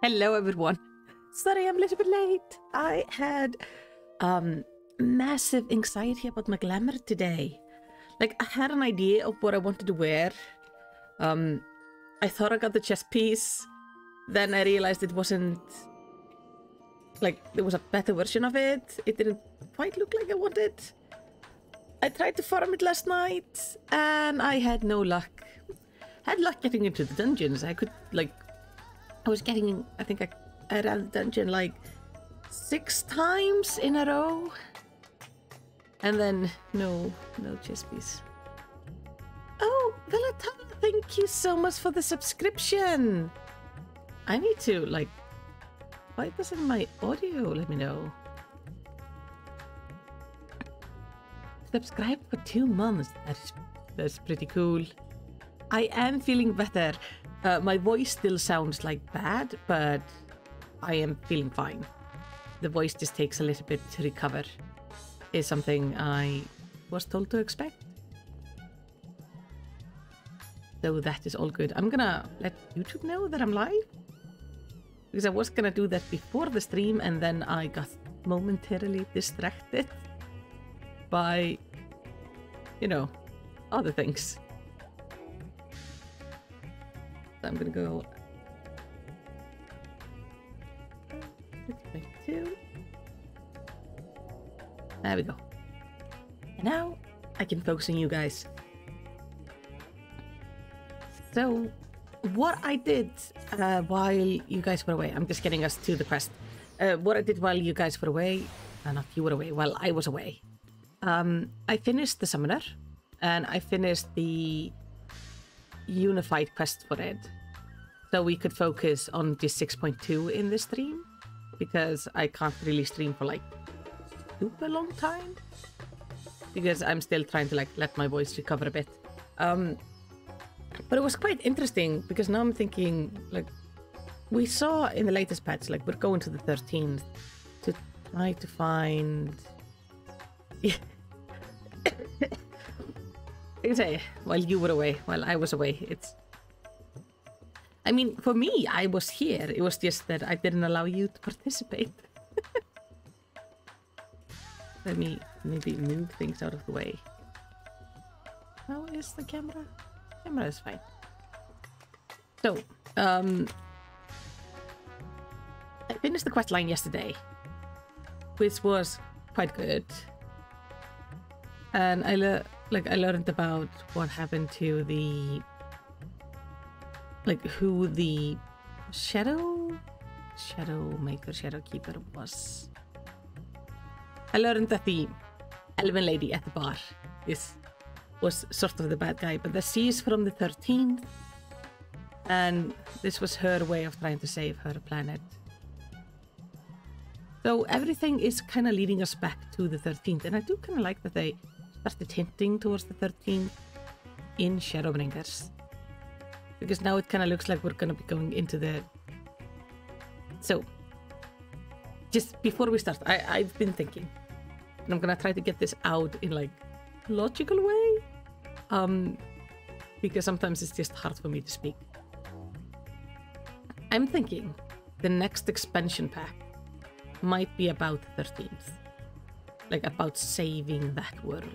Hello everyone. Sorry I'm a little bit late. I had massive anxiety about my glamour today. Like, I had an idea of what I wanted to wear. I thought I got the chest piece. Then I realized it wasn't... Like, there was a better version of it. It didn't quite look like I wanted. I tried to farm it last night, and I had no luck. Had luck getting into the dungeons. I could, like... I was getting... I think I ran the dungeon, like, 6 times in a row. And then, no chest piece. Oh, Velatana, thank you so much for the subscription. I need to, like... Why doesn't my audio let me know? Subscribe for 2 months. That's pretty cool. I am feeling better. My voice still sounds like bad, but I am feeling fine. The voice just takes a little bit to recover. Is something I was told to expect. So that is all good. I'm gonna let YouTube know that I'm live. Because I was gonna do that before the stream, and then I got momentarily distracted by, you know, other things. So I'm gonna go 6.2. There we go. And now I can focus on you guys. So what I did while you guys were away, I'm just getting us to the quest. What I did while you guys were away, not you were away, while I was away. I finished the summoner, and I finished the unified quest for it. So we could focus on just 6.2 in this stream, because I can't really stream for like super long time, because I'm still trying to like let my voice recover a bit. But it was quite interesting, because now I'm thinking, like, we saw in the latest patch, like, we're going to the 13th to try to find... I say, while you were away, while I was away, it's... I mean, for me, I was here. It was just that I didn't allow you to participate. Let me maybe move things out of the way. How is the camera? Camera is fine. So, I finished the quest line yesterday, which was quite good. And I learned about what happened to the, like, who the shadow maker, shadow keeper was. I learned that the elven lady at the bar was sort of the bad guy, but that she's from the 13th, and this was her way of trying to save her planet. So everything is kind of leading us back to the 13th, and I do kind of like that they started hinting towards the 13th in Shadowbringers, because now it kind of looks like we're going to be going into the... So, just before we start, I've been thinking, and I'm going to try to get this out in, like, logical way, because sometimes it's just hard for me to speak. I'm thinking the next expansion pack might be about the 13th, like about saving that world,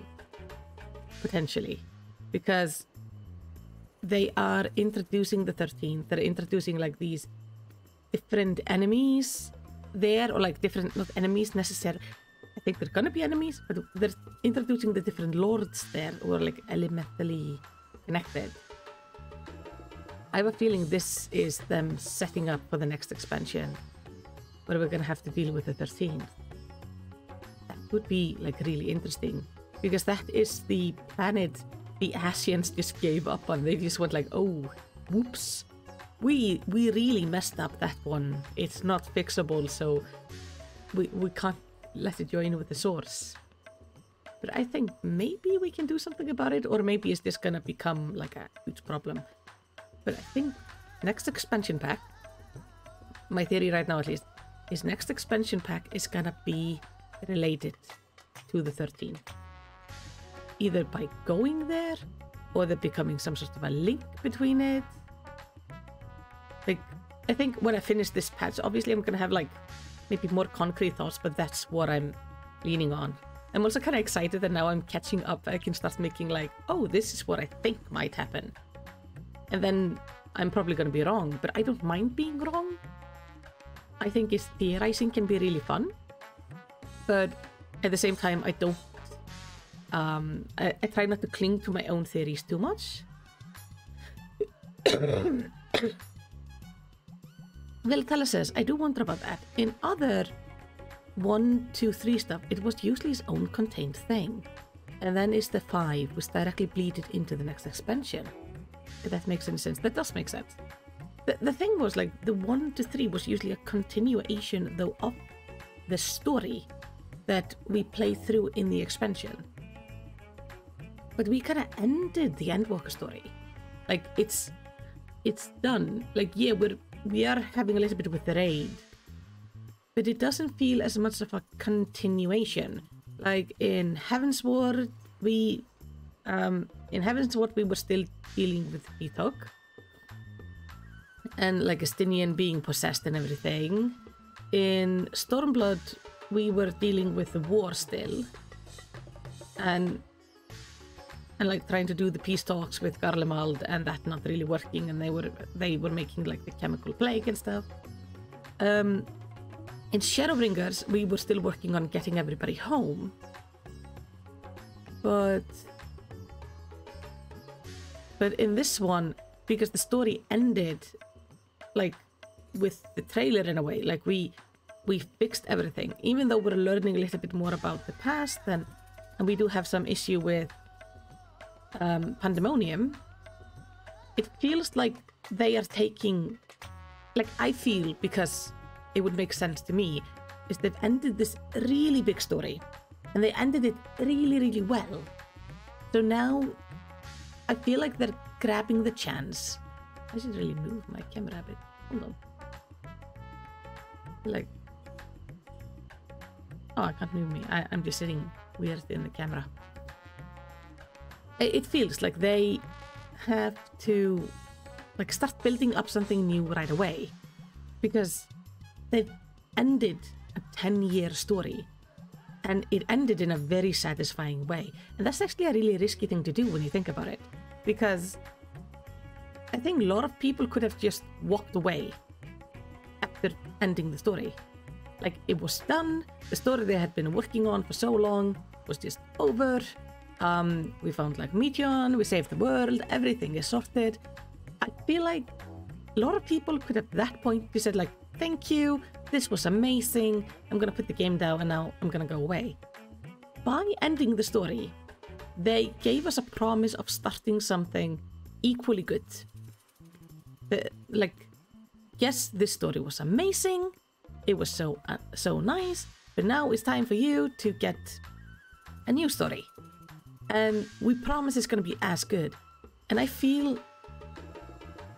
potentially, because they are introducing the 13th. They're introducing like these different enemies there, or like different, not enemies necessarily, I think they're gonna be enemies, but they're introducing the different lords there, who are like elementally connected. I have a feeling this is them setting up for the next expansion, where we're gonna have to deal with the 13th. That would be like really interesting, because that is the planet the Asians just gave up on. They just went like, oh, whoops, we really messed up that one. It's not fixable, so we can't let it join with the source. But I think maybe we can do something about it, or maybe it's just gonna become like a huge problem. But I think next expansion pack, my theory right now at least, is next expansion pack is gonna be related to the 13th. Either by going there, or there becoming some sort of a link between it. Like, I think when I finish this patch, obviously I'm going to have like maybe more concrete thoughts, but that's what I'm leaning on. I'm also kind of excited that now I'm catching up. I can start making like, oh, this is what I think might happen. And then I'm probably going to be wrong, but I don't mind being wrong. I think theorizing can be really fun. But at the same time, I don't... I try not to cling to my own theories too much. Well, Tala says, I do wonder about that. In other 1, 2, 3 stuff, it was usually its own contained thing. And then is the 5 was directly bleeded into the next expansion. If that makes any sense. That does make sense. The thing was like the 1 to 3 was usually a continuation though of the story that we play through in the expansion. But we kind of ended the Endwalker story. Like it's done. Like yeah, we are having a little bit with the raid, but it doesn't feel as much of a continuation. Like in Heavensward, we were still dealing with Ethok and like Estinian being possessed and everything. In Stormblood, we were dealing with the war still, and like trying to do the peace talks with Garlemald, and that not really working, and they were making like the chemical plague and stuff. In Shadowbringers, we were still working on getting everybody home, but in this one, because the story ended like with the trailer in a way, like we fixed everything, even though we're learning a little bit more about the past, and we do have some issue with Pandemonium. It feels like they are taking, like I feel, because it would make sense to me, is they've ended this really big story and they ended it really, really well. So now I feel like they're grabbing the chance. I should really move my camera a bit. Hold on. Like, oh, I can't move me. I'm just sitting weird in the camera. It feels like they have to like start building up something new right away, because they've ended a 10-year story and it ended in a very satisfying way. And that's actually a really risky thing to do when you think about it, because I think a lot of people could have just walked away after ending the story. Like it was done, the story they had been working on for so long was just over. We found like Meteon, we saved the world, everything is sorted. I feel like a lot of people could at that point be said like, thank you, this was amazing, I'm gonna put the game down and now I'm gonna go away. By ending the story, they gave us a promise of starting something equally good. Like, yes, this story was amazing, it was so nice, but now it's time for you to get a new story. And we promise it's going to be as good. And I feel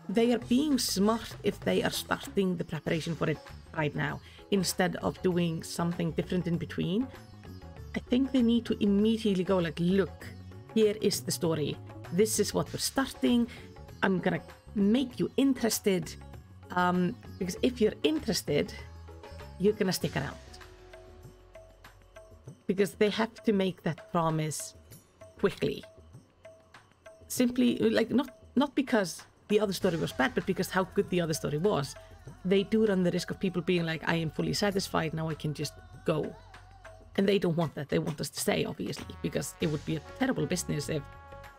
they are being smart if they are starting the preparation for it right now, instead of doing something different in between. I think they need to immediately go like, look, here is the story. This is what we're starting. I'm going to make you interested. Because if you're interested, you're going to stick around. Because they have to make that promise quickly. Simply, like, not because the other story was bad, but because how good the other story was. They do run the risk of people being like, I am fully satisfied, now I can just go. And they don't want that. They want us to stay, obviously, because it would be a terrible business if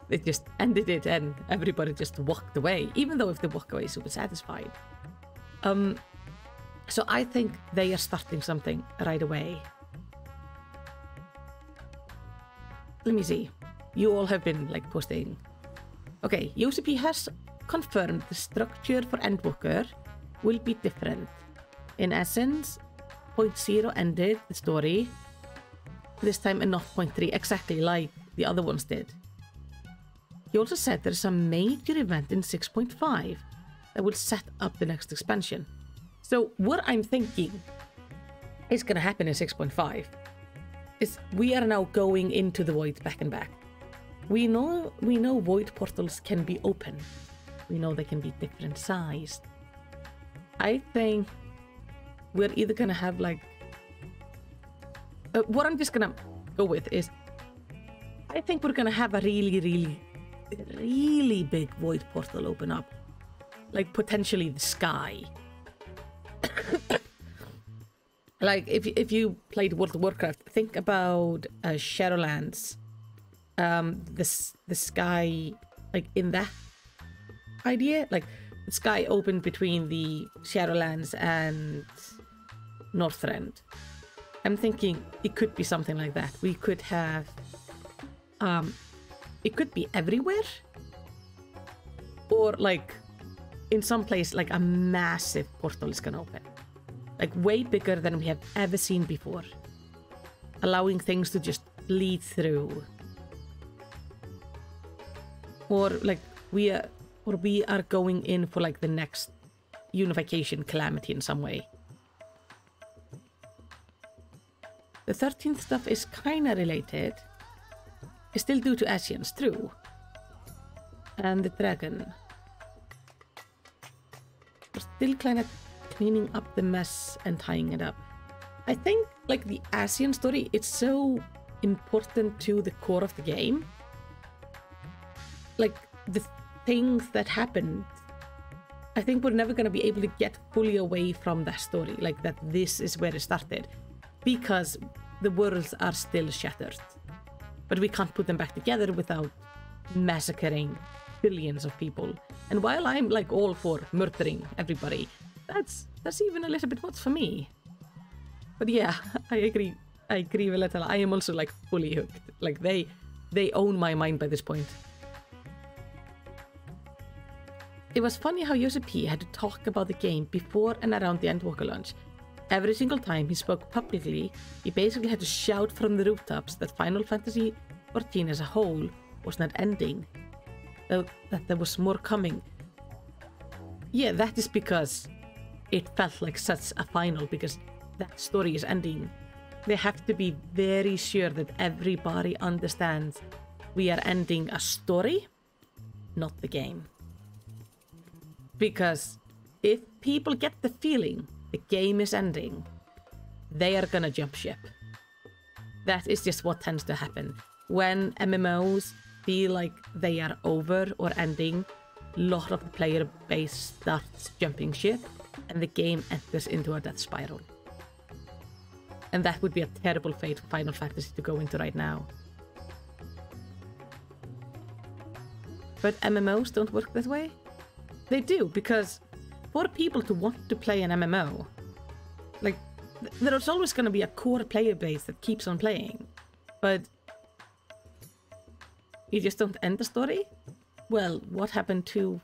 they just ended it and everybody just walked away, even though if they walk away super satisfied. So I think they are starting something right away. Let me see. You all have been like posting. Okay, UCP has confirmed the structure for Endwalker will be different. In essence, 0.0 ended the story, this time and not 0.3, exactly like the other ones did. He also said there's a major event in 6.5 that will set up the next expansion. So what I'm thinking is going to happen in 6.5 is we are now going into the void back and back. We know void portals can be open. We know they can be different sized. I think we're either gonna have like... what I'm just gonna go with is, I think we're gonna have a really big void portal open up. Like potentially the sky. Like if you played World of Warcraft, think about Shadowlands. The sky, like in that idea, like the sky opened between the Shadowlands and Northrend. I'm thinking it could be something like that. We could have, it could be everywhere, or like in some place, like a massive portal is gonna open, like way bigger than we have ever seen before, allowing things to just bleed through. Or like we are going in for like the next unification calamity in some way. The 13th stuff is kind of related. It's still due to Asians, true. And the dragon. We're still kind of cleaning up the mess and tying it up. I think like the Asian story, it's so important to the core of the game. Like the things that happened, I think we're never going to be able to get fully away from that story, like that this is where it started, because the worlds are still shattered. But we can't put them back together without massacring billions of people. And while I'm like all for murdering everybody, that's even a little bit much for me. But yeah, I agree with Little. I am also like fully hooked. Like they own my mind by this point. It was funny how Joseph P had to talk about the game before and around the Endwalker launch. Every single time he spoke publicly, he basically had to shout from the rooftops that Final Fantasy XIV as a whole was not ending, that there was more coming. Yeah, that is because it felt like such a final, because that story is ending. They have to be very sure that everybody understands we are ending a story, not the game. Because if people get the feeling the game is ending, they are gonna jump ship. That is just what tends to happen. When MMOs feel like they are over or ending, a lot of the player base starts jumping ship and the game enters into a death spiral. And that would be a terrible fate for Final Fantasy to go into right now. But MMOs don't work that way. They do, because for people to want to play an MMO, like, there's always going to be a core player base that keeps on playing, but you just don't end the story? Well, what happened to,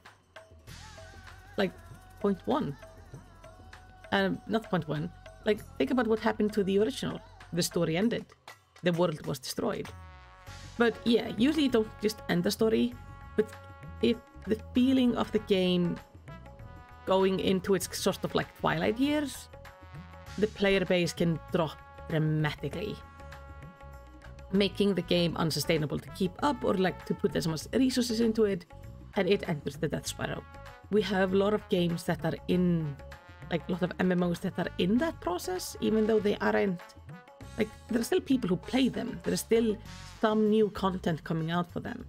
like, point one? Not point one. Like, think about what happened to the original. The story ended. The world was destroyed. But yeah, usually you don't just end the story, but if the feeling of the game going into its sort of like twilight years, the player base can drop dramatically, making the game unsustainable to keep up or like to put as much resources into it, and it enters the death spiral. We have a lot of games that are in, like a lot of MMOs that are in that process, even though they aren't, like, there are still people who play them. There is still some new content coming out for them,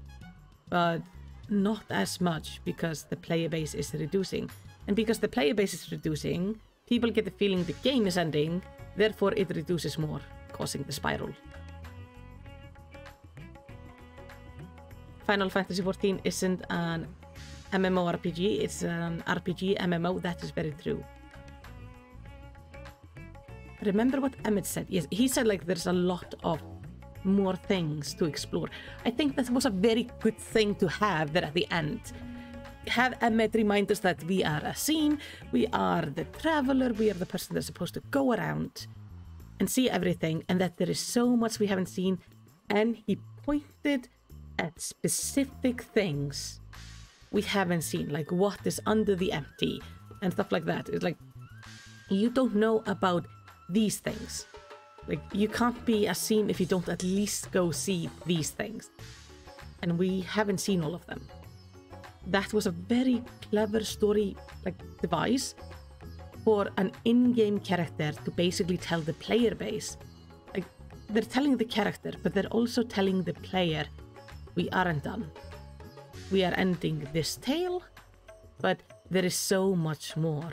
but not as much because the player base is reducing. And because the player base is reducing, people get the feeling the game is ending, therefore it reduces more, causing the spiral. Final Fantasy XIV isn't an MMORPG, it's an RPG MMO, that is very true. Remember what Emmett said? Yes, he said like there's a lot of more things to explore. I think that was a very good thing to have there at the end. Have Emmett remind us that we are a scene, we are the traveler, we are the person that's supposed to go around and see everything, and that there is so much we haven't seen, and he pointed at specific things we haven't seen, like what is under the empty and stuff like that. It's like, you don't know about these things. Like, you can't be a scene if you don't at least go see these things. And we haven't seen all of them. That was a very clever story, like, device. for an in-game character to basically tell the player base, like, they're telling the character, but they're also telling the player, we aren't done. We are ending this tale, but there is so much more.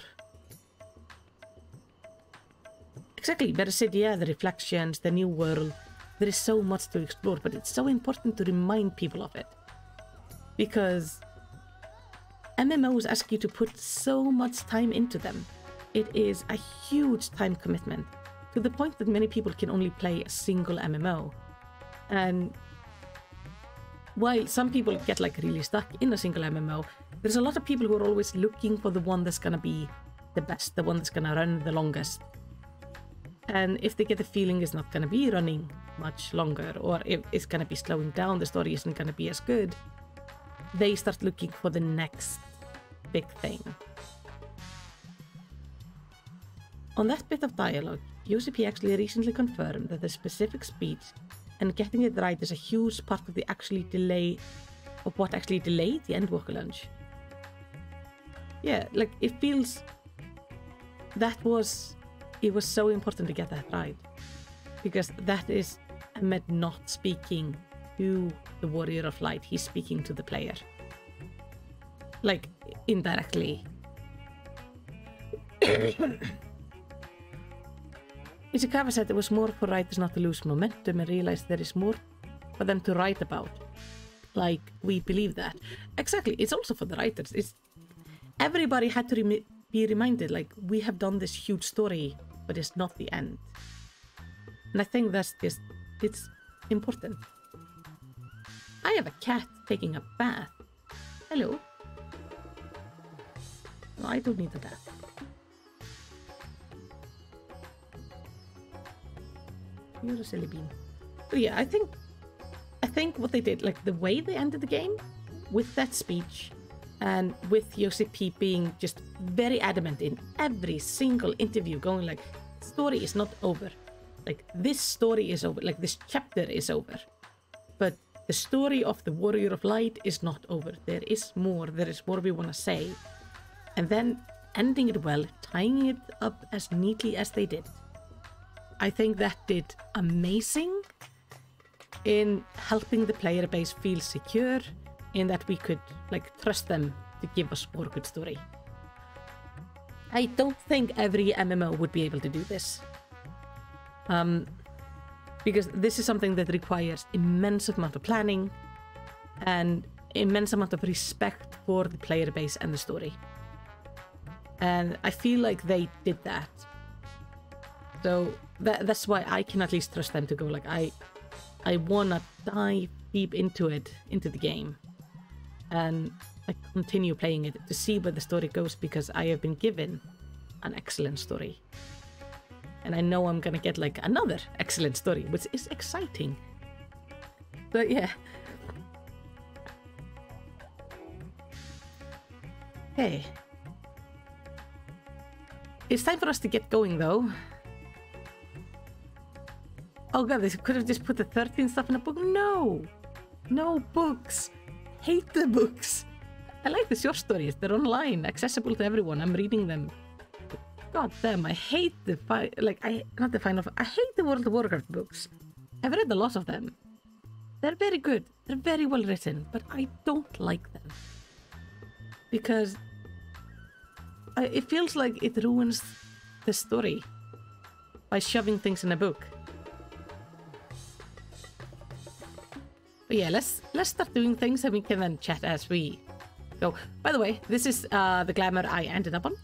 Exactly, better said, yeah, the reflections, the new world, there is so much to explore, but it's so important to remind people of it. Because MMOs ask you to put so much time into them. It is a huge time commitment, to the point that many people can only play a single MMO. And while some people get like really stuck in a single MMO, there's a lot of people who are always looking for the one that's gonna be the best, the one that's gonna run the longest. And if they get the feeling it's not gonna be running much longer, or if it's gonna be slowing down, the story isn't gonna be as good, they start looking for the next big thing. On that bit of dialogue, UCP actually recently confirmed that the specific speech and getting it right is a huge part of what actually delayed the Endwalker launch. Yeah, like, it feels it was so important to get that right, because that is Ahmed not speaking to the Warrior of Light, he's speaking to the player, like, indirectly. Ishikawa said it was more for writers not to lose momentum and realize there is more for them to write about. Like, we believe that. Exactly, it's also for the writers. Everybody had to be reminded, like, we have done this huge story, but it's not the end. And I think it's important. I have a cat taking a bath. Hello. No, I don't need a bath. You're a silly bean. But yeah, I think what they did, like, the way they ended the game with that speech, and with Yosepi being just very adamant in every single interview, going like, story is not over. Like, this story is over. Like, this chapter is over. But the story of the Warrior of Light is not over. There is more. There is more we want to say. And then ending it well, tying it up as neatly as they did. I think that did amazing in helping the player base feel secure, in that we could, like, trust them to give us more good story. I don't think every MMO would be able to do this. Because this is something that requires immense amount of planning and immense amount of respect for the player base and the story. And I feel like they did that. So that's why I can at least trust them to go, like, I wanna dive deep into the game, and I continue playing it to see where the story goes, because I have been given an excellent story. And I know I'm gonna get, like, another excellent story, which is exciting. But yeah. Okay. It's time for us to get going, though. Oh god, they could have just put the 13 stuff in a book. No! No books! Hate the books! I like the short stories. They're online, accessible to everyone. I'm reading them. God damn, I hate I hate the World of Warcraft books. I've read a lot of them. They're very good. They're very well written, but I don't like them. Because it feels like it ruins the story by shoving things in a book. But yeah, let's start doing things, and we can then chat as we go. By the way, this is the glamour I ended up on.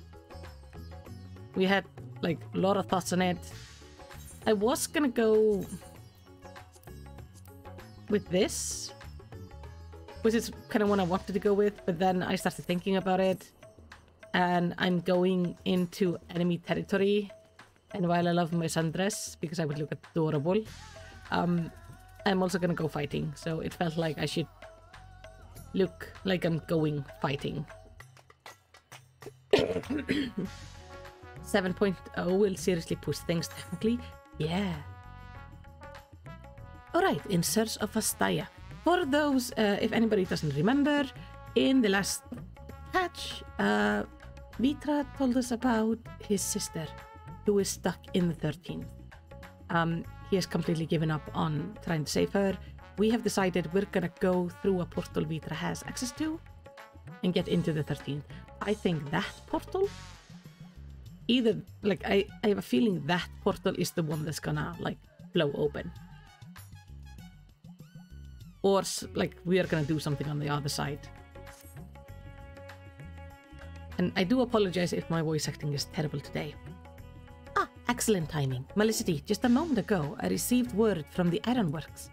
We had, like, a lot of thoughts on it. I was gonna go with this, which is kind of what I wanted to go with, but then I started thinking about it, and I'm going into enemy territory. And while I love my sundress, because I would look adorable, I'm also gonna go fighting, so it felt like I should look like I'm going fighting. 7.0 will seriously push things technically. Yeah. Alright, in search of Astaya. For those, if anybody doesn't remember, in the last patch, Vitra told us about his sister, who is stuck in the 13th. He has completely given up on trying to save her. We have decided we're gonna go through a portal Vitra has access to and get into the 13th. I think that portal, either, like, I have a feeling that portal is the one that's gonna, like, blow open. Or, like, we are gonna do something on the other side. And I do apologize if my voice acting is terrible today. Ah, excellent timing. Melicity, just a moment ago, I received word from the Ironworks.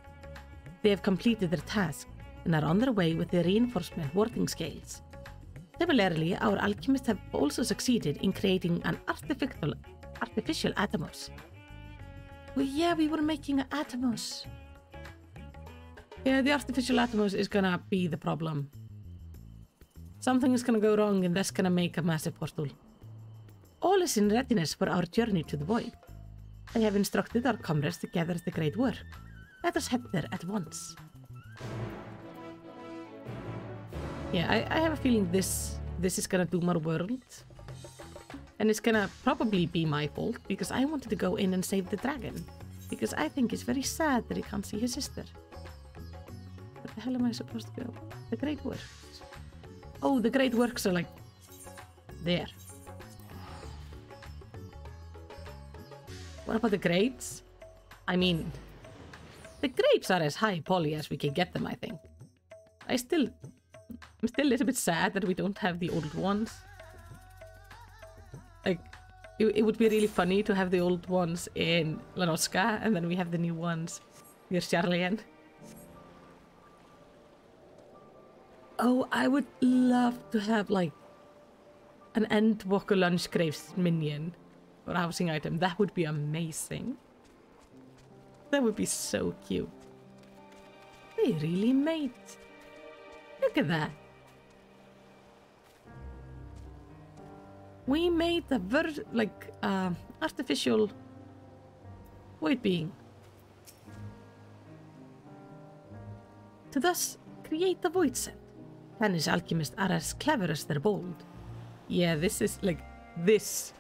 They have completed their task and are on their way with the reinforcement warding scales. Similarly, our alchemists have also succeeded in creating an artificial Atomos. Well, yeah, we were making an Atomos. Yeah, the artificial Atomos is gonna be the problem. Something is gonna go wrong and that's gonna make a massive portal. All is in readiness for our journey to the void. I have instructed our comrades to gather the great work. Let us head there at once. Yeah, I have a feeling this is gonna do more world. And it's gonna probably be my fault, because I wanted to go in and save the dragon. Because I think it's very sad that he can't see his sister. Where the hell am I supposed to go? The Great Works. Oh, the Great Works are like... there. What about the grapes? I mean... the grapes are as high poly as we can get them, I think. I'm still a little bit sad that we don't have the old ones. Like, it would be really funny to have the old ones in Lanoska, and then we have the new ones near Charlian. Oh, I would love to have, like, an Endwalker lunch graves minion or housing item. That would be amazing. That would be so cute. They really made... look at that. We made the artificial void being. To thus create the void set. Spanish alchemists are as clever as they're bold. Yeah, this is like this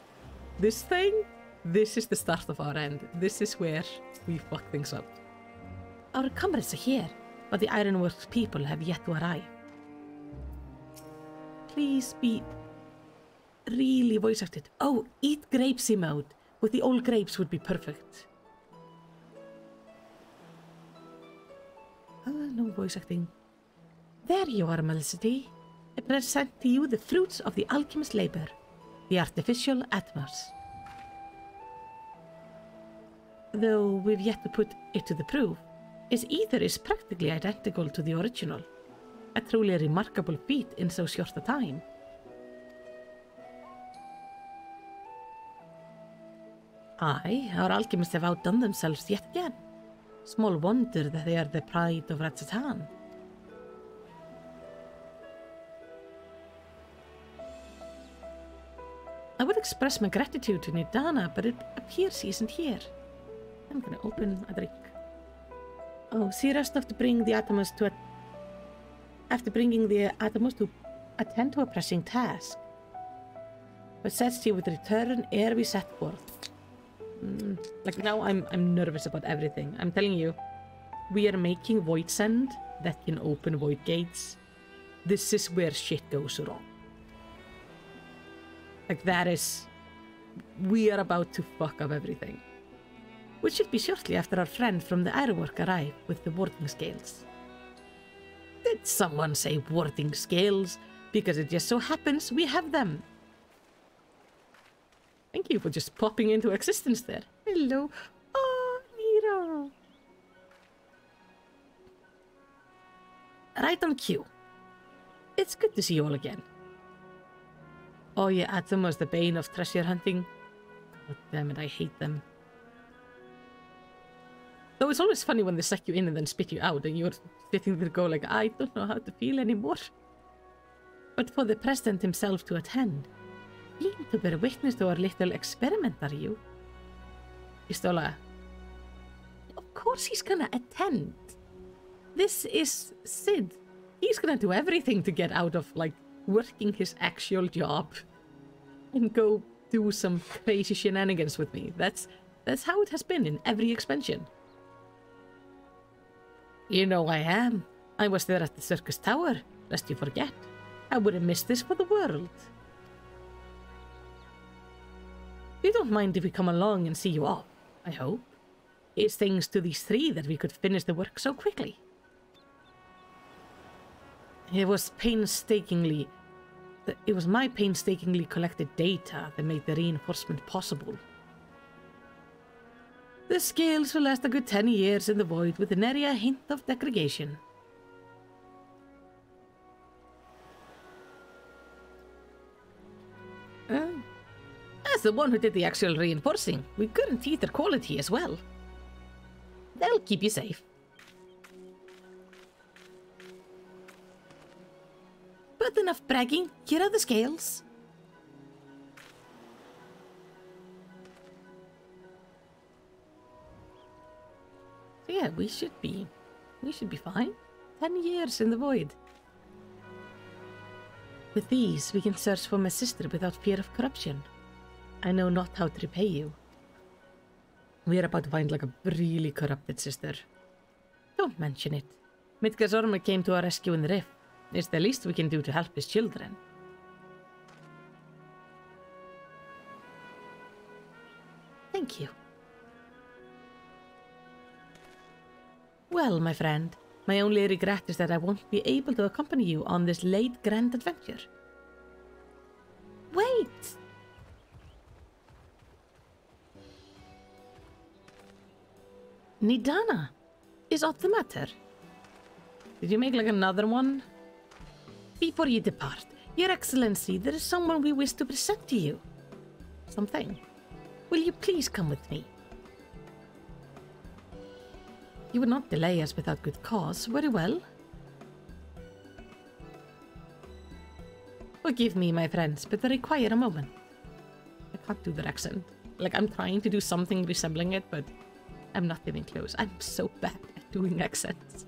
thing. This is the start of our end. This is where we fuck things up. Our comrades are here, but the Ironworks people have yet to arrive. Please be really voice acted. Oh, eat grapes emote with the old grapes would be perfect. No voice acting. There you are, Melicity. I present to you the fruits of the alchemist's labor, the artificial Atmos. Though we've yet to put it to the proof, its ether is practically identical to the original. A truly remarkable feat in so short a time. Aye, our alchemists have outdone themselves yet again. Small wonder that they are the pride of Ratsatan. I would express my gratitude to Nidana, but it appears he isn't here. I'm gonna open a drink. Oh, Sira's have to bring the Atomos to after bringing the Atomos to attend to a pressing task. But says she would return ere we set forth. Like now I'm nervous about everything. I'm telling you, we are making Void Send that can open Void Gates. This is where shit goes wrong. Like that is... we are about to fuck up everything. Which should be shortly after our friend from the Ironwork arrive with the warding scales. Did someone say warding scales? Because it just so happens we have them. Thank you for just popping into existence there. Hello. Oh, Nero. Right on cue. It's good to see you all again. Oh yeah, Atom was the bane of treasure hunting. God damn it, I hate them. Though it's always funny when they suck you in and then spit you out and you're sitting there go like, I don't know how to feel anymore. But for the president himself to attend, keen to bear witness to our little experiment, are you? Pistola. Of course he's gonna attend. This is Sid. He's gonna do everything to get out of, like, working his actual job. and go do some crazy shenanigans with me. That's how it has been in every expansion. You know I am. I was there at the circus tower, lest you forget. I wouldn't miss this for the world. You don't mind if we come along and see you off, I hope. It's thanks to these three that we could finish the work so quickly. It was my painstakingly collected data that made the reinforcement possible. The scales will last a good 10 years in the void with nary a hint of degradation. As the one who did the actual reinforcing, we guarantee their quality as well. They'll keep you safe. But enough bragging, here are the scales. So yeah, we should be fine. 10 years in the void. With these, we can search for my sister without fear of corruption. I know not how to repay you. We are about to find like a really corrupted sister. Don't mention it. Midgar's armor came to our rescue in the rift. It's the least we can do to help his children. Thank you. Well, my friend, my only regret is that I won't be able to accompany you on this late grand adventure. Wait! Nidana, is what the matter? Did you make like another one? Before you depart, Your Excellency, there is someone we wish to present to you. Something. Will you please come with me? You would not delay us without good cause. Very well. Forgive me, my friends, but I require a moment. I can't do that accent. Like, I'm trying to do something resembling it, but I'm not even close. I'm so bad at doing accents.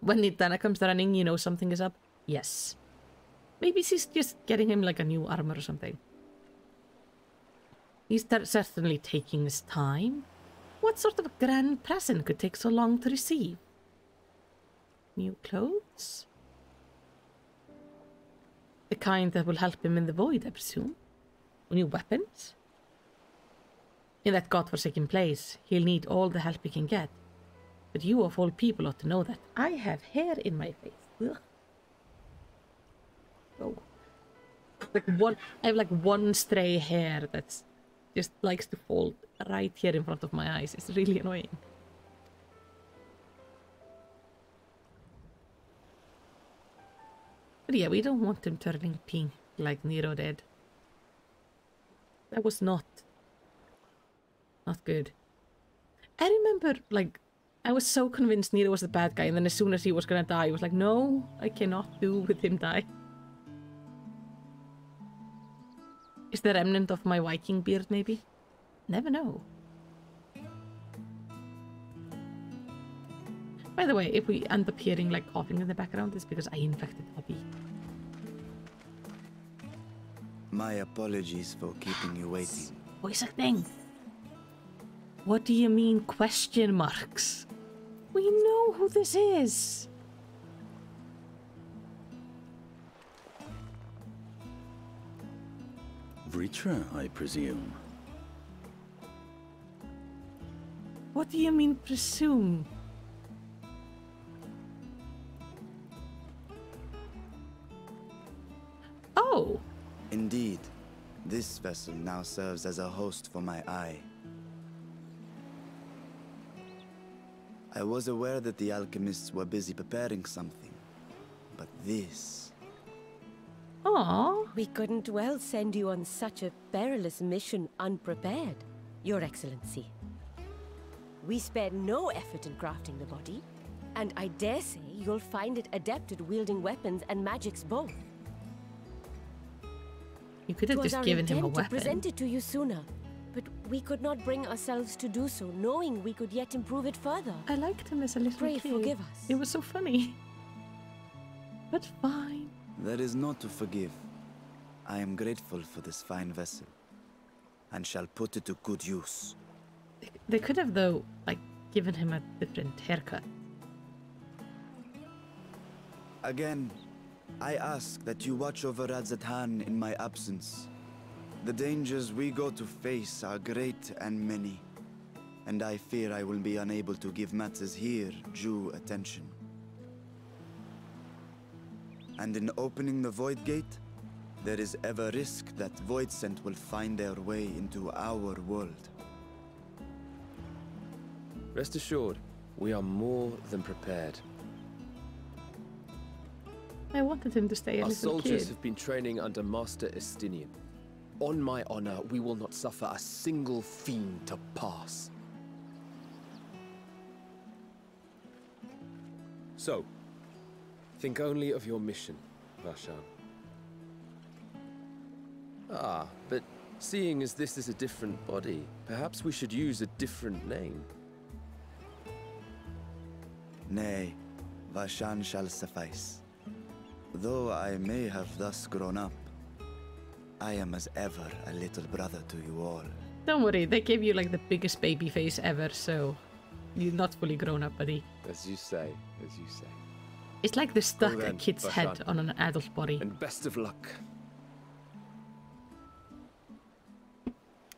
When Nidana comes running, you know something is up? Yes. Maybe she's just getting him like a new armor or something. He's certainly taking his time. What sort of a grand present could take so long to receive? New clothes? The kind that will help him in the void, I presume. New weapons? In that godforsaken place, he'll need all the help he can get. But you of all people ought to know that I have hair in my face. Ugh. Oh. I have like one stray hair that's just likes to fall right here in front of my eyes. It's really annoying. But yeah, we don't want him turning pink like Nero did. That was not good. I remember, like, I was so convinced Nero was the bad guy, and then as soon as he was gonna die, I was like, no, I cannot do with him die. Is the remnant of my Viking beard, maybe? Never know. By the way, if we end up hearing like coughing in the background, it's because I infected Bobby. My apologies for keeping you waiting. Voice acting. What do you mean question marks? We know who this is. Vritra, I presume. What do you mean presume? Oh! Indeed, this vessel now serves as a host for my eye. I was aware that the alchemists were busy preparing something, but this... Aww. We couldn't well send you on such a perilous mission unprepared, Your Excellency. We spared no effort in crafting the body, and I dare say you'll find it adept at wielding weapons and magics both. You could have just given him a weapon. To present it to you sooner, but we could not bring ourselves to do so, knowing we could yet improve it further. I liked him as a little Pray kid. forgive us. It was so funny. But fine. There is naught to forgive. I am grateful for this fine vessel, and shall put it to good use. They could have, though, like, given him a different haircut. Again, I ask that you watch over Radzatan in my absence. The dangers we go to face are great and many, and I fear I will be unable to give matters here due attention. And in opening the Void Gate, there is ever risk that Voidsent will find their way into our world. Rest assured, we are more than prepared. I wanted him to stay a Our little soldiers kid. have been training under Master Estinian. On my honor, we will not suffer a single fiend to pass. So, think only of your mission, Varshan. Ah, but seeing as this is a different body, perhaps we should use a different name. Nay, Vashan shall suffice. Though I may have thus grown up, I am as ever a little brother to you all. Don't worry, they gave you like the biggest baby face ever, so you're not fully grown up, buddy. As you say, as you say. It's like they stuck Well a then, kid's head Bashan. on an adult body. And best of luck.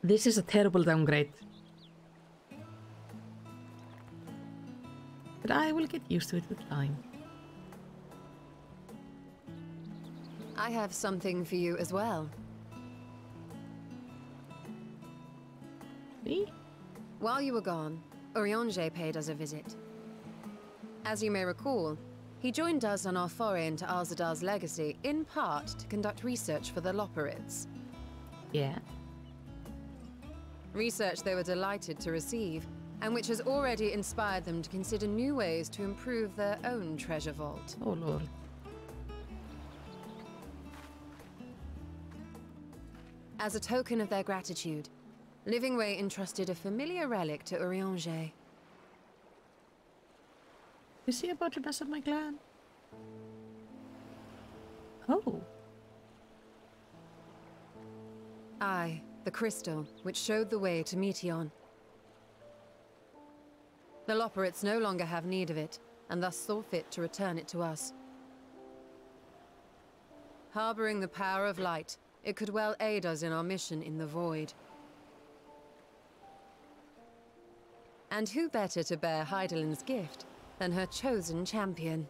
This is a terrible downgrade. But I will get used to it with time. I have something for you as well. Me? While you were gone, Urianger paid us a visit. As you may recall, he joined us on our foray into Alzadar's legacy, in part to conduct research for the Loperids. Yeah. Research they were delighted to receive, and which has already inspired them to consider new ways to improve their own treasure vault. Oh lord. As a token of their gratitude, Livingway entrusted a familiar relic to Urianger. Is he about to mess up my clan? Oh. Aye, the crystal, which showed the way to Meteon. The Loperids no longer have need of it, and thus saw fit to return it to us. Harboring the power of light, it could well aid us in our mission in the Void. And who better to bear Heidelin's gift than her chosen champion?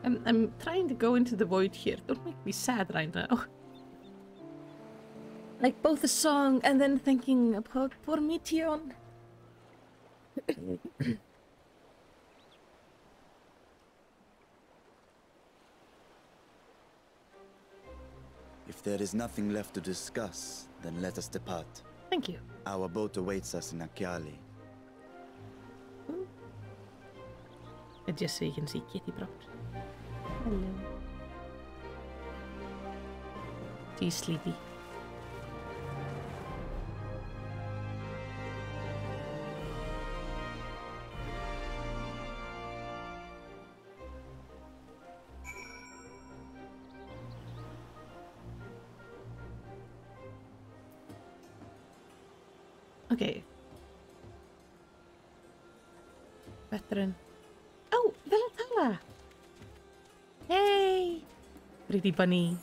I'm trying to go into the void here. Don't make me sad right now. Like both the song and then thinking about poor Meteon. If there is nothing left to discuss, then let us depart. Thank you. Our boat awaits us in Akyali. And just so you can see Kitty Brown. Hello. She's sleepy. Okay. Veteran. Oh, Velatala! Hey! Pretty bunny.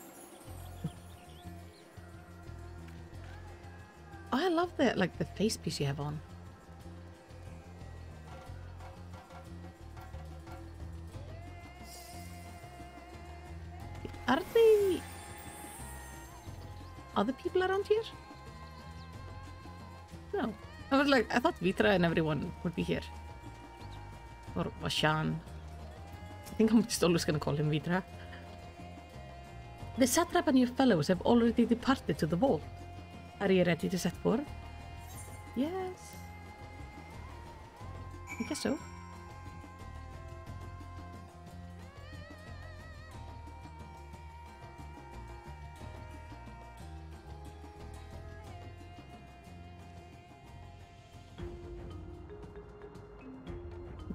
Oh, I love the like the face piece you have on. Are they other people around here? No. I was like, I thought Vitra and everyone would be here. Or Vashan. I think I'm just always gonna call him Vitra. The satrap and your fellows have already departed to the vault. Are you ready to set forth? Yes. I guess so.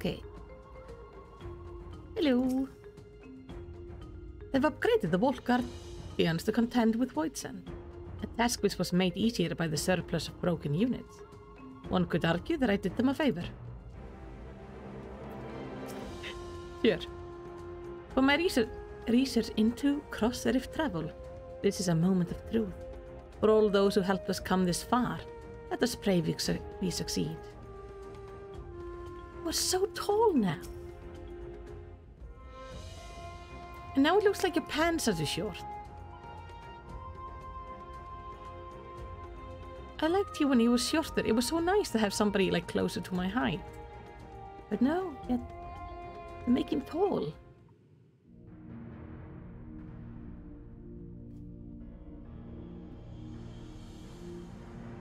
Okay. Hello. They've upgraded the Vault Guardians to contend with Voidsent, a task which was made easier by the surplus of broken units. One could argue that I did them a favor. Sure. For my research into cross-rift travel, this is a moment of truth. For all those who helped us come this far, let us pray we succeed. We're so tall now. And now it looks like your pants are too short. I liked you when you were shorter. It was so nice to have somebody like closer to my height. But no, yet make him tall.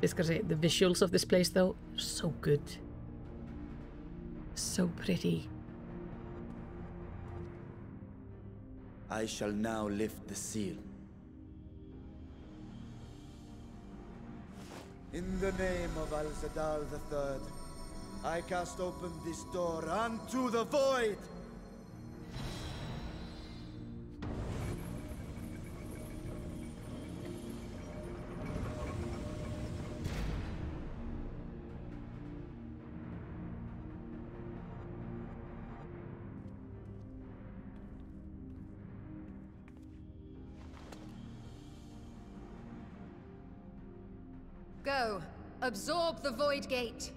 Just gotta say, the visuals of this place though are so good. So pretty. I shall now lift the seal. In the name of Al-Zadal III, I cast open this door unto the void! Go. Absorb the Void Gate.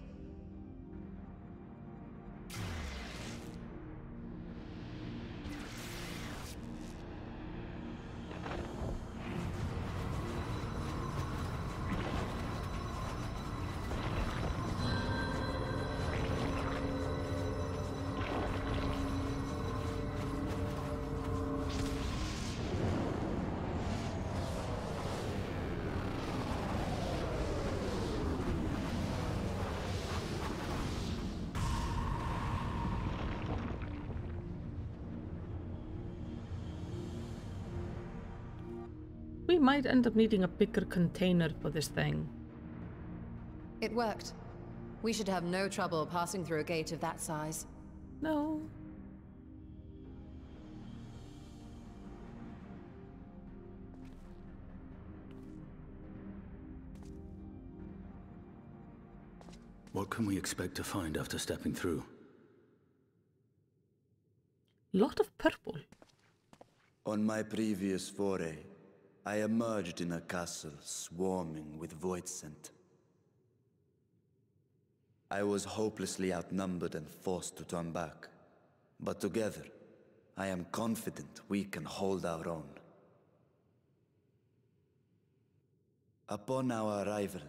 We might end up needing a bigger container for this thing. It worked. We should have no trouble passing through a gate of that size. No. What can we expect to find after stepping through? Lot of purple. On my previous foray, I emerged in a castle swarming with Voidsent. I was hopelessly outnumbered and forced to turn back. But together, I am confident we can hold our own. Upon our arrival,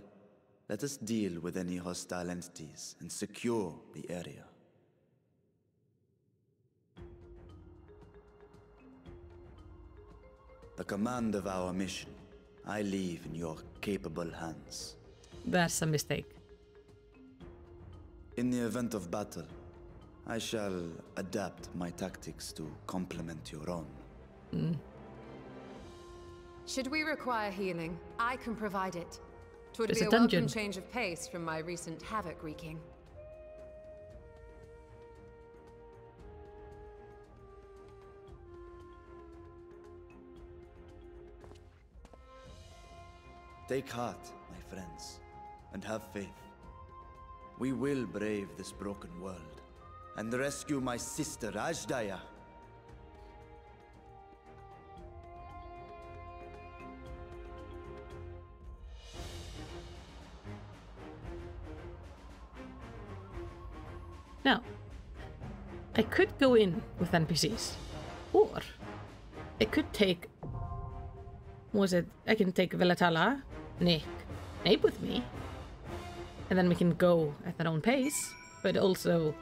let us deal with any hostile entities and secure the area. The command of our mission, I leave in your capable hands. That's a mistake. In the event of battle, I shall adapt my tactics to complement your own. Should we require healing, I can provide it. 'Twould There's be a a welcome dungeon. change of pace from my recent havoc wreaking. Take heart, my friends, and have faith. We will brave this broken world and rescue my sister Ajdaya. Now, I could go in with NPCs, or I could take, I can take Velatala, Nape with me, and then we can go at our own pace, but also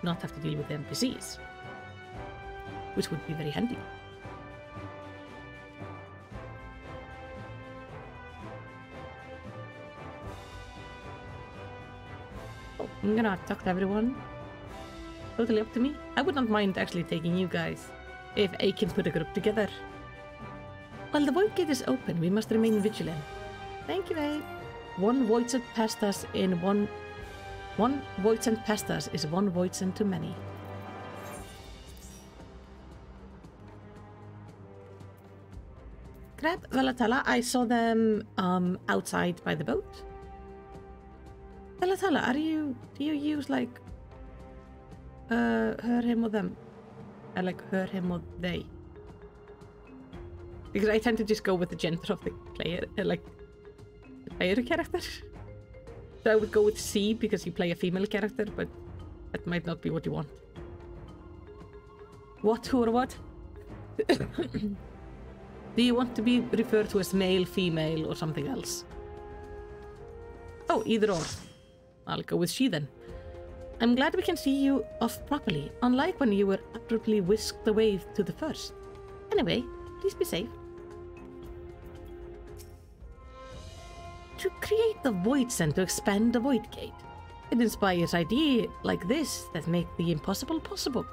not have to deal with the NPCs, which would be very handy. Oh, I'm gonna talk to everyone. Totally up to me. I would not mind actually taking you guys, if I can put a group together. While the void gate is open, we must remain vigilant. Thank you, Abe. One void set past us in one One Voidsent past us is one Voidsent too many. Grab Velatala. I saw them outside by the boat. Velatala, do you use like her, him, or them? I like her, him, or they. Because I tend to just go with the gender of the player, the player character. So I would go with C because you play a female character, but that might not be what you want. What, who, or what? Do you want to be referred to as male, female, or something else? Oh, either or. I'll go with she then. I'm glad we can see you off properly, unlike when you were abruptly whisked away to the first. Anyway, please be safe. To create the Voidsent to expand the Void Gate. It inspires ideas like this that make the impossible possible.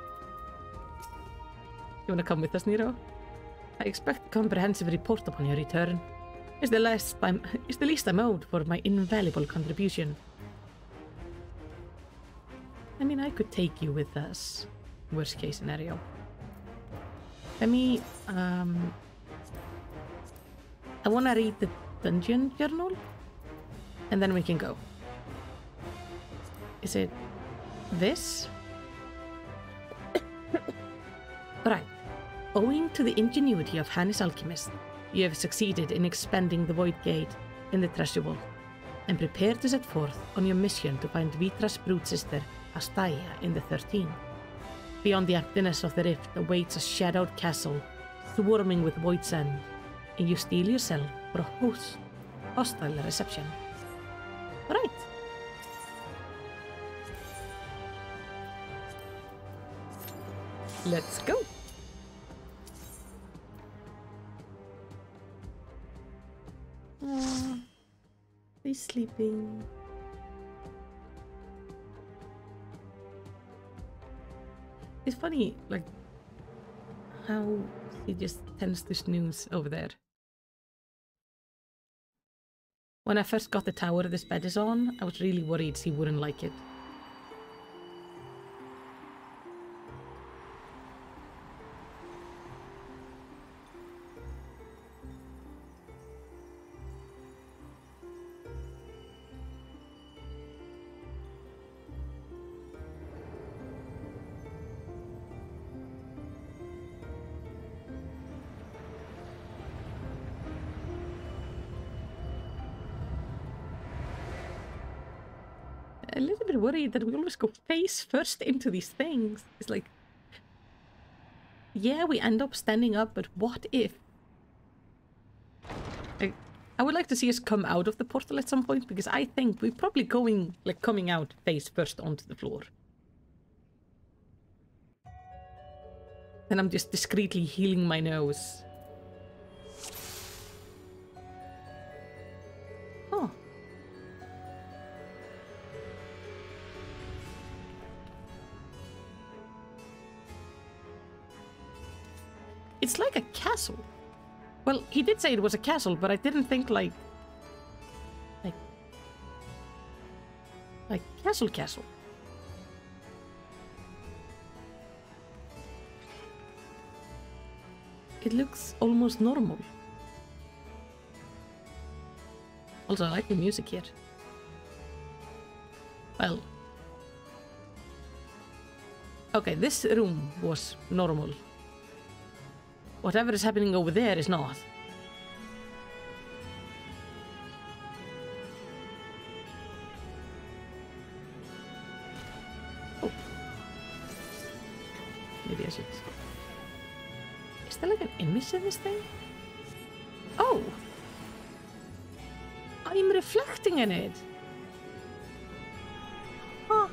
You wanna come with us, Nero? I expect a comprehensive report upon your return. It's the least I'm owed for my invaluable contribution. I mean, I could take you with us. Worst case scenario. Let me, I want to read the dungeon journal, and then we can go. Is it this? Right. Owing to the ingenuity of Hannes Alchemist, you have succeeded in expanding the Void Gate in the Treasure Vault, and prepare to set forth on your mission to find Vitra's brood sister, Astaya, in the 13th. Beyond the emptiness of the rift awaits a shadowed castle, swarming with Voidsent, and you steel yourself for a hostile reception. Right. Let's go. He's sleeping. It's funny, like, how he just tends to snooze over there. When I first got the tower this bed is on, I was really worried he wouldn't like it. A little bit worried that we always go face first into these things. It's like, yeah, we end up standing up, but what if? I would like to see us come out of the portal at some point, because I think we're probably coming out face first onto the floor. Then I'm just discreetly healing my nose. Oh. It's like a castle. Well, he did say it was a castle, but I didn't think like castle. It looks almost normal. Also, I like the music here. Well. Okay, this room was normal. Whatever is happening over there is not. Oh. Maybe I should... Is there like an image in this thing? Oh! I'm reflecting in it! Huh.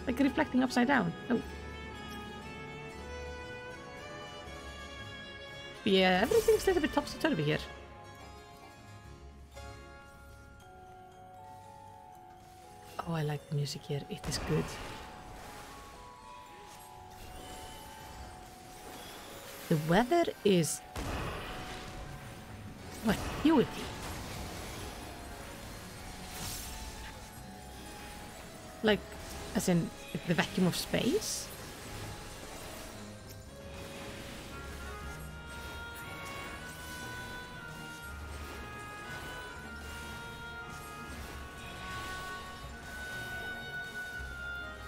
Like reflecting upside down. Oh. Yeah, everything's a little bit topsy-turvy here. Oh, I like the music here. It is good. The weather is... what? Acuity. Like, as in the vacuum of space?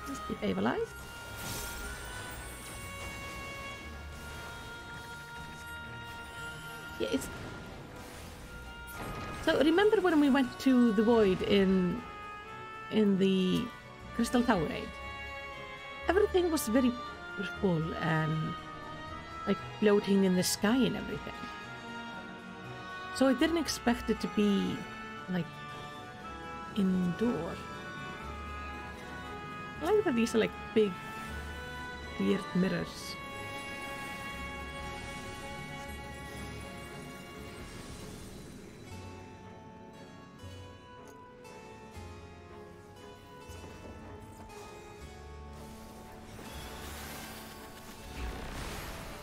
Let's keep Ava alive. Yeah, it's... So remember when we went to the void in the Crystal Tower raid? Everything was very full and like floating in the sky and everything. So I didn't expect it to be like indoor. I like that these are like big weird mirrors.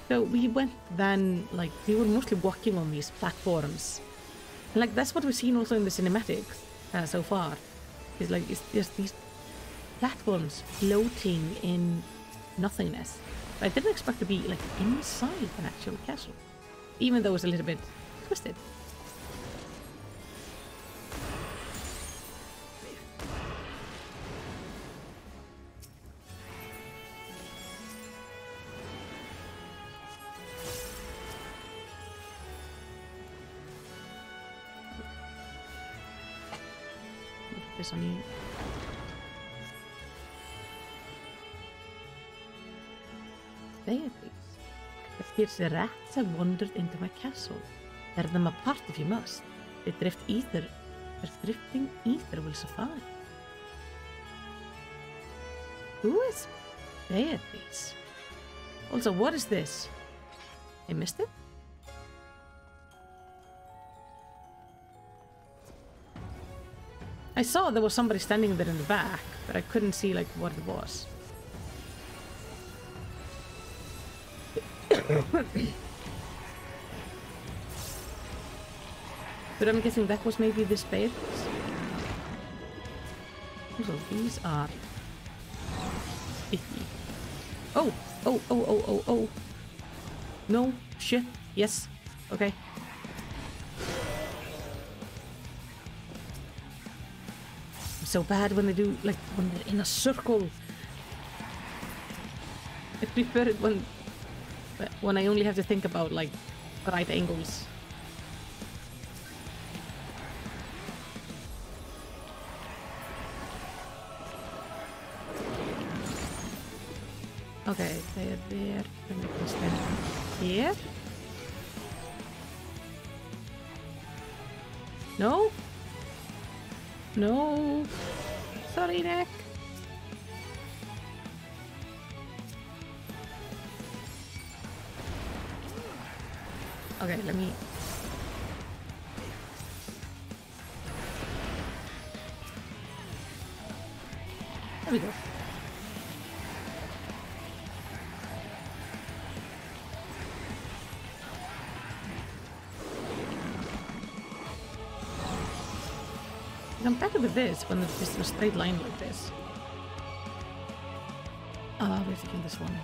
So we went then, like, we were mostly walking on these platforms. And, like, that's what we've seen also in the cinematics so far. It's like, it's just these platforms floating in nothingness. I didn't expect to be, like, inside an actual castle. Even though it's a little bit twisted. This on you. There it is. It appears the rats have wandered into my castle. Tear them apart if you must. They drift ether. Their drifting ether will survive. Who is Beatrice? Also, what is this? I missed it? I saw there was somebody standing there in the back, but I couldn't see like what it was. But I'm guessing that was maybe the spades. So these are icky. Oh, oh, oh, oh, oh, oh. No, shit, yes, okay. So bad when they do, like, when they're in a circle. I prefer it when I only have to think about, like, right angles. Okay, they're there, then we can stand here. No? No. Sorry, Nick. Okay, let me... There we go. I'm better with this when it's just a straight line like this. Ah, we have to kill this one.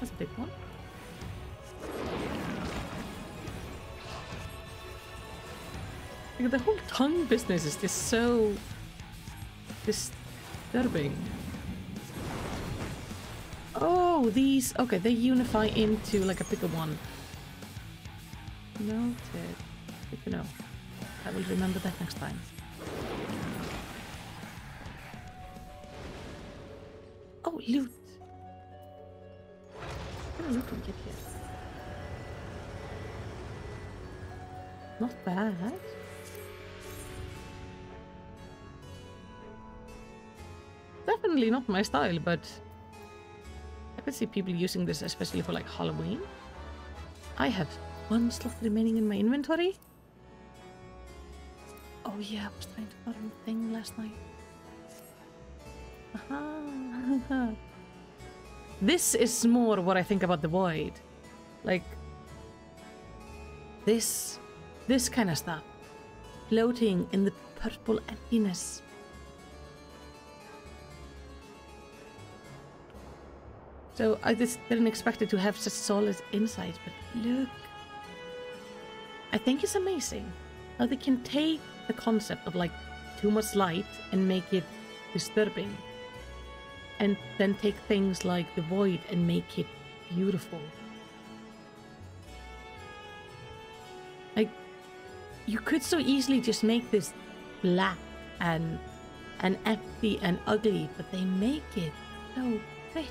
That's a big one. Like, the whole tongue business is just so disturbing. Oh, these... Okay, they unify into like a bigger one. Noted. Good to know. I will remember that next time. Oh, loot. What kind of loot do we get here? Not bad. Definitely not my style, but I could see people using this especially for like Halloween. I have one slot remaining in my inventory. Oh yeah, I was trying to farm a thing last night. Aha. This is more what I think about the void. Like this kind of stuff. Floating in the purple emptiness. So I just didn't expect it to have such solid insight, but look. I think it's amazing how they can take the concept of like too much light and make it disturbing. And then take things like the void and make it beautiful. Like, you could so easily just make this black and empty and ugly, but they make it so pretty.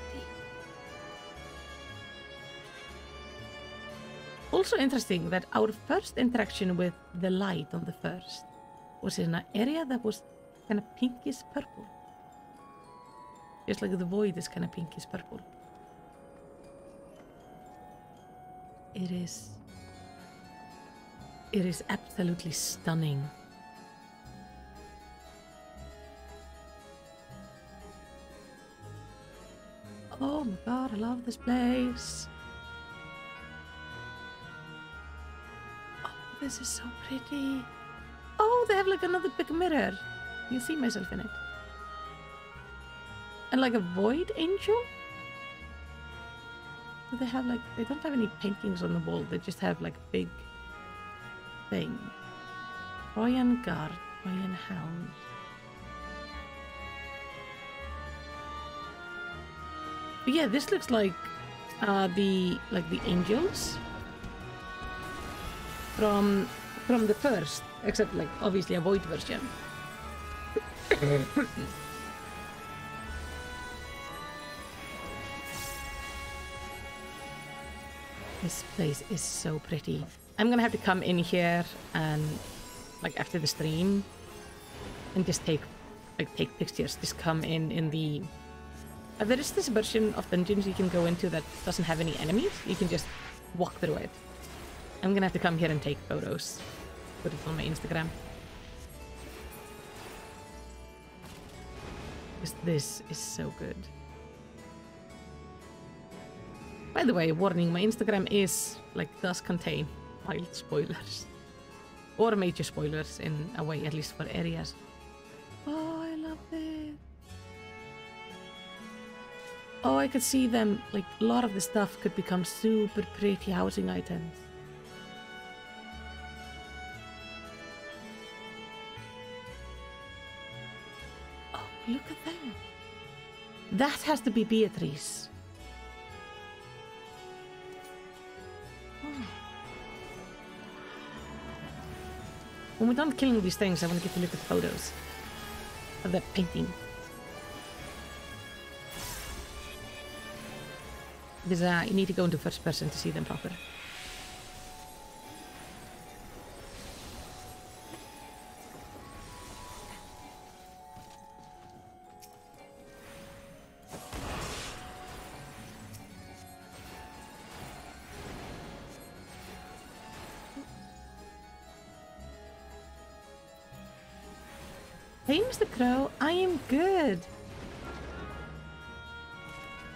Also interesting that our first interaction with the light on the first was in an area that was kind of pinkish purple. Just like the void is kind of pinkish purple. It is absolutely stunning. Oh my god, I love this place. Oh, this is so pretty. Oh, they have like another big mirror. You can see myself in it. And like a void angel? Do they have like, they don't have any paintings on the wall, they just have like a big thing. Trojan guard, Trojan hound. But yeah, this looks like the angels from the first, except like obviously a void version. This place is so pretty. I'm gonna have to come in here and like after the stream and just take pictures. Just come in the there is this version of dungeons you can go into that doesn't have any enemies. You can just walk through it. I'm gonna have to come here and take photos. Put it on my Instagram. Because this is so good. By the way, warning, my Instagram does contain mild spoilers. Or major spoilers in a way, at least for areas. Oh, I love it. Oh, I could see them, like a lot of the stuff could become super pretty housing items. Oh, look at that. That has to be Beatrice. When we're done killing these things, I want to get to look at the photos of that painting. Because you need to go into first person to see them proper. Hey, Mr. Crow, I am good.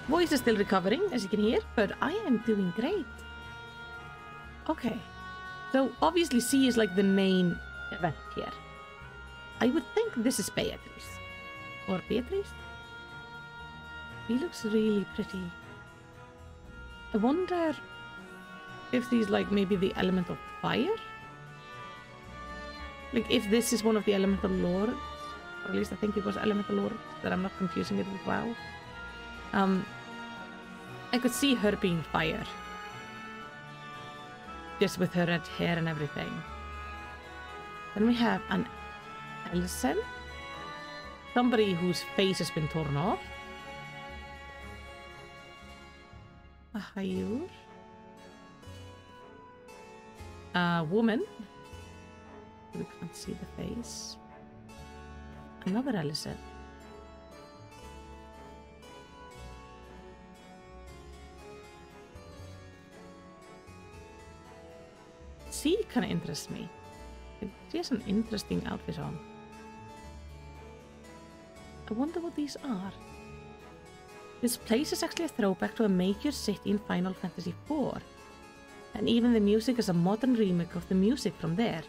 Voice is still recovering, as you can hear, but I am doing great. Okay, so obviously C is like the main event here. I would think this is Beatrice. Or Beatrice? He looks really pretty. I wonder if these like maybe the element of fire? Like if this is one of the elemental lords, or at least I think it was elemental lord, that I'm not confusing it with WoW. I could see her being fire. Just with her red hair and everything. Then we have an Elsen. Somebody whose face has been torn off. A Hayur. A woman We can't see the face. Another Alicent. She kind of interests me. She has an interesting outfit on. I wonder what these are. This place is actually a throwback to a major city in Final Fantasy IV. And even the music is a modern remake of the music from there.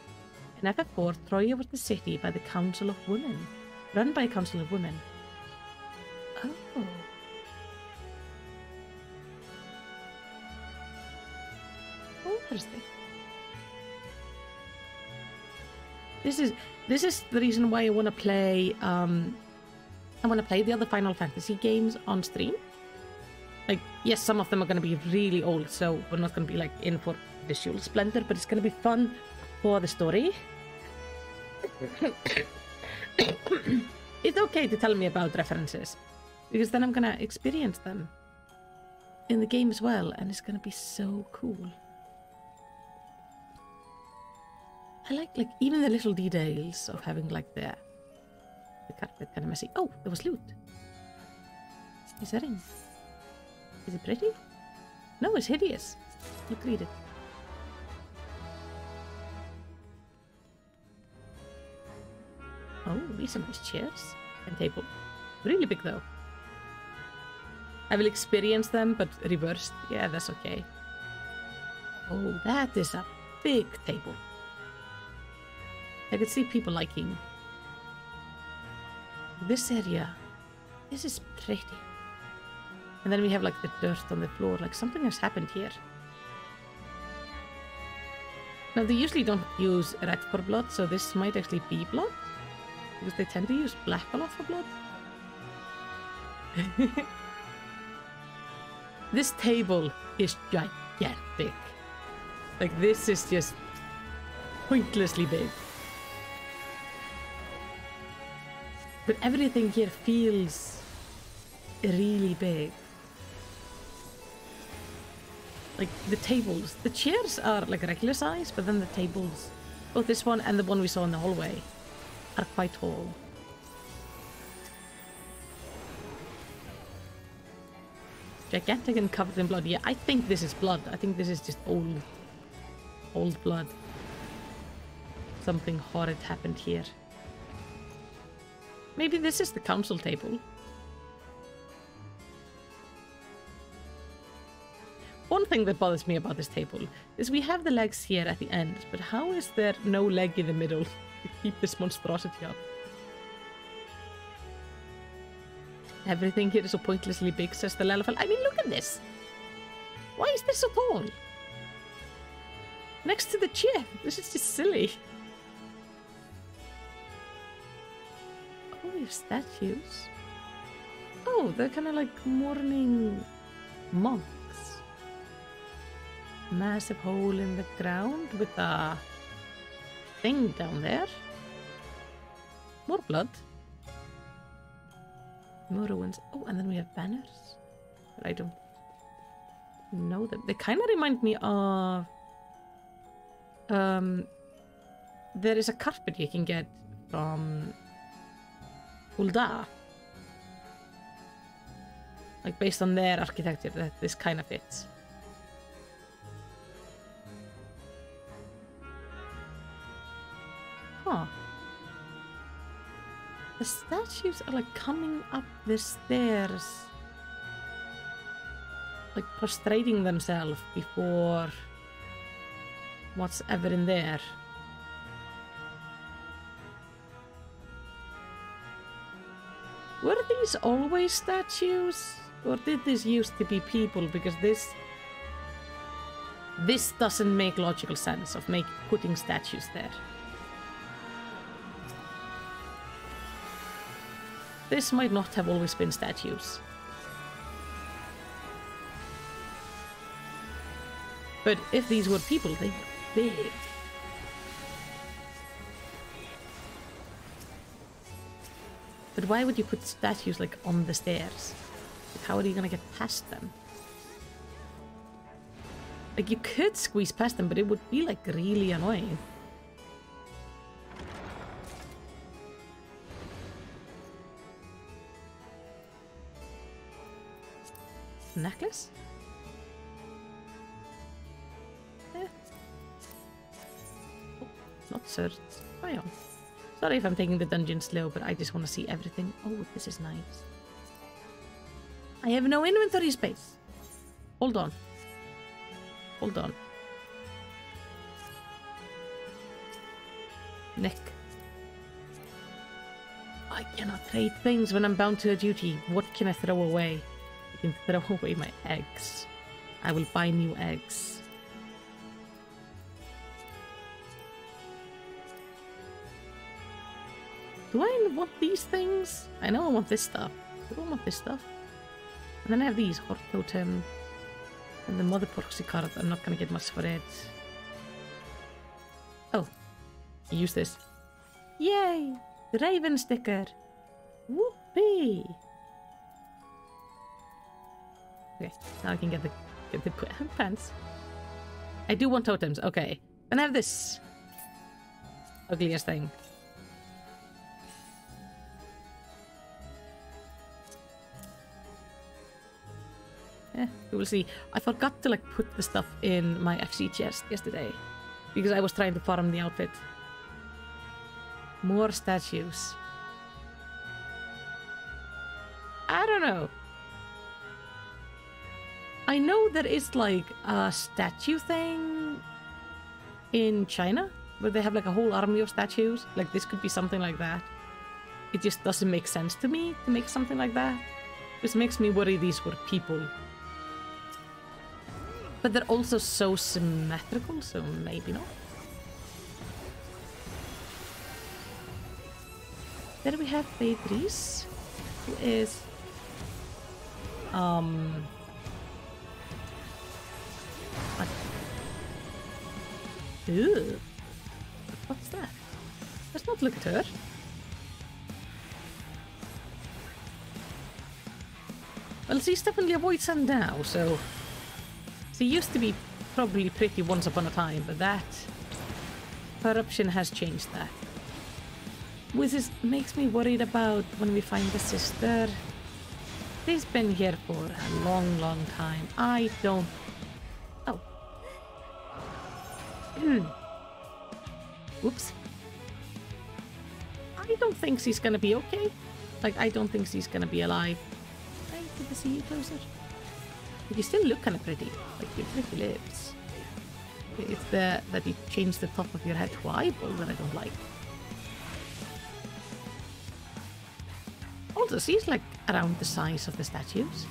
In FF4, Troya was the city by the Council of Women. Run by a Council of Women. Oh. Interesting. This is the reason why I want to play the other Final Fantasy games on stream. Like, yes, some of them are going to be really old, so we're not going to be like in for visual splendor, but it's going to be fun for the story. It's okay to tell me about references, because then I'm going to experience them in the game as well, and it's going to be so cool. I like even the little details of having like the carpet kind of messy. Oh, there was loot. Is that in? Is it pretty? No, it's hideous. Look, read it. Oh, these are nice chairs and table. Really big though. I will experience them, but reversed. Yeah, that's okay. Oh, that is a big table. I could see people liking this area. This is pretty. And then we have like the dirt on the floor, like something has happened here. Now they usually don't use red for blood, so this might actually be blood, because they tend to use black a lot for blood. This table is gigantic. Like, this is just pointlessly big. But everything here feels really big. Like the tables, the chairs are like regular size, but then the tables, both this one and the one we saw in the hallway, are quite tall. Gigantic and covered in blood. Yeah, I think this is blood. I think this is just old blood. Something horrid happened here. Maybe this is the council table. One thing that bothers me about this table is we have the legs here at the end, but how is there no leg in the middle to keep this monstrosity up? Everything here is so pointlessly big, says the Lalafell. I mean, look at this. Why is this so tall? Next to the chair. This is just silly. Oh, we have statues. Oh, they're kind of like mourning monks. Massive hole in the ground with a thing down there. More blood. More ruins. Oh, and then we have banners. But I don't know them. They kind of remind me of... there is a carpet you can get from Ul'dah. Like, based on their architecture, that this kind of fits. Huh. The statues are like coming up the stairs, like prostrating themselves before what's ever in there. Were these always statues? Or did this used to be people? Because this doesn't make logical sense of putting statues there. This might not have always been statues. But if these were people, they were big. But why would you put statues like on the stairs? Like, how are you gonna get past them? Like, you could squeeze past them, but it would be like really annoying. necklace? Eh. Oh, not searched. Oh, yeah. Sorry if I'm taking the dungeon slow, but I just want to see everything. Oh, this is nice. I have no inventory space. Hold on. Hold on. Nick. I cannot trade things when I'm bound to a duty. What can I throw away? I can throw away my eggs. I will buy new eggs. Do I want these things? I know I want this stuff. Do I want this stuff? And then I have these. Hot Totem. And the Mother Proxy card. I'm not gonna get much for it. Oh. Use this. Yay! The Raven sticker. Whoopee! Okay, now I can get the pants. I do want totems. Okay. Then I have this. Ugliest thing. We will see. I forgot to like put the stuff in my FC chest yesterday because I was trying to farm the outfit. More statues. I don't know. I know there is like a statue thing in China where they have like a whole army of statues. Like this could be something like that. It just doesn't make sense to me to make something like that. This makes me worry these were people. But they're also so symmetrical, so maybe not. Then we have Beatrice, who is what? Ew. What's that? Let's not look at her. Well, she's definitely a void sun now, so she used to be probably pretty once upon a time, but that corruption has changed that. Which makes me worried about when we find the sister. She's been here for a long, long time. I don't... Oh. Whoops. I don't think she's gonna be okay. Like, I don't think she's gonna be alive. I get to see you closer. But you still look kind of pretty. Like, your pretty lips. It's that you change the top of your head to eyeball that I don't like. Also, she's like around the size of the statues.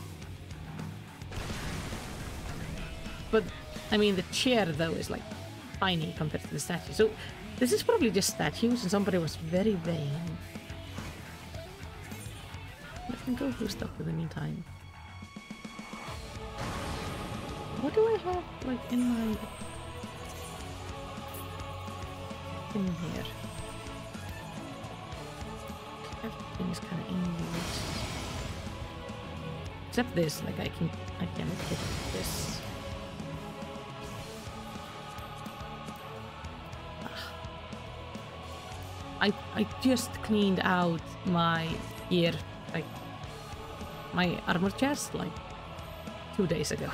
But, I mean, the chair, though, is like tiny compared to the statue. So, this is probably just statues and somebody was very vain. Let me go through stuff in the meantime. What do I have, like, in my... in here? Everything's kind of English. Except this, like, I can hit this. I just cleaned out my gear, like, my armor chest, like, 2 days ago.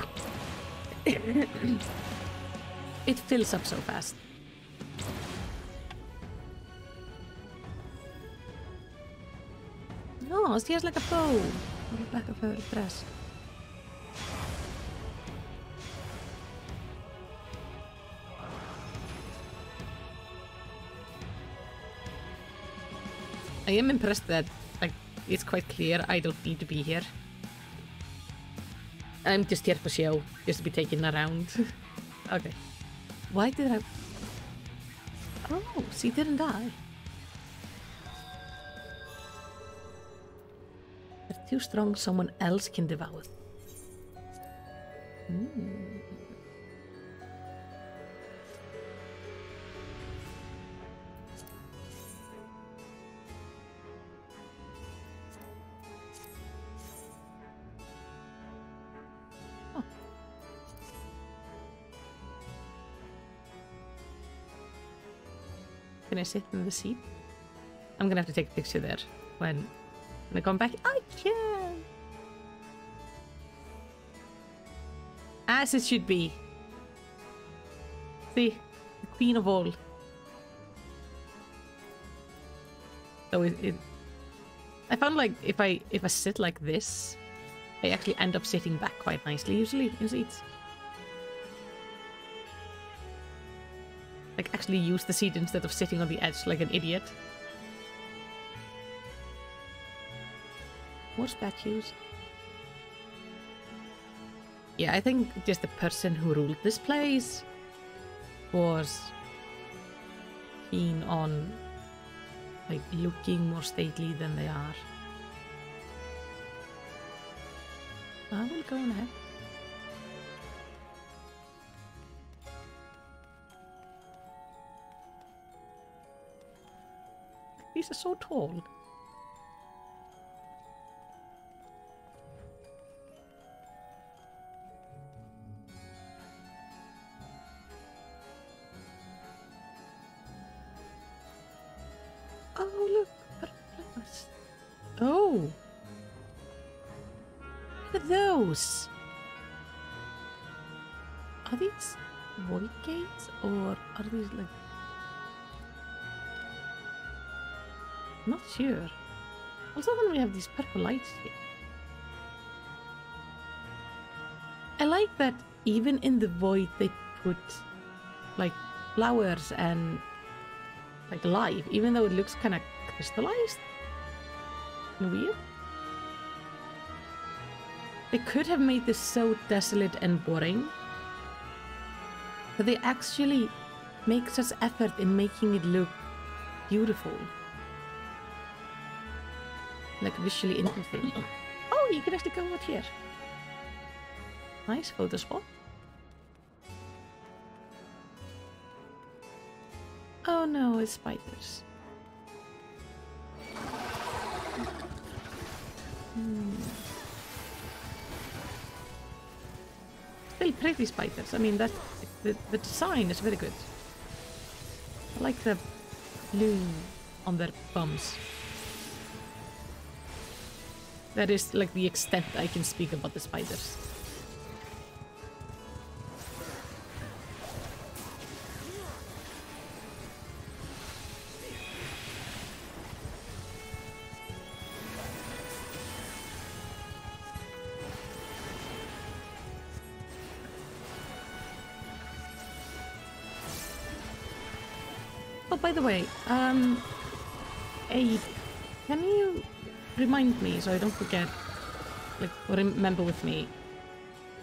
It fills up so fast. Oh, she has like a bow on the back of her dress. I am impressed that, like, it's quite clear I don't need to be here. I'm just here for show, just to be taken around. Okay. Why did I... Oh, she didn't die. They're too strong, someone else can devour. Can I sit in the seat? I'm gonna have to take a picture there when I come back. I can! As it should be. See? The queen of all. So I found like if I sit like this, I actually end up sitting back quite nicely usually in seats. Like actually use the seat instead of sitting on the edge like an idiot. More statues. Yeah, I think just the person who ruled this place was keen on like looking more stately than they are. I will go ahead. These are so tall. Oh, look. Flowers. Oh. Look at those. Are these void gates or are these like... Not sure. Also when we have these purple lights here. I like that even in the void they put like flowers and like life, even though it looks kind of crystallized and weird. They could have made this so desolate and boring, but they actually make such effort in making it look beautiful. Like visually interesting. Oh, you can actually go out here. Nice photo spot. Oh no, it's spiders. Still pretty spiders. I mean, that the design is very good. I like the blue on their bums. That is like the extent I can speak about the spiders. Oh, by the way, Abe, can you remind me so I don't forget, like, or remember with me?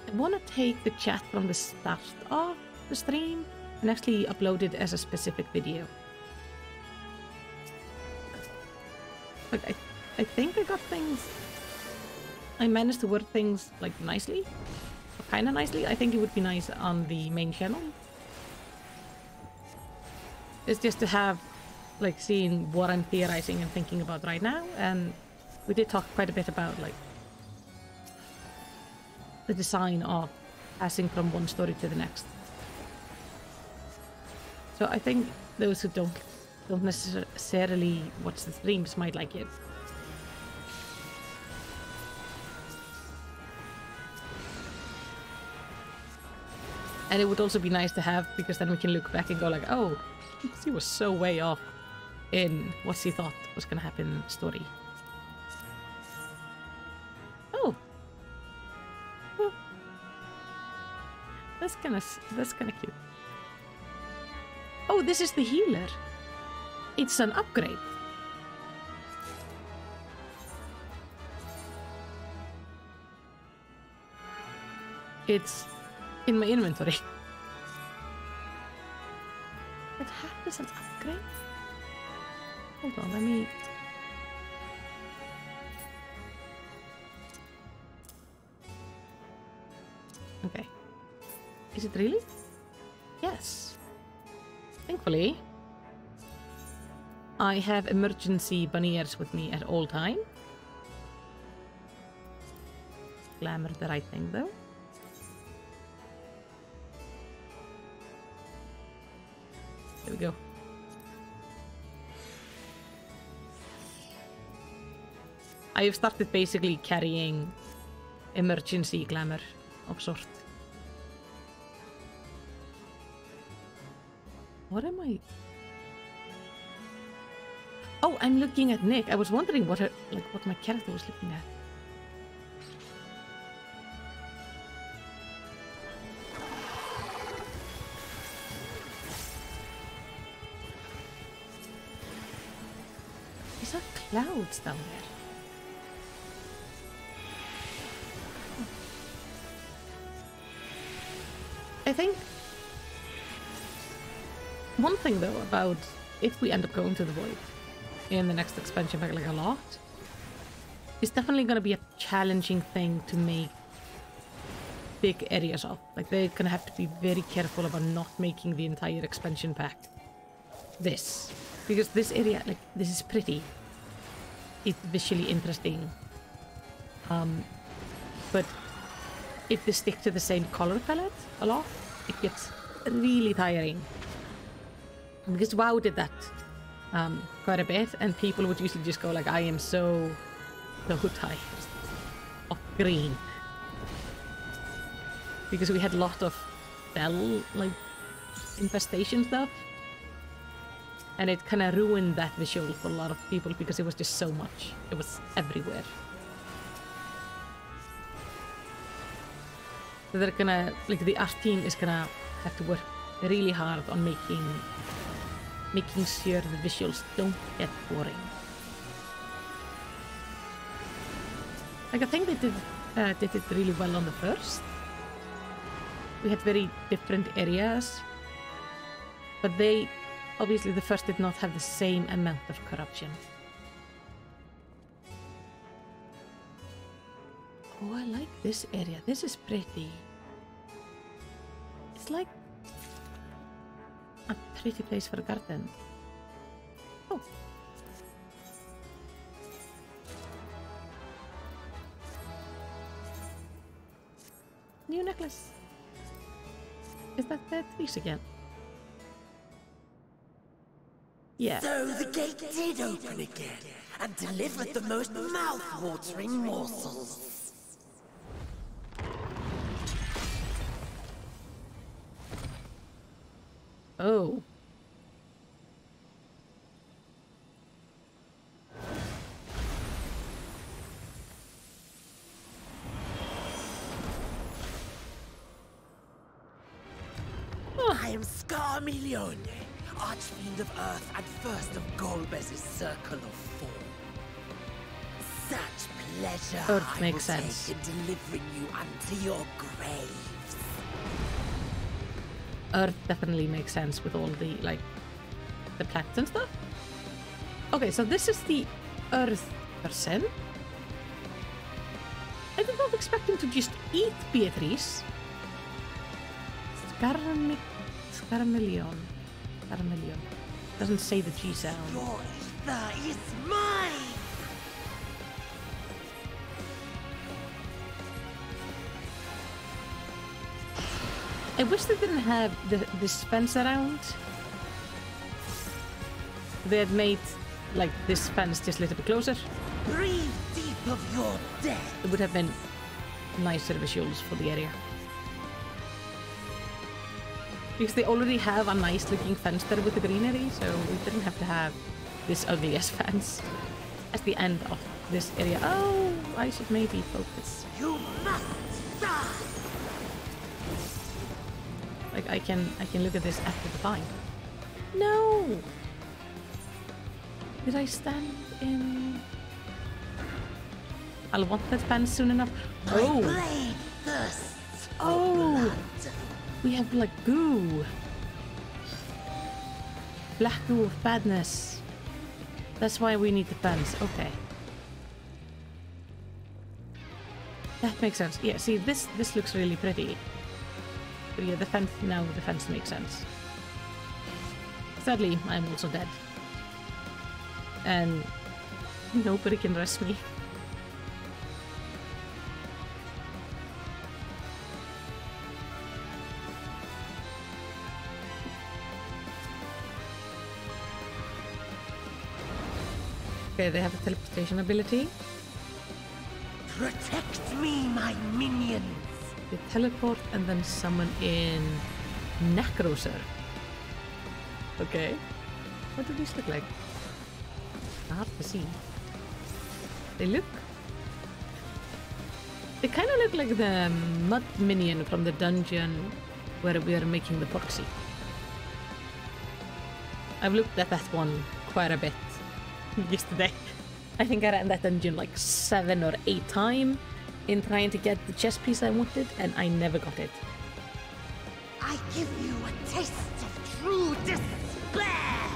I want to take the chat from the start of the stream and actually upload it as a specific video. Like, I think I got things... I managed to word things, like, nicely. Or kind of nicely. I think it would be nice on the main channel. It's just to have, like, seeing what I'm theorizing and thinking about right now. And we did talk quite a bit about, like, the design of passing from one story to the next. So I think those who don't necessarily watch the streams might like it. And it would also be nice to have, because then we can look back and go like, oh, he was so way off in what he thought was going to happen in the story. Oh. Oh. That's kind of cute. Oh, this is the healer. It's an upgrade. It's in my inventory. It happens an upgrade? Hold on, let me... Okay. Is it really? Yes. Thankfully, I have emergency banniers with me at all time. Glamour the right thing though. There we go. I have started basically carrying emergency glamour of sort. What am I? Oh, I'm looking at Nick. I was wondering what what my character was looking at. Is that clouds down there? I think one thing though about if we end up going to the void in the next expansion pack, like a lot, it's definitely going to be a challenging thing to make big areas of. Like they're going to have to be very careful about not making the entire expansion pack this, because this area, like, this is pretty, it's visually interesting, but if they stick to the same color palette a lot, it gets really tiring. Because WoW did that quite a bit, and people would usually just go like, I am so tired of green. Because we had a lot of cell, like, infestation stuff. And it kind of ruined that visual for a lot of people because it was just so much. It was everywhere. So they're gonna, like, the art team is gonna have to work really hard on making sure the visuals don't get boring. Like, I think they did it really well on the first. We had very different areas, but they, obviously the first did not have the same amount of corruption. Oh, I like this area. This is pretty. It's like a pretty place for a garden. Oh. New necklace. Is that Beatrice again? Yeah. So the gate did open again and delivered the most mouth-watering morsels. Oh. I am Scarmilione, Archfiend of Earth and first of Golbez's Circle of Four. Such pleasure Earth makes sense. take in delivering you unto your graves. Earth definitely makes sense with all the, like, the plants and stuff. Okay, so this is the Earth person. I did not expect him to just eat Beatrice. Scarmillion. Doesn't say the G sound. Your ether is mine! I wish they didn't have this fence around. They had made, like, this fence just a little bit closer. Breathe deep of your death! It would have been nicer visuals for the area. Because they already have a nice looking fence there with the greenery, so we didn't have to have this ugly ass fence at the end of this area. Oh, I should maybe focus. You must die! Like, I can look at this after the fight. No! Did I stand in? I'll want that fence soon enough. My Oh! blade thirsts for Oh! blood. We have, like, goo. Black goo of badness. That's why we need the fence. Okay. That makes sense. Yeah, see, this looks really pretty. But yeah, the fence makes sense. Sadly, I'm also dead. And nobody can rest me. Okay, they have a teleportation ability. Protect me, my minions! They teleport and then summon in Necroser. Okay. What do these look like? Hard to see. They kind of look like the mud minion from the dungeon where we are making the proxy. I've looked at that one quite a bit yesterday. I think I ran that dungeon like 7 or 8 times in trying to get the chess piece I wanted, and I never got it. I give you a taste of true despair!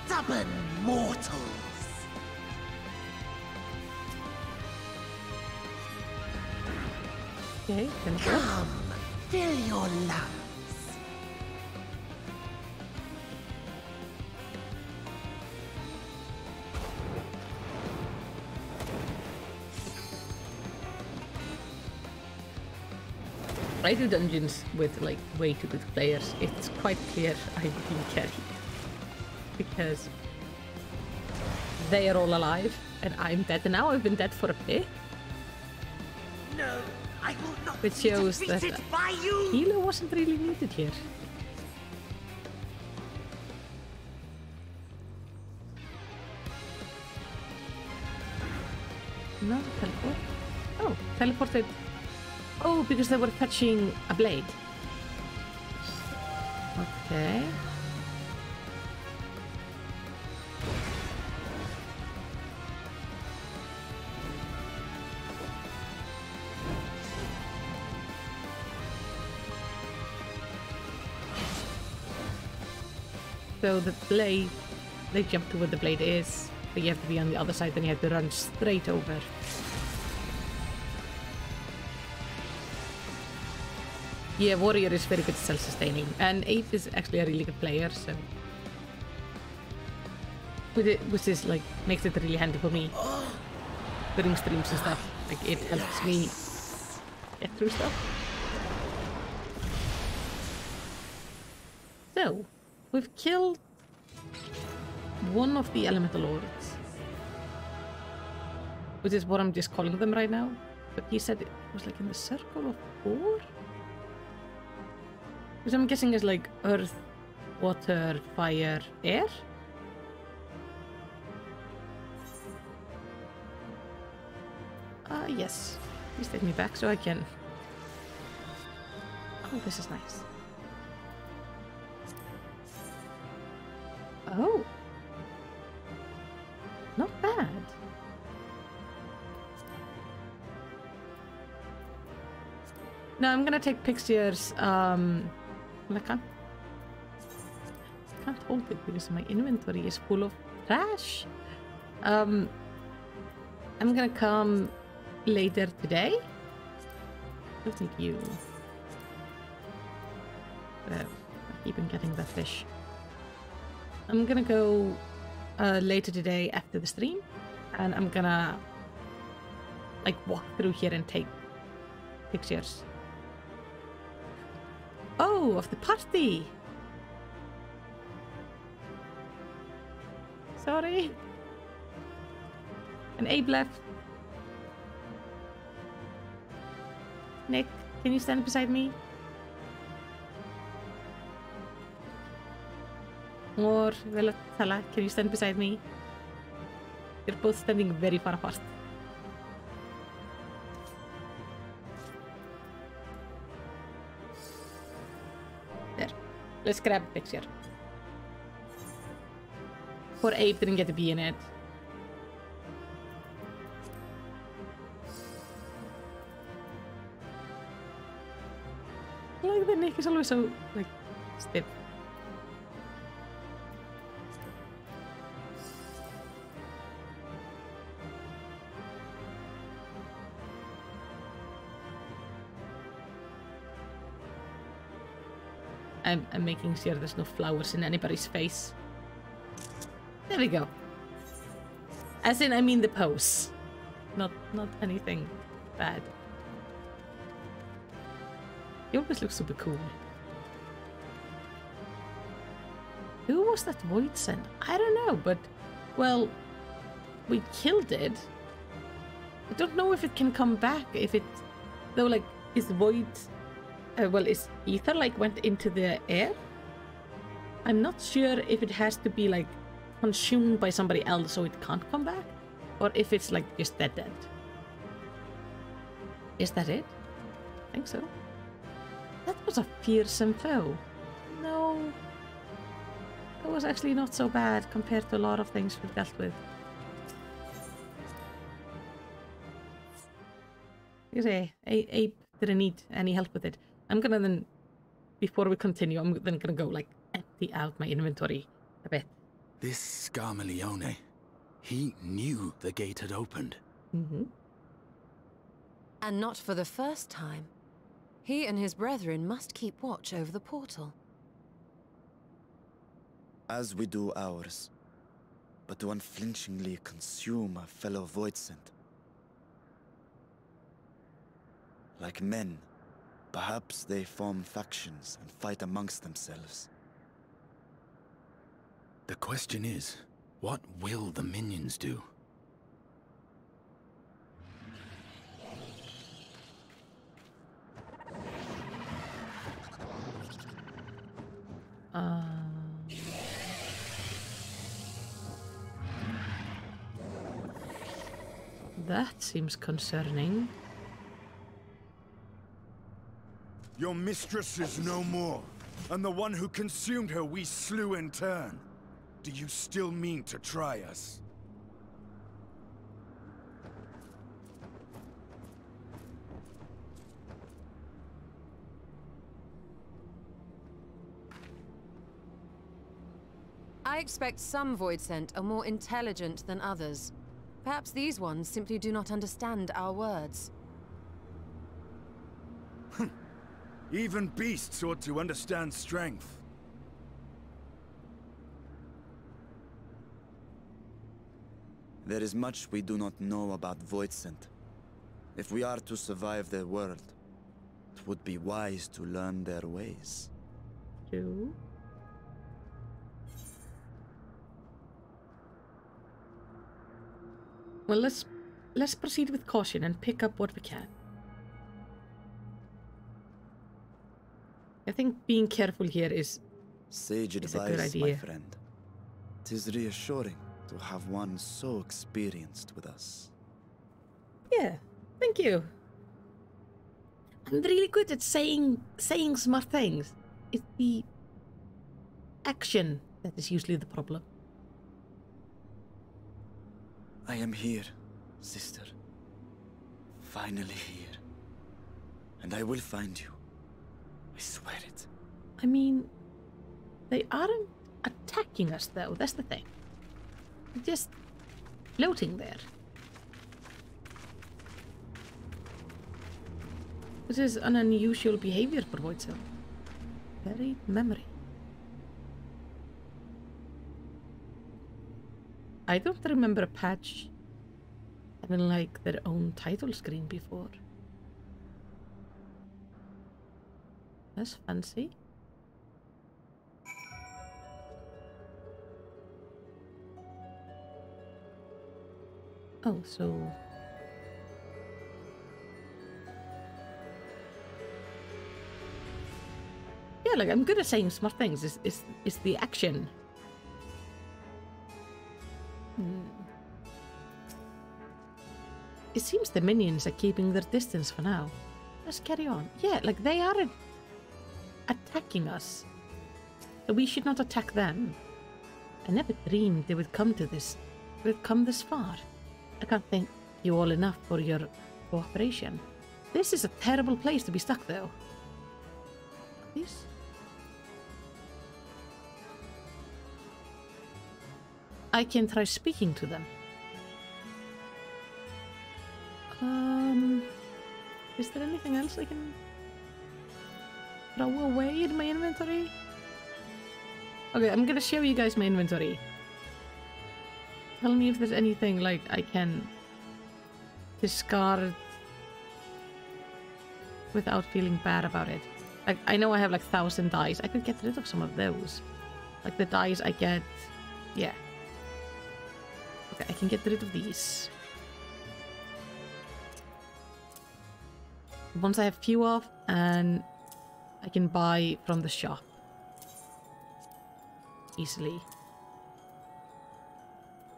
Stubborn mortals! Okay, Come, fill your lungs. I do dungeons with like way too good players. It's quite clear I'm being carried because they are all alive and I'm dead, and now I've been dead for a bit. No, I will not Which be shows that defeated by you. healer wasn't really needed here. No teleport. Oh, teleported. Oh, because they were fetching a blade. Okay. So the blade, they jump to where the blade is, but you have to be on the other side, then you have to run straight over. Yeah, Warrior is very good at self-sustaining, and Ape is actually a really good player, so... Which is, like, makes it really handy for me. During streams and stuff. Like, it helps me get through stuff. So, we've killed one of the Elemental Lords. Which is what I'm just calling them right now. But he said it was, like, in the circle of 4? Which I'm guessing is like earth, water, fire, air? Yes. Please take me back so I can... Oh, this is nice. Oh. Not bad. No, I'm gonna take pictures, I can't hold it because my inventory is full of trash. I'm gonna come later today. I think you. I keep on getting that fish. I'm gonna go later today after the stream, and I'm gonna like walk through here and take pictures. Oh, of the party! Sorry. And Abe left. Nick, can you stand beside me? Or Velatala, can you stand beside me? You're both standing very far apart. There. Let's grab a picture. Poor Abe didn't get to be in it. I like that Nick is always so, like, stiff. I'm making sure there's no flowers in anybody's face. There we go. As in, I mean the pose. Not anything bad. He always looks super cool. Who was that void sent? I don't know, but... Well... we killed it. I don't know if it can come back. If it, though, like, is void, well, is ether like went into the air? I'm not sure if it has to be like consumed by somebody else so it can't come back, or if it's like just dead. Is that it? I think so. That was a fearsome foe. No. That was actually not so bad compared to a lot of things we've dealt with. Like I say, Ape didn't need any help with it. I'm gonna then, before we continue, I'm then gonna go like empty out my inventory a bit. This Scarmalione, he knew the gate had opened. Mm-hmm. And not for the first time. He and his brethren must keep watch over the portal. As we do ours, but to unflinchingly consume a fellow Voidsent. Like men, perhaps they form factions and fight amongst themselves. The question is, what will the minions do? That seems concerning. Your mistress is no more, and the one who consumed her we slew in turn. Do you still mean to try us? I expect some Voidsent are more intelligent than others. Perhaps these ones simply do not understand our words. Even beasts ought to understand strength. There is much we do not know about Voidsent. If we are to survive their world, it would be wise to learn their ways. True. Well, let's proceed with caution and pick up what we can. I think being careful here is Sage a good advice, my idea. friend. 'Tis reassuring to have one so experienced with us. Yeah, thank you. I'm really good at saying smart things. It's the action that is usually the problem. I am here, sister. Finally here. And I will find you. I swear it. I mean, they aren't attacking us though, that's the thing. They're just floating there. This is an unusual behavior for Voidsel. Very memory. I don't remember a patch having like their own title screen before. That's fancy. Oh, so yeah, like I'm good at saying smart things. It's the action. It seems the minions are keeping their distance for now. Let's carry on. Yeah, like they aren't attacking us. So we should not attack them. I never dreamed they would come to this. We've come this far. I can't thank you all enough for your cooperation. This is a terrible place to be stuck though. This? I can try speaking to them. Is there anything else I can throw away in my inventory? Okay, I'm gonna show you guys my inventory. Tell me if there's anything like I can discard without feeling bad about it. Like, I know I have like 1,000 dice. I could get rid of some of those. Like the dice I get, yeah. Okay, I can get rid of these. Once I have few off, and I can buy from the shop easily.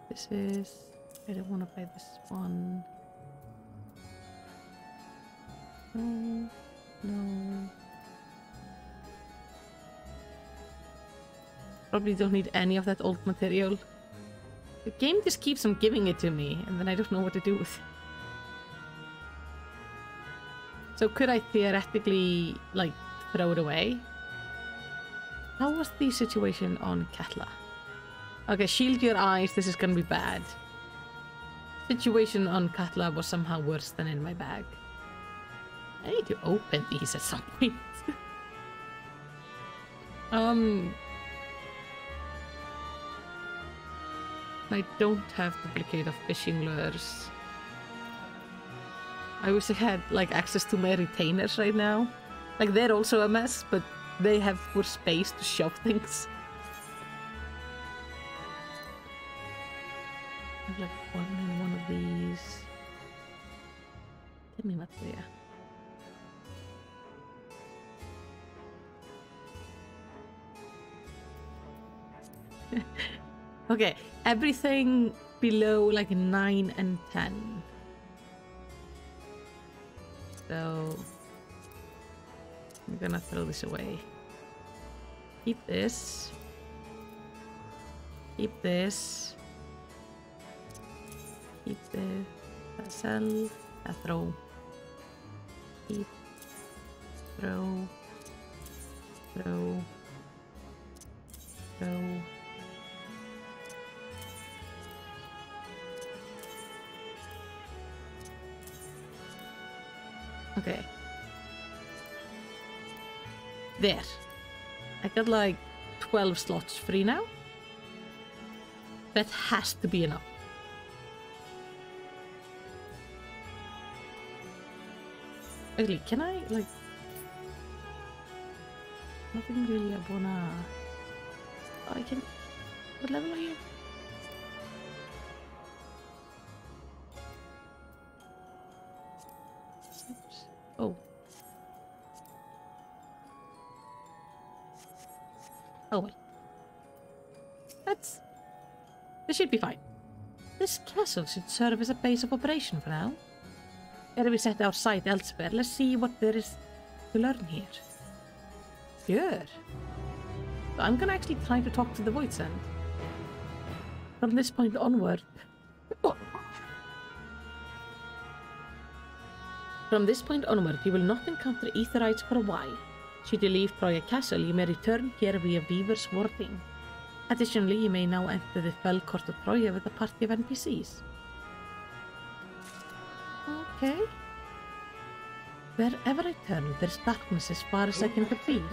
This is... I don't want to buy this one. No. No. Probably don't need any of that old material. The game just keeps on giving it to me, and then I don't know what to do with it. So could I theoretically, like, throw it away? How was the situation on Katla? Okay, shield your eyes, this is gonna be bad. Situation on Katla was somehow worse than in my bag. I need to open these at some point. I don't have duplicate of fishing lures. I wish I had like access to my retainers right now. Like they're also a mess, but they have more space to shove things. I have like one of these. Give me materia. Okay, everything below like 9 and 10. So I'm gonna throw this away. Keep this. Keep this. Keep this. Sell. Throw. Keep. Throw. Throw. Throw. Okay. There. I got like 12 slots free now. That has to be enough. Actually, can I like... Nothing really I wanna... Oh, I can... What level are you? Oh. Oh well. This should be fine. This castle should serve as a base of operation for now. Ere we set our sight elsewhere, let's see what there is to learn here. Sure. So I'm gonna actually try to talk to the Void Sand. From this point onward... From this point onward, you will not encounter Aetherites for a while. Should you leave Troya Castle, you may return here via Weaver's Warding. Additionally, you may now enter the fell court of Troya with a party of NPCs. Okay. Wherever I turn, there's darkness as far as I can perceive.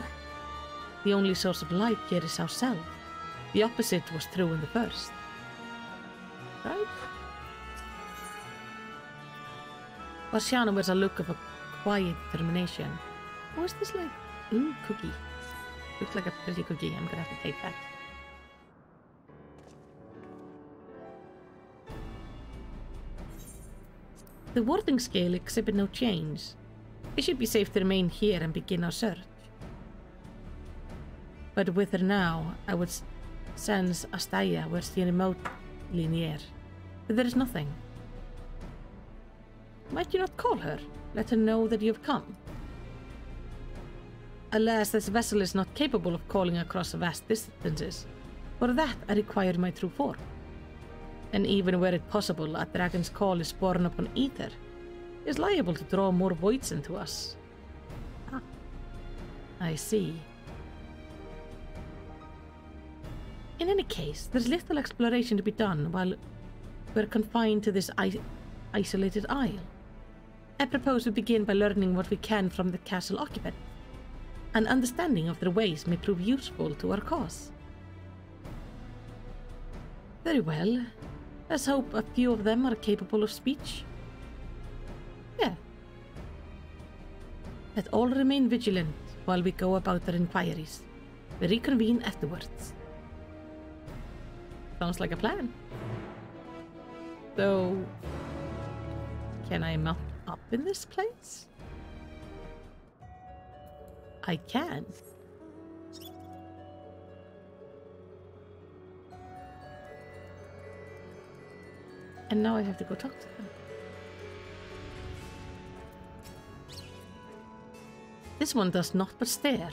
The only source of light here is ourselves. The opposite was true in the first. Right? Marciano wears a look of a quiet determination. What is this like? Ooh, cookie. Looks like a pretty cookie. I'm gonna have to take that. The warding scale exhibit no change. It should be safe to remain here and begin our search. But with her now, I would sense Astaya were still remotely near. But there is nothing. Might you not call her? Let her know that you have come. Alas, this vessel is not capable of calling across vast distances. For that, I require my true form. And even were it possible, a dragon's call is born upon ether, is liable to draw more voids into us. Ah, I see. In any case, there's little exploration to be done while we're confined to this isolated isle. I propose we begin by learning what we can from the castle occupant. An understanding of their ways may prove useful to our cause. Very well. Let's hope a few of them are capable of speech. Yeah. Let all remain vigilant while we go about our inquiries. We reconvene afterwards. Sounds like a plan. So, can I mount up in this place? I can. And now I have to go talk to them. This one does not but stare.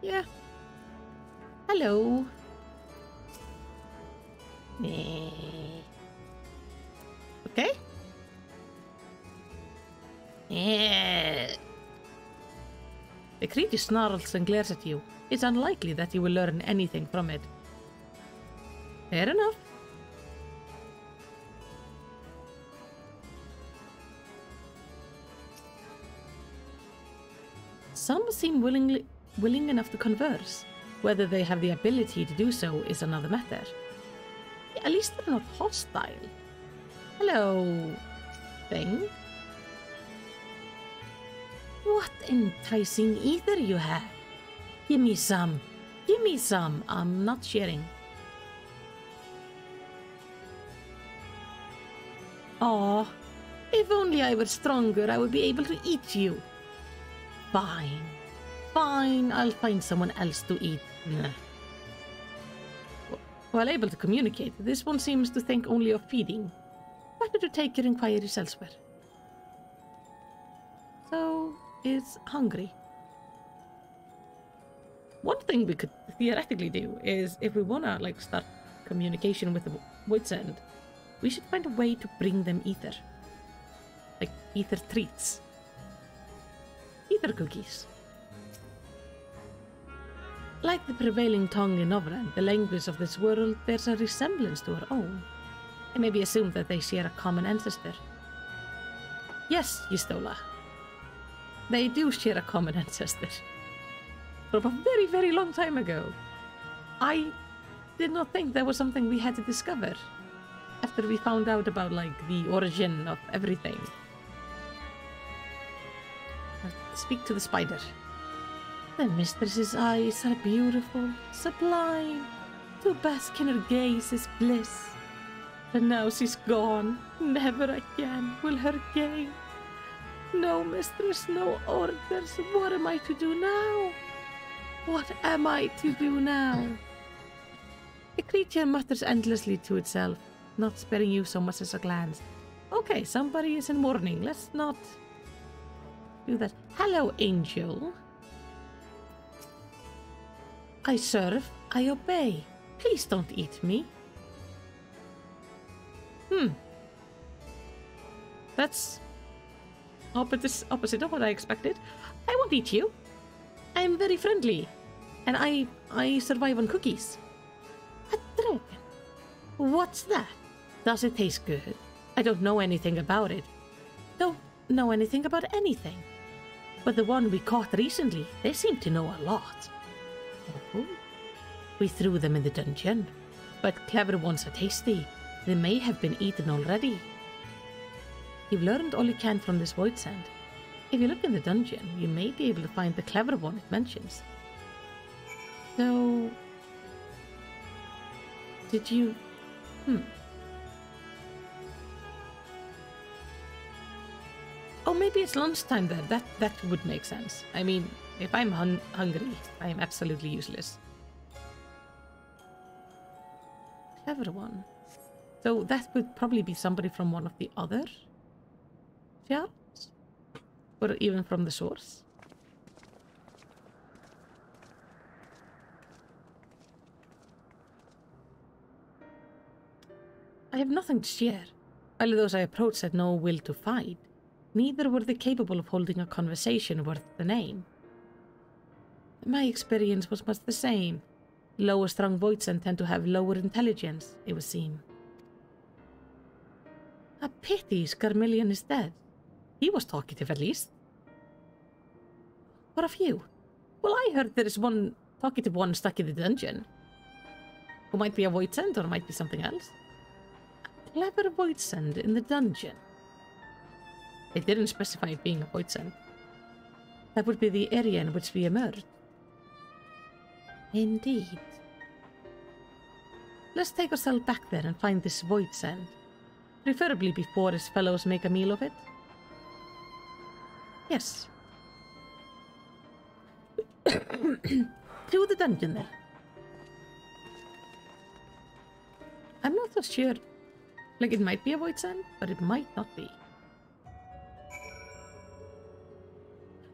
Yeah. Hello. Okay. The creature snarls and glares at you. It's unlikely that you will learn anything from it. Fair enough. Some seem willing enough to converse. Whether they have the ability to do so is another matter. At least they're not hostile. Hello, thing. What enticing ether you have. Give me some. Give me some. I'm not sharing. Aw, if only I were stronger, I would be able to eat you. Fine. Fine, I'll find someone else to eat. Nah. While able to communicate, this one seems to think only of feeding. Better to take your inquiries elsewhere. So, it's hungry. One thing we could theoretically do is, if we wanna start communication with the Void's End, we should find a way to bring them ether. Like ether treats. Ether cookies. Like the prevailing tongue in Novran, the language of this world bears a resemblance to our own. I maybe assume that they share a common ancestor. Yes, Yistola. They do share a common ancestor. From a very, very long time ago. I did not think that was something we had to discover. After we found out about, the origin of everything. Let's speak to the spider. The mistress's eyes are beautiful, sublime. To bask in her gaze is bliss. But now she's gone. Never again will her gain. No mistress, no orders. What am I to do now? What am I to do now? The creature mutters endlessly to itself, not sparing you so much as a glance. Okay, somebody is in mourning. Let's not do that. Hello, angel. I serve, I obey. Please don't eat me. That's opposite of what I expected. I won't eat you. I'm very friendly. And I survive on cookies. A dragon? What's that? Does it taste good? I don't know anything about it. Don't know anything about anything. But the one we caught recently, they seem to know a lot. Oh. We threw them in the dungeon. But clever ones are tasty. They may have been eaten already. You've learned all you can from this Void's End. If you look in the dungeon, you may be able to find the clever one it mentions. So... did you... Oh, maybe it's lunchtime then. That would make sense. I mean, if I'm hungry, I am absolutely useless. Clever one. So that would probably be somebody from one of the other shards? Or even from the source? I have nothing to share. All those I approached had no will to fight. Neither were they capable of holding a conversation worth the name. My experience was much the same. Lower strung Void's End tend to have lower intelligence, it would seem. A pity Scarmillion is dead. He was talkative at least. What of you? Well, I heard there is one talkative one stuck in the dungeon. Who might be a Void's End or might be something else. A clever Void's End in the dungeon. They didn't specify it being a Void's End. That would be the area in which we emerged. Indeed. Let's take ourselves back there and find this void sand. Preferably before his fellows make a meal of it. Yes. To the dungeon then. I'm not so sure. Like, it might be a void sand, but it might not be.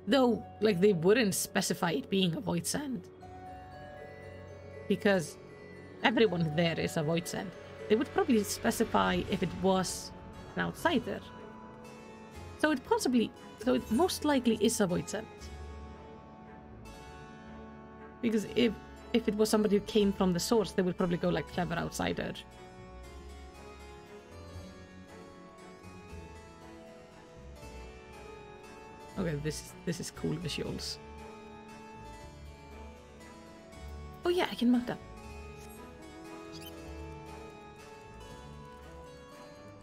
Though, like, they wouldn't specify it being a void sand. Because everyone there is a void sand. They would probably specify if it was an outsider. So it most likely is a void sand. Because if it was somebody who came from the source, they would probably go like clever outsider. Okay, this is cool visuals. Oh yeah, I can mount up.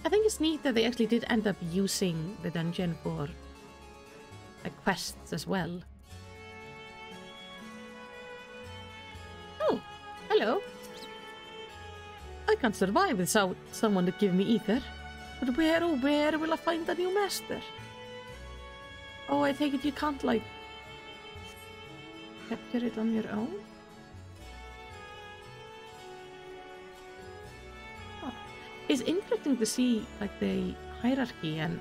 I think it's neat that they actually did end up using the dungeon for like quests as well. Oh, hello. I can't survive without someone to give me ether. But where, oh where will I find a new master? Oh, I take it you can't, like, capture it on your own? Oh. It's interesting to see, like, the hierarchy and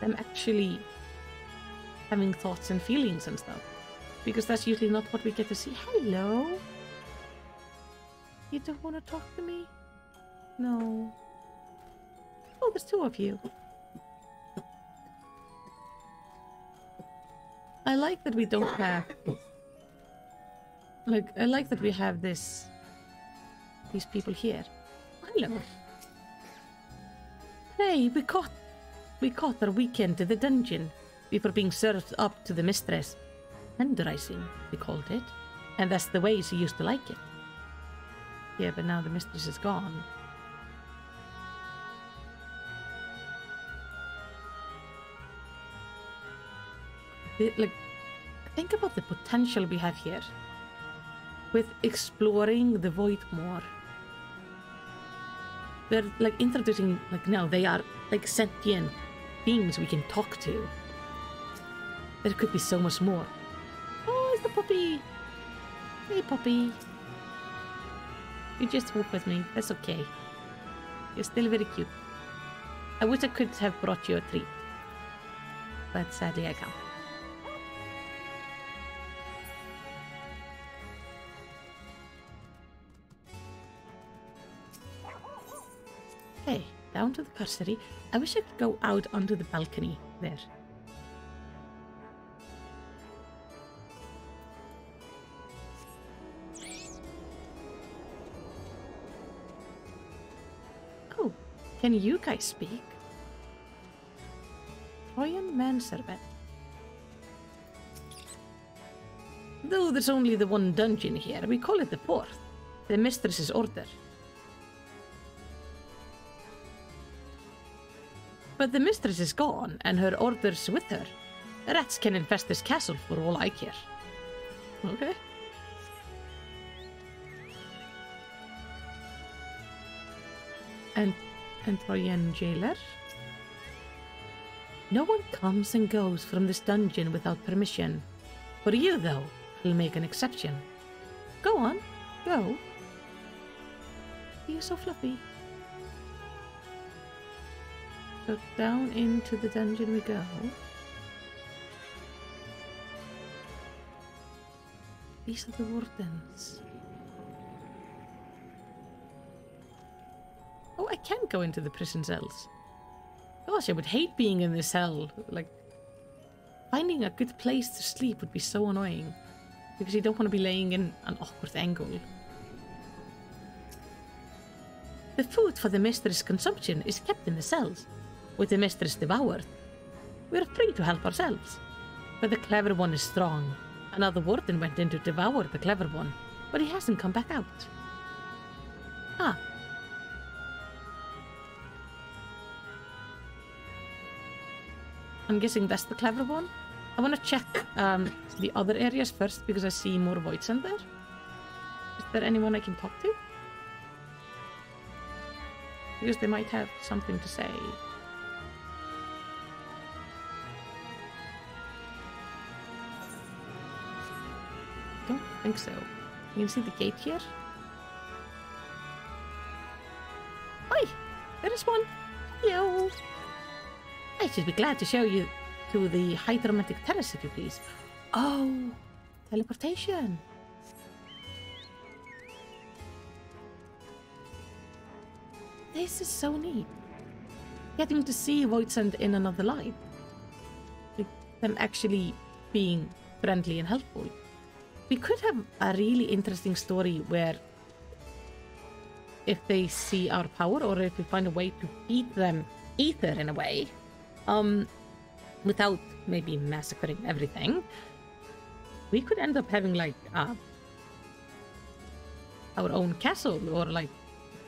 them actually having thoughts and feelings and stuff. Because that's usually not what we get to see. Hello? You don't want to talk to me? No. Oh, there's two of you. I like that we don't have... Like, I like that we have these people here. Hello. Hey, we caught our weekend to the dungeon before being served up to the mistress. Tenderizing, we called it. And that's the way she used to like it. Yeah, but now the mistress is gone. Like, think about the potential we have here with exploring the void more. They're like introducing, like, now they are like sentient beings we can talk to. There could be so much more. Oh, it's the puppy. Hey, puppy. You just walk with me. That's okay. You're still very cute. I wish I could have brought you a treat, but sadly I can't. Hey, down to the cursory. I wish I could go out onto the balcony there. Oh, can you guys speak? Trojan manservant. Though there's only the one dungeon here, we call it the fourth. The mistress's order. But the mistress is gone, and her orders with her. Rats can infest this castle for all I care. Okay. And Trojan jailer? No one comes and goes from this dungeon without permission. For you, though, I'll make an exception. Go on, go. You're so fluffy. So down into the dungeon we go. These are the wardens. Oh, I can go into the prison cells. Gosh, I would hate being in this cell. Like, finding a good place to sleep would be so annoying. Because you don't want to be laying in an awkward angle. The food for the mistress' consumption is kept in the cells. With the mistress devoured, we're free to help ourselves. But the clever one is strong. Another warden went in to devour the clever one, but he hasn't come back out. Ah. I'm guessing that's the clever one. I want to check the other areas first because I see more voids in there. Is there anyone I can talk to? because they might have something to say. Don't think so. You can see the gate here. Hi! There is one! Hello! I should be glad to show you to the hydromatic terrace if you please. Oh! Teleportation! This is so neat. Getting to see Voidsend in another light. Them actually being friendly and helpful. We could have a really interesting story where if they see our power or if we find a way to feed them ether in a way, without maybe massacring everything, we could end up having like our own castle or like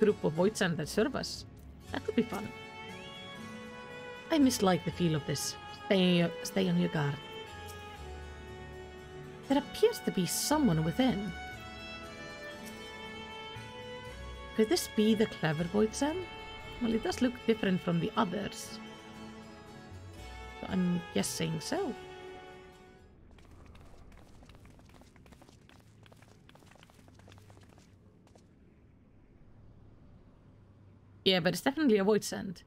group of Voidsend that serve us. That could be fun. I mislike the feel of this. Stay on your guard. There appears to be someone within. Could this be the clever Voidsend? Well, it does look different from the others. So I'm guessing so. Yeah, but it's definitely a Voidsend.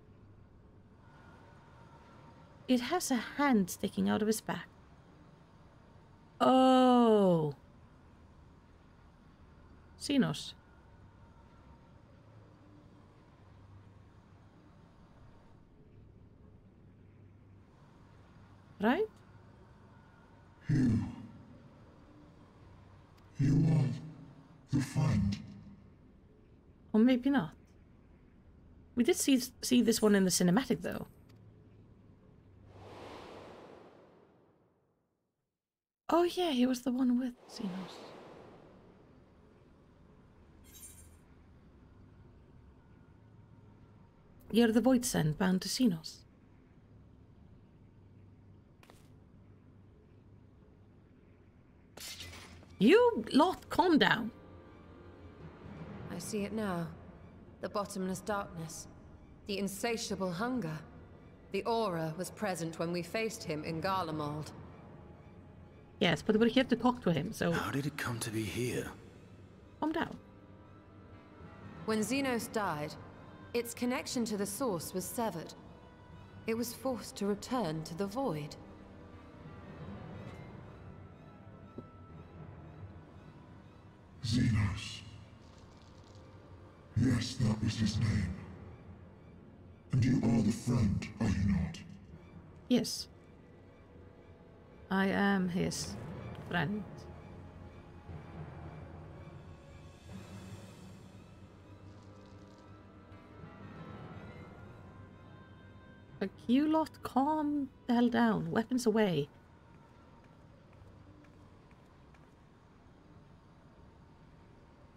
It has a hand sticking out of his back. Oh. Xenos. Right? You are the friend. Or maybe not. We did see this one in the cinematic, though. Oh yeah, he was the one with Xenos. You're the Voidsend bound to Xenos. You lot, calm down. I see it now. The bottomless darkness. The insatiable hunger. The aura was present when we faced him in Garlemald. Yes, but we're here to talk to him, so... How did it come to be here? Calm down. When Xenos died, its connection to the source was severed. It was forced to return to the void. Xenos. Yes, that was his name. And you are the friend, are you not? Yes. I am his friend. Like, you lot, calm the hell down. Weapons away.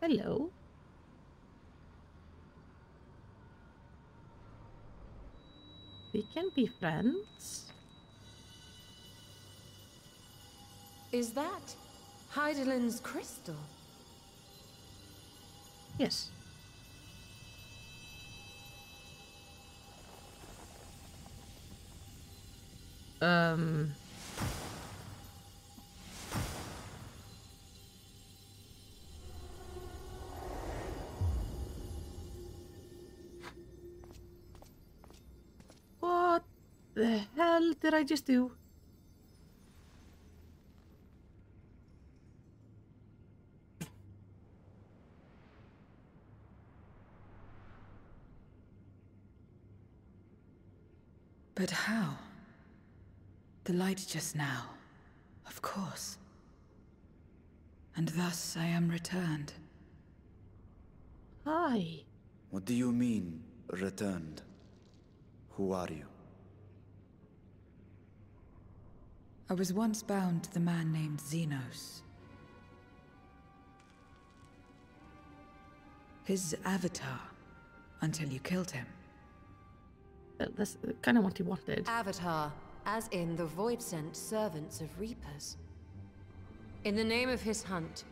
Hello. We can be friends. Is that Heidelin's crystal? Yes. What the hell did I just do? But how? The light just now. Of course. And thus I am returned. Hi. What do you mean, returned? Who are you? I was once bound to the man named Xenos. His avatar, until you killed him. That's kind of what he wanted. Avatar, as in the Voidsent servants of Reapers. In the name of his hunt,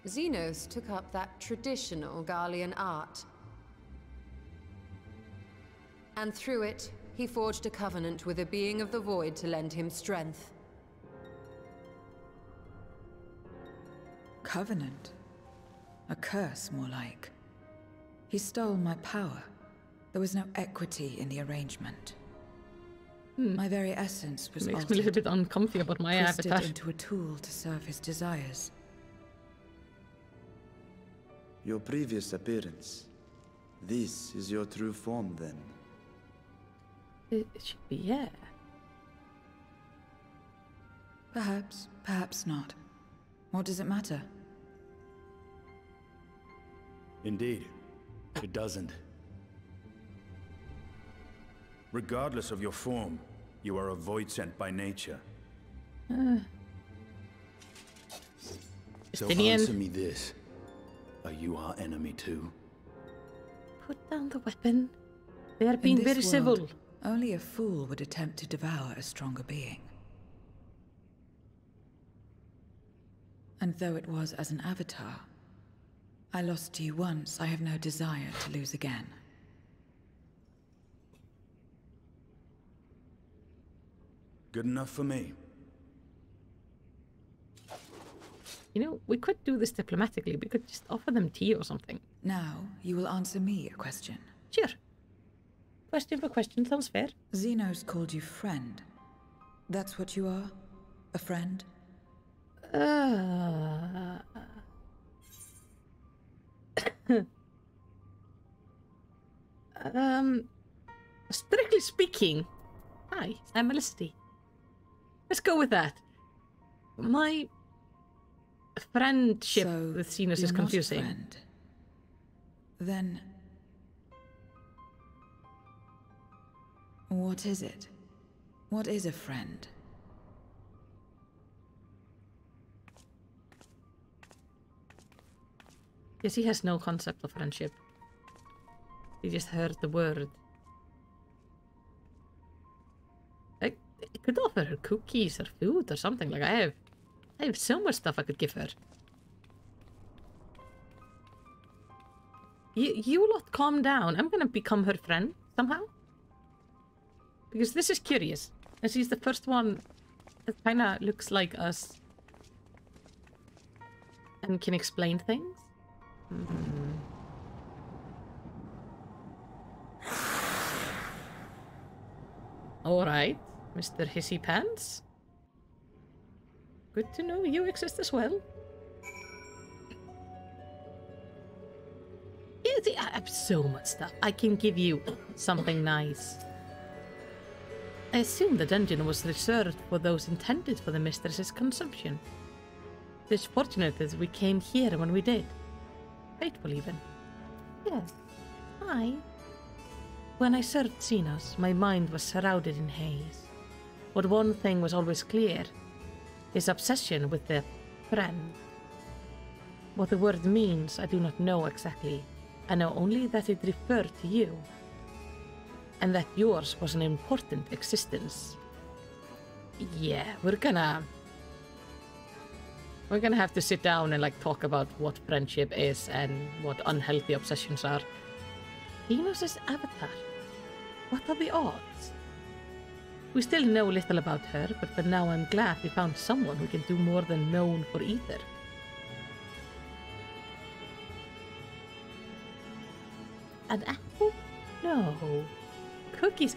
Xenos took up that traditional Garlean art. And through it, he forged a covenant with a being of the void to lend him strength. Covenant? A curse, more like. He stole my power. There was no equity in the arrangement. My very essence was Makes altered, me a little bit uncomfy about my twisted avatar. into a tool to serve his desires. Your previous appearance. This is your true form, then? It should be, yeah. Perhaps, perhaps not. What does it matter? Indeed, it doesn't. Regardless of your form, you are a void sent by nature. So Justinian. answer me this. Are you our enemy too? Put down the weapon. They are In being this very civil. world, only a fool would attempt to devour a stronger being. And though it was as an avatar, I lost to you once, I have no desire to lose again. Good enough for me. You know, we could do this diplomatically. We could just offer them tea or something. Now, you will answer me a question. Sure. Question for question sounds fair. Xenos called you friend. That's what you are? A friend? Strictly speaking, hi, I'm Felicity. Let's go with that. My friendship So, with Xenos you're is not a confusing. friend. Then... what is it? What is a friend? Yes, he has no concept of friendship. He just heard the word. I could offer her cookies or food or something. Like I have so much stuff I could give her. You lot calm down. I'm gonna become her friend somehow. Because this is curious. And she's the first one that kinda looks like us. And can explain things. Alright, Mr. Hissy Pants. Good to know you exist as well. Yeah, see, I have so much stuff. I can give you something nice. I assume the dungeon was reserved for those intended for the mistress's consumption. It's fortunate that we came here when we did. Fateful even. Yes. Hi. When I served Xenos, my mind was shrouded in haze. But one thing was always clear. His obsession with the friend. What the word means, I do not know exactly. I know only that it referred to you. And that yours was an important existence. Yeah, we're gonna have to sit down and like talk about what friendship is and what unhealthy obsessions are. Xenos' avatar. What are the odds? We still know little about her, but for now I'm glad we found someone who can do more than known for either. An apple? No. Cookies.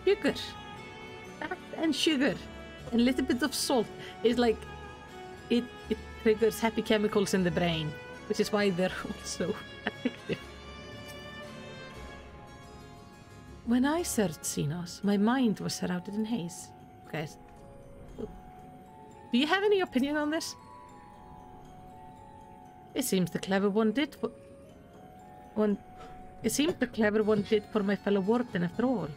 Sugar. Fat and sugar. And a little bit of salt. It's like... It triggers happy chemicals in the brain, which is why they're also addictive. When I served Xenos, my mind was shrouded in haze. Okay. Do you have any opinion on this? It seems the clever one did for... It seems the clever one did for my fellow warden after all.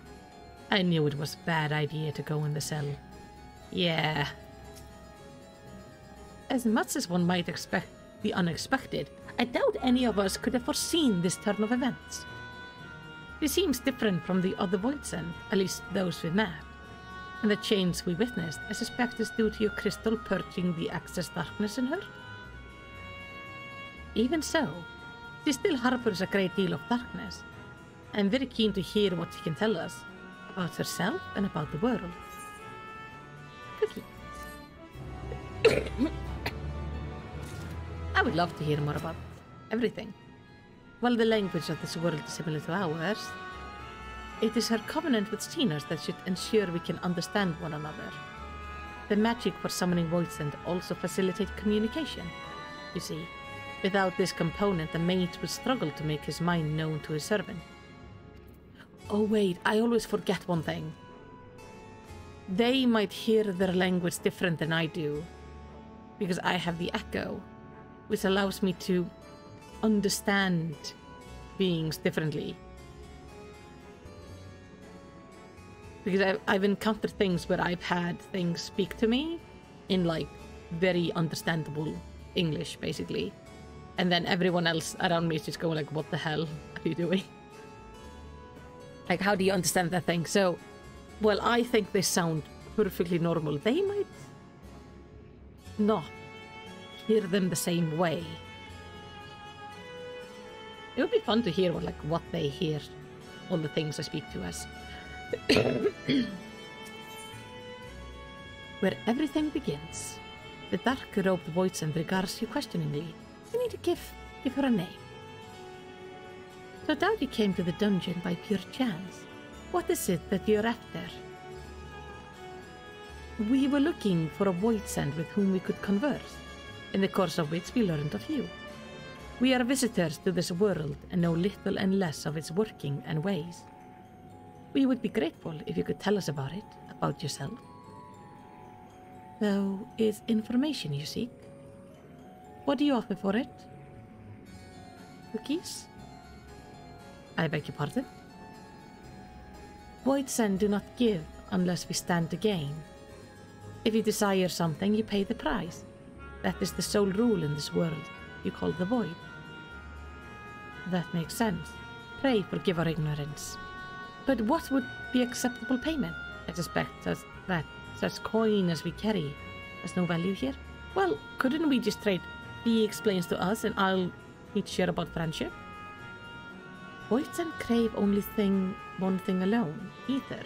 I knew it was a bad idea to go in the cell. Yeah. As much as one might expect the unexpected, I doubt any of us could have foreseen this turn of events. It seems different from the other Voidsent, at least those we met. And the change we witnessed, I suspect is due to your crystal purging the excess darkness in her. Even so, she still harbors a great deal of darkness. I'm very keen to hear what she can tell us about herself and about the world. Cookie. I would love to hear more about everything. While the language of this world is similar to ours, it is her covenant with Steeners that should ensure we can understand one another. The magic for summoning Voidsend also facilitates communication. You see, without this component, the mage would struggle to make his mind known to his servant. Oh wait, I always forget one thing. They might hear their language different than I do, because I have the echo, which allows me to understand beings differently. Because I've encountered things where I've had things speak to me in like very understandable English, basically. And then everyone else around me is just going like, what the hell are you doing? Like, how do you understand that thing? So, well, I think they sound perfectly normal. They might not hear them the same way. It would be fun to hear what they hear, all the things I speak to as. Where everything begins, the dark-robed Voidsend regards you questioningly. You need to give her a name. So doubt you came to the dungeon by pure chance. What is it that you're after? We were looking for a Voidsend with whom we could converse, in the course of which we learned of you. We are visitors to this world and know little and less of its working and ways. We would be grateful if you could tell us about it, about yourself. So, it's information you seek. What do you offer for it? Cookies? I beg your pardon? Voidsend do not give unless we stand to gain. If you desire something, you pay the price. That is the sole rule in this world. You call the void. That makes sense. Pray forgive our ignorance. But what would be acceptable payment? I suspect that such coin as we carry has no value here. Well, couldn't we just trade? He explains to us and I'll teach her about friendship. Voidsend crave only one thing alone, ether.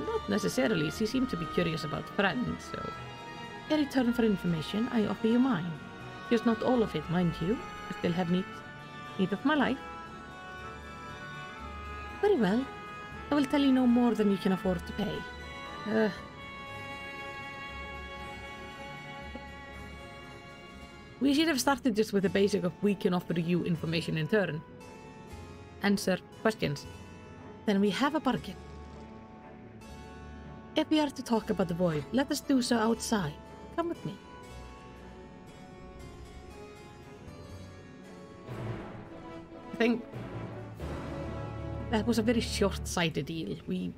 Not necessarily, she seemed to be curious about friends, so... In return for information, I offer you mine. Just not all of it, mind you. I still have need of my life. Very well. I will tell you no more than you can afford to pay. We should have started just with the basic of we can offer you information in turn. Answer questions. Then we have a bargain. If we are to talk about the void, let us do so outside. Come with me. I think that was a very short-sighted deal. We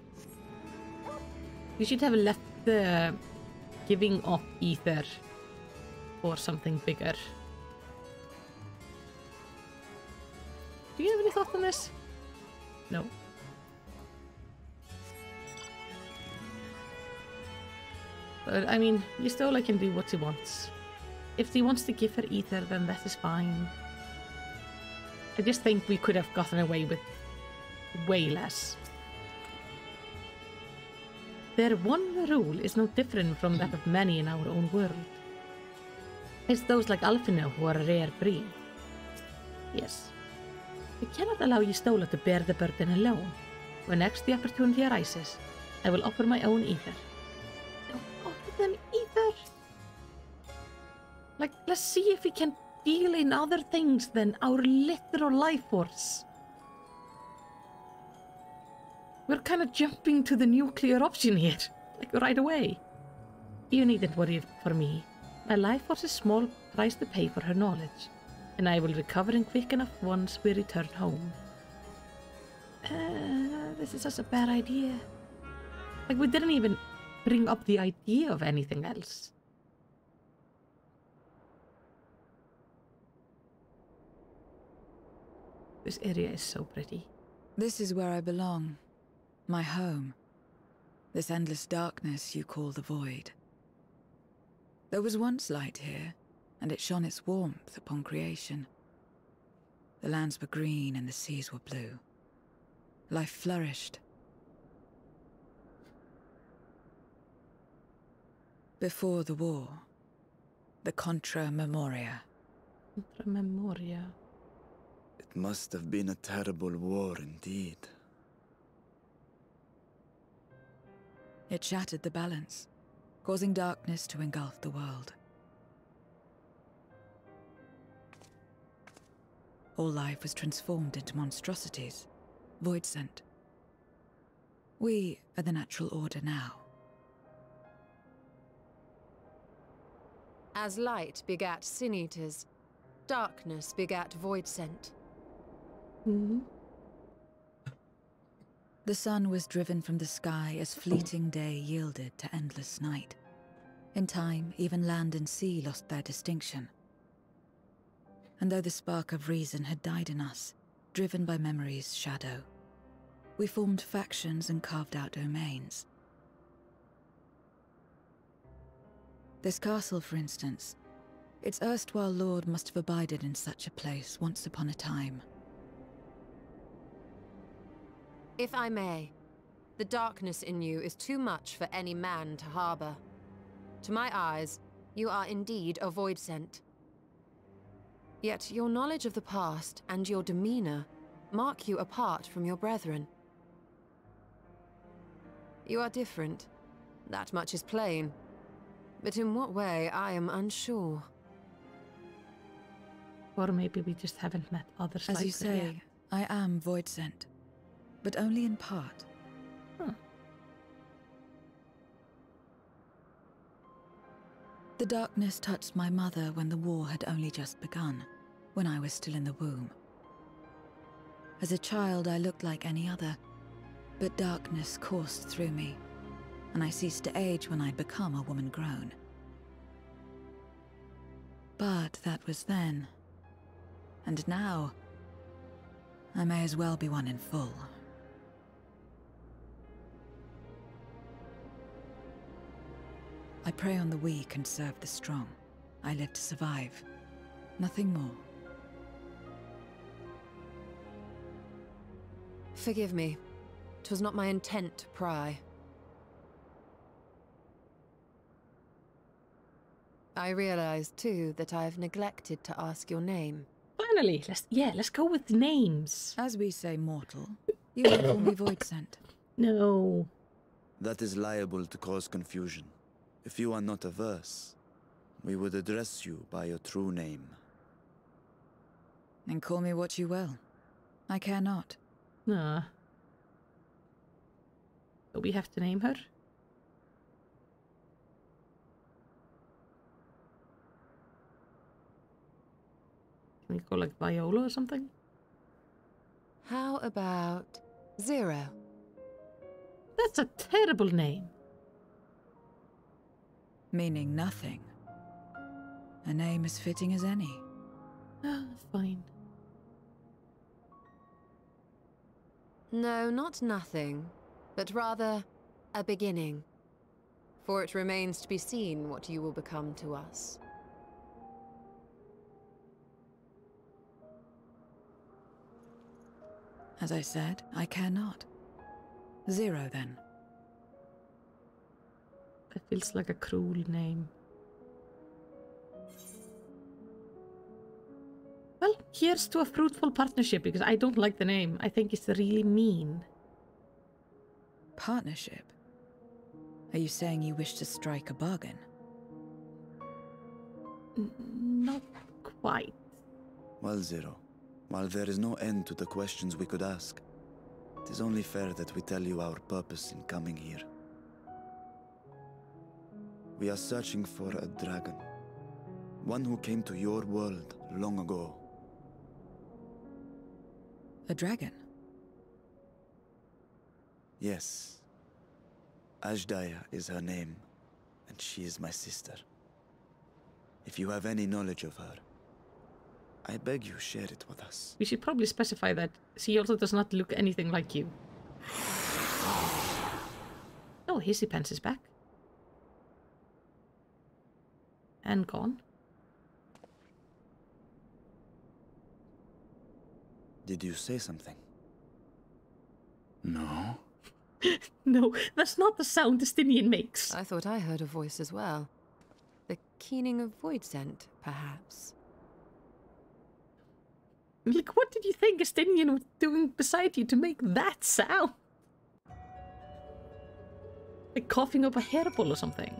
should have left the giving up ether for something bigger. Do you have any thoughts on this? No. But I mean, Yistola can do what he wants. If he wants to give her ether, then that is fine. I just think we could have gotten away with way less. Their one rule is no different from that of many in our own world. It's those like Alfino who are a rare breed. Yes. We cannot allow Yistola to bear the burden alone. When next the opportunity arises, I will offer my own ether. Don't offer them ether! Like, let's see if we can deal in other things than our literal life force. We're kind of jumping to the nuclear option here, like right away. You needn't worry for me. My life force is a small price to pay for her knowledge, and I will recover in quick enough once we return home. This is such a bad idea. Like, we didn't even bring up the idea of anything else. This area is so pretty. This is where I belong. My home. This endless darkness you call the void. There was once light here, and it shone its warmth upon creation. The lands were green and the seas were blue. Life flourished. Before the war, the Contra Memoria. Contra Memoria. It must have been a terrible war indeed. It shattered the balance, causing darkness to engulf the world. All life was transformed into monstrosities, void-sent. We are the natural order now. As light begat sin-eaters, darkness begat void-sent. The sun was driven from the sky as fleeting day yielded to endless night. In time, even land and sea lost their distinction. And though the spark of reason had died in us, driven by memory's shadow, we formed factions and carved out domains. This castle, for instance, its erstwhile lord must have abided in such a place once upon a time. If I may, the darkness in you is too much for any man to harbor. To my eyes, you are indeed a void-sent. Yet your knowledge of the past and your demeanor mark you apart from your brethren. You are different. That much is plain. But in what way, I am unsure. Or maybe we just haven't met others As like you her say, yet. I am void-sent, but only in part. The darkness touched my mother when the war had only just begun, when I was still in the womb. As a child, I looked like any other, but darkness coursed through me, and I ceased to age when I'd become a woman grown. But that was then. And now, I may as well be one in full. I prey on the weak and serve the strong. I live to survive. Nothing more. Forgive me. 'Twas not my intent to pry. I realize, too, that I've neglected to ask your name. Finally, let's go with names. As we say mortal, you may call me void-sent. No. That is liable to cause confusion. If you are not averse, we would address you by your true name. And call me what you will. I care not. So we have to name her? Can we go like Viola or something? How about Zero? That's a terrible name. Meaning nothing. A name as fitting as any. Fine. No, not nothing, but rather a beginning. For it remains to be seen what you will become to us. As I said, I care not. Zero, then. It feels like a cruel name. Well, here's to a fruitful partnership, because I don't like the name. I think it's really mean. Partnership? Are you saying you wish to strike a bargain? Not quite. Well, Zero, while there is no end to the questions we could ask, it is only fair that we tell you our purpose in coming here. We are searching for a dragon. One who came to your world long ago. A dragon? Yes. Ashdaya is her name, and she is my sister. If you have any knowledge of her, I beg you share it with us. We should probably specify that she also does not look anything like you. Oh, Hissy Pants is back. And gone. Did you say something? No. No, that's not the sound Estinian makes. I thought I heard a voice as well. The keening of void scent, perhaps. Like, what did you think Estinian was doing beside you to make that sound? Like coughing up a hairball or something.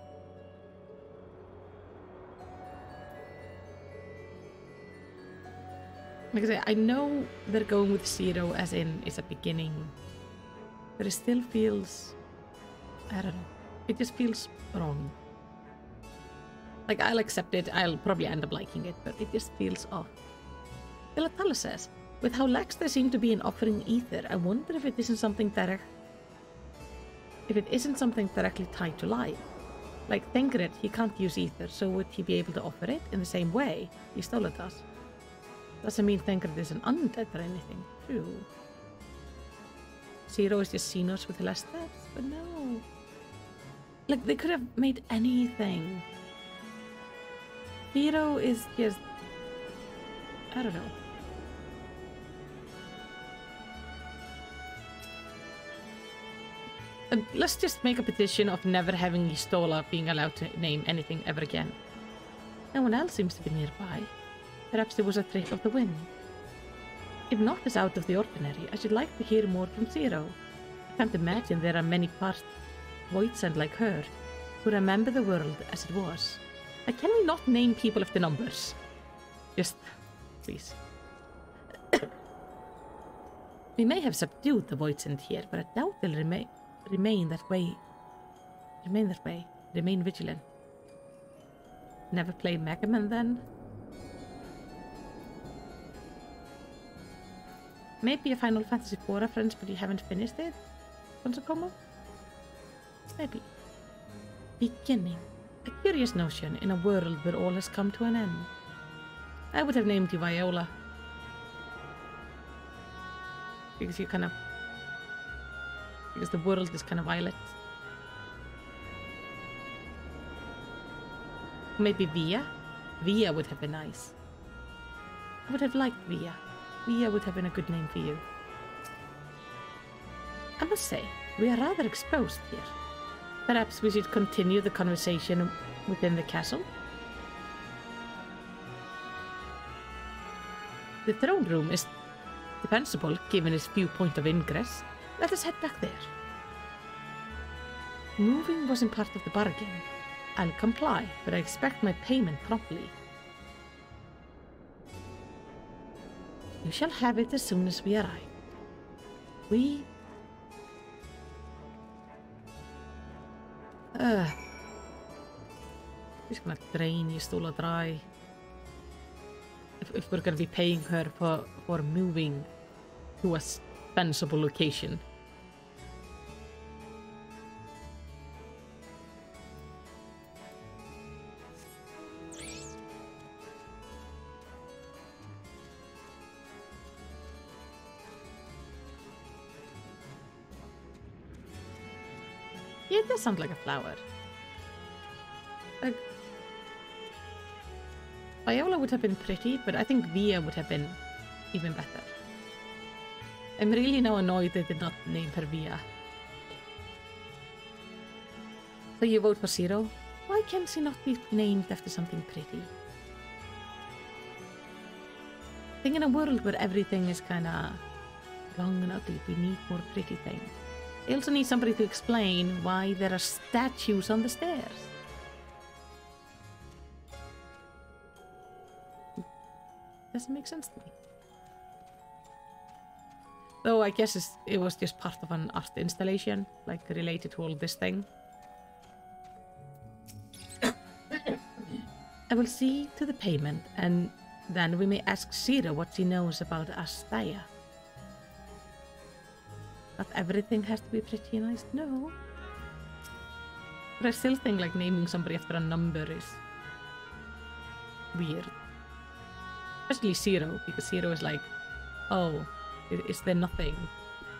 Like I say, I know they're going with 0 as in it's a beginning. But it still feels... I don't know. It just feels wrong. Like, I'll accept it, I'll probably end up liking it, but it just feels off. Ilatala says, with how lax they seem to be in offering ether, I wonder if it isn't something direct... If it isn't something directly tied to life. Like, Thengrid, he can't use ether, so would he be able to offer it in the same way Istola does? Doesn't mean Thengrid is an undead or anything. True. 0 is just Xenos with less steps, but no. Like, they could have made anything. 0 is just... I don't know. Let's just make a petition of never having Istola being allowed to name anything ever again. No one else seems to be nearby. Perhaps there was a trick of the wind. If not as out of the ordinary, I should like to hear more from 0. I can't imagine there are many part Voidsend like her who remember the world as it was. Can we not name people of the numbers? Just, please. We may have subdued the Voidsend here, but I doubt they'll remain that way. Remain vigilant. Never play Mega Man then? Maybe a Final Fantasy IV reference, but you haven't finished it? Konsokomo? Maybe. Beginning. A curious notion in a world where all has come to an end. I would have named you Viola. Because you kind of... Because the world is kind of violet. Maybe Via? Via would have been nice. I would have liked Via. Via would have been a good name for you. I must say, we are rather exposed here. Perhaps we should continue the conversation within the castle? The throne room is defensible given its viewpoint of ingress. Let us head back there. Moving wasn't part of the bargain. I'll comply, but I expect my payment promptly. You shall have it as soon as we arrive. She's gonna drain Istola dry. If we're gonna be paying her for moving to a sensible location. Yeah, it does sound like a flower. Like, Viola would have been pretty, but I think Via would have been even better. I'm really now annoyed they did not name her Via. So you vote for 0? Why can she not be named after something pretty? I think in a world where everything is kinda long and ugly, we need more pretty things. I also need somebody to explain why there are statues on the stairs. Doesn't make sense to me. Though I guess it was just part of an art installation, like related to all this thing. I will see to the payment, and then we may ask 0 what she knows about Astaya. Not everything has to be pretty nice, no. But I still think like naming somebody after a number is weird. Especially 0, because 0 is like, oh, is there nothing?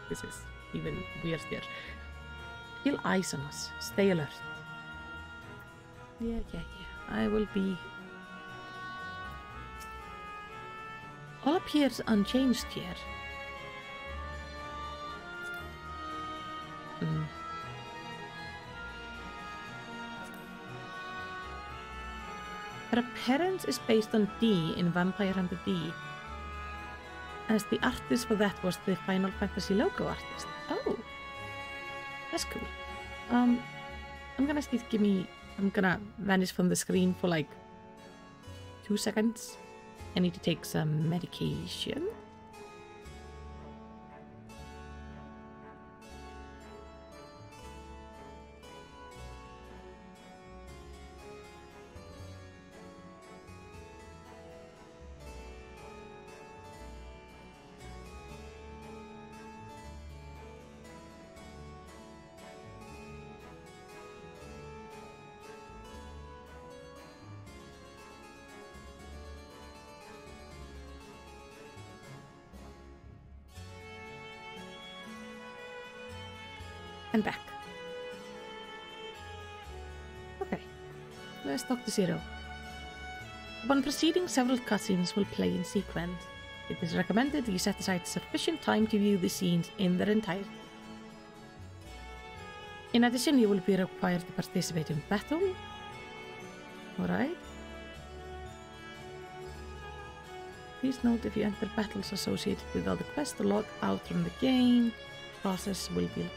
This is even weirder. Feel eyes on us. Stay alert. Yeah. I will be... All appears unchanged here. Her appearance is based on D in Vampire and the D, as the artist for that was the Final Fantasy logo artist. Oh, that's cool. I'm gonna vanish from the screen for like 2 seconds. I need to take some medication. And back. Okay, let's talk to Zero. Upon proceeding, several cutscenes will play in sequence. It is recommended you set aside sufficient time to view the scenes in their entirety. In addition, you will be required to participate in battle. Alright. Please note if you enter battles associated with other quests to log out from the game. Process will be...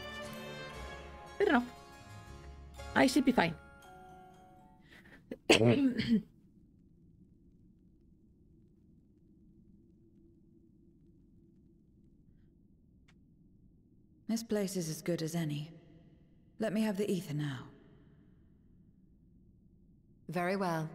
Fair enough. I should be fine. This place is as good as any. Let me have the ether now. Very well.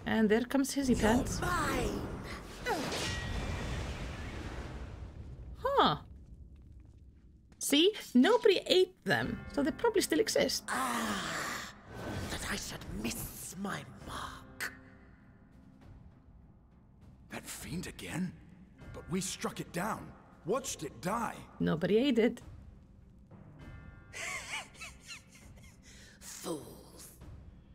And there comes Hizzy Pants. Huh. See? Nobody ate them, so they probably still exist. That I should miss my mark. That fiend again? But we struck it down. Watched it die. Nobody ate it. Fools.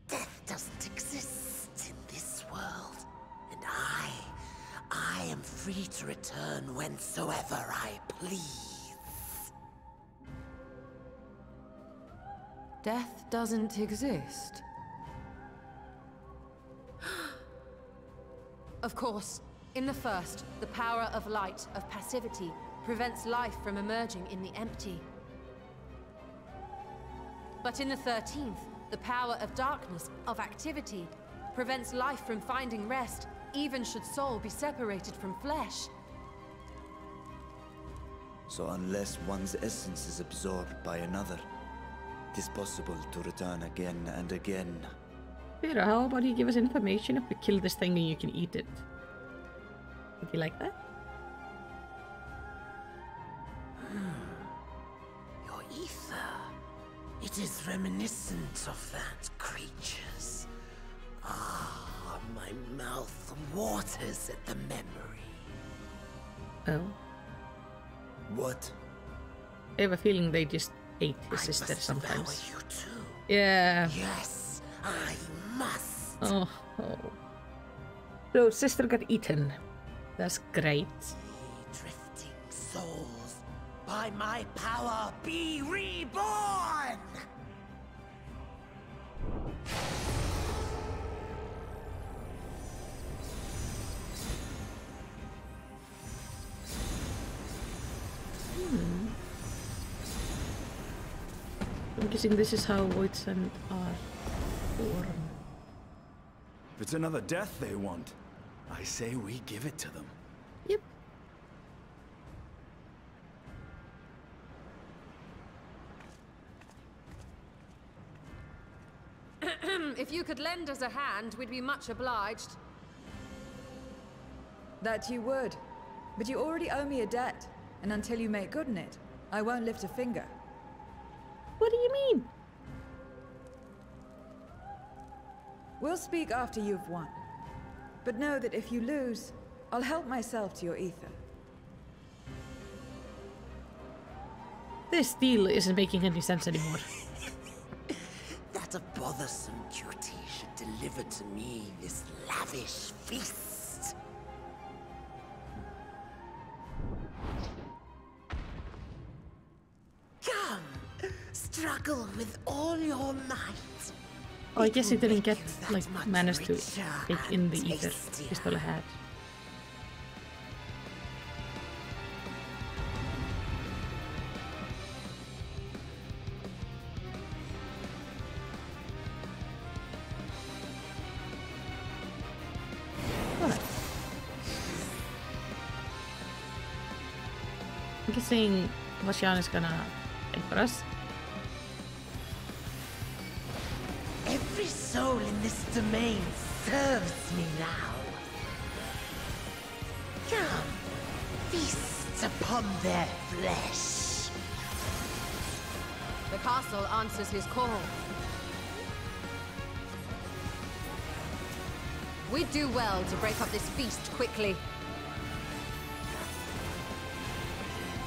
Death doesn't exist in this world. And I am free to return whensoever I please. Death doesn't exist. Of course, in the first, the power of light, of passivity, prevents life from emerging in the empty. But in the 13th, the power of darkness, of activity, prevents life from finding rest, even should soul be separated from flesh. So unless one's essence is absorbed by another, it is possible to return again and again. Vera, how about you give us information if we kill this thing and you can eat it? Would you like that? Your ether. It is reminiscent of that creature's. Ah, my mouth waters at the memory. Oh. What? I have a feeling they just ate his I sister must sometimes. devour you too. Yeah. Yes, I must. Oh. So sister got eaten. That's great. Drifting souls, by my power be reborn! I'm guessing this is how Voids and are born. If it's another death they want, I say we give it to them. Yep. If you could lend us a hand, we'd be much obliged. That you would. But you already owe me a debt. And until you make good on it, I won't lift a finger. What do you mean? We'll speak after you've won. But know that if you lose, I'll help myself to your ether. This deal isn't making any sense anymore. That a bothersome duty should deliver to me this lavish feast. Come, struggle with all your might. Oh, I guess he didn't get, like, managed to take in the ether Pistola had. I'm guessing Vashian is gonna take for us. Every soul in this domain serves me now. Come, feast upon their flesh. The castle answers his call. We'd do well to break up this feast quickly.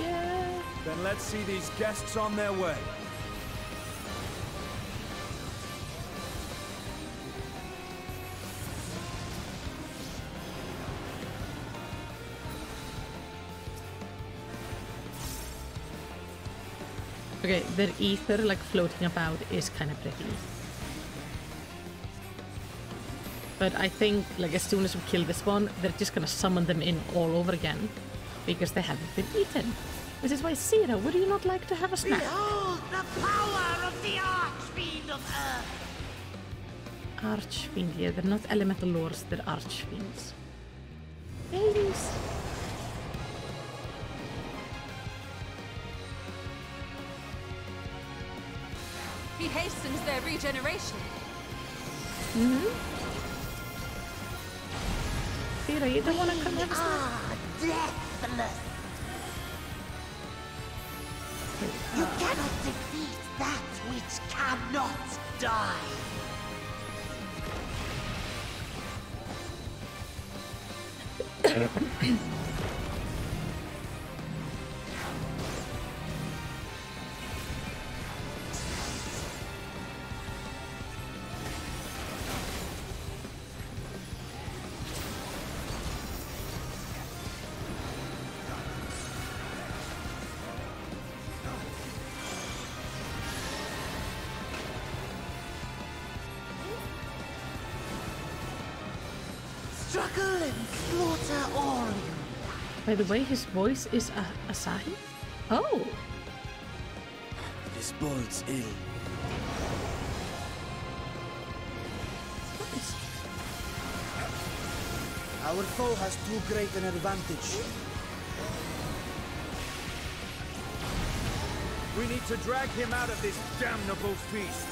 Yeah. Then let's see these guests on their way. Okay, their ether, like, floating about is kind of pretty. But I think, like, as soon as we kill this one, they're just gonna summon them in all over again. Because they haven't been eaten. This is why, Sira, would you not like to have a snack? Behold the power of the Archfiend of Earth! Archfiend, yeah, they're not elemental lords, they're archfiends. Babies! He hastens their regeneration. Sira, you don't want to come have a snack? Deathless! You cannot defeat that which cannot die! Struggle and slaughter all you. By the way, his voice is Asahi? Oh! This bodes ill. Nice. Our foe has too great an advantage. We need to drag him out of this damnable feast.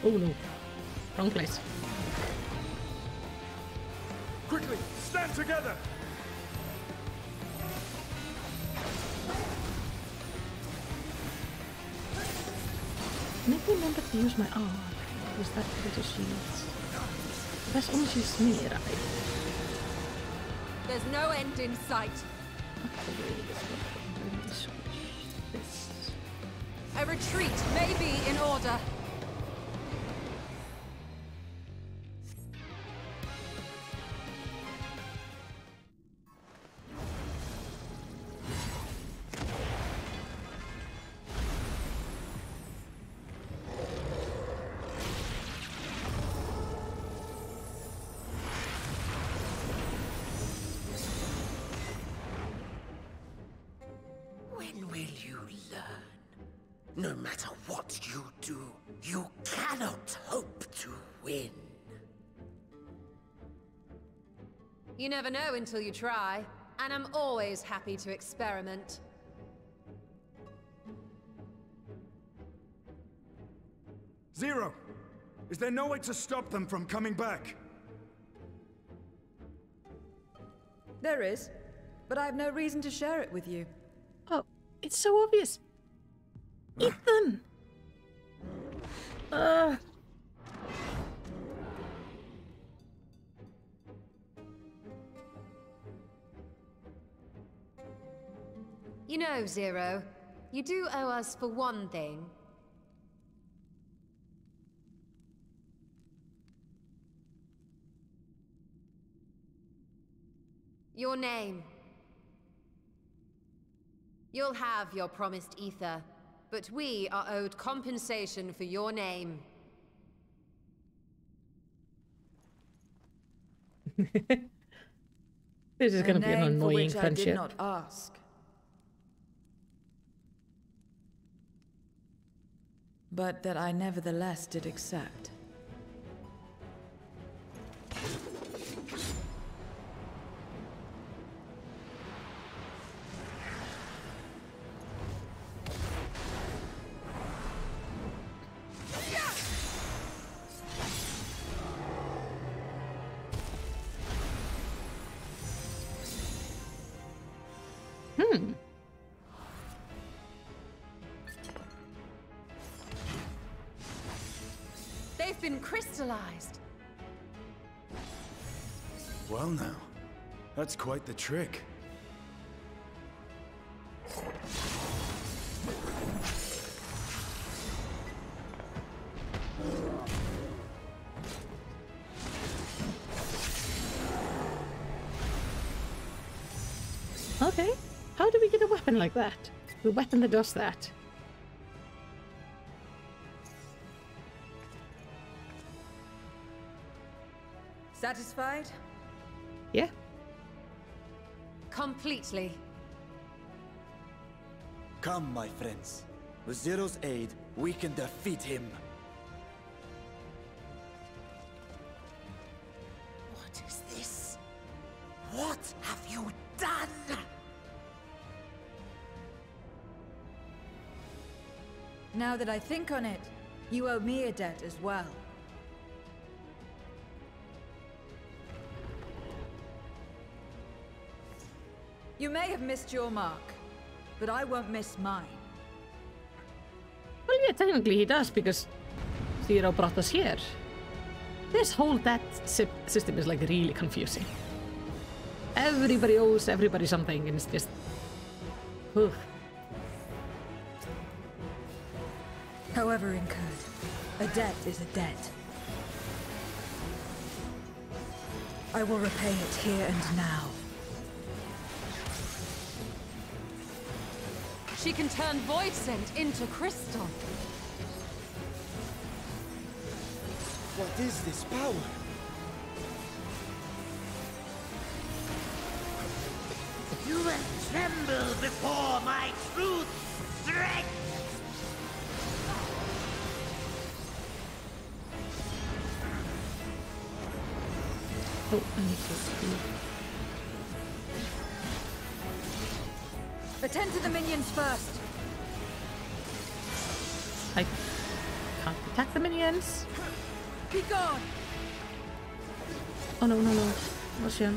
Oh no. Wrong place. Quickly, stand together! Make me remember to use my arm. Use that for the shields. That's only use me, right? There's no end in sight. This. A retreat may be in order. When will you learn? No matter what you do, you cannot hope to win. You never know until you try, and I'm always happy to experiment. Zero! Is there no way to stop them from coming back? There is. but I have no reason to share it with you. Oh, it's so obvious. Ethan! You know, Zero, you do owe us for one thing. Your name. You'll have your promised ether, but we are owed compensation for your name. This is going to be an annoying for which friendship. I did not ask. But that I nevertheless did accept. They've been crystallized. Well now, that's quite the trick. Okay. How do we get a weapon like that? A weapon that does that? Satisfied? Yeah. Completely. Come, my friends. With Zero's aid, we can defeat him. What is this? What have you done? Now that I think on it, you owe me a debt as well. You may have missed your mark, but I won't miss mine. Well, yeah, technically he does, because Zero brought us here. This whole debt system is like really confusing. Everybody owes everybody something, and it's just... Oof. However incurred, a debt is a debt. I will repay it here and now. She can turn void scent into crystal. What is this power? You will tremble before my truth strength! Oh, I need to... Attend to the minions first. I can't attack the minions. Be gone. Oh no, no, no. Ocean.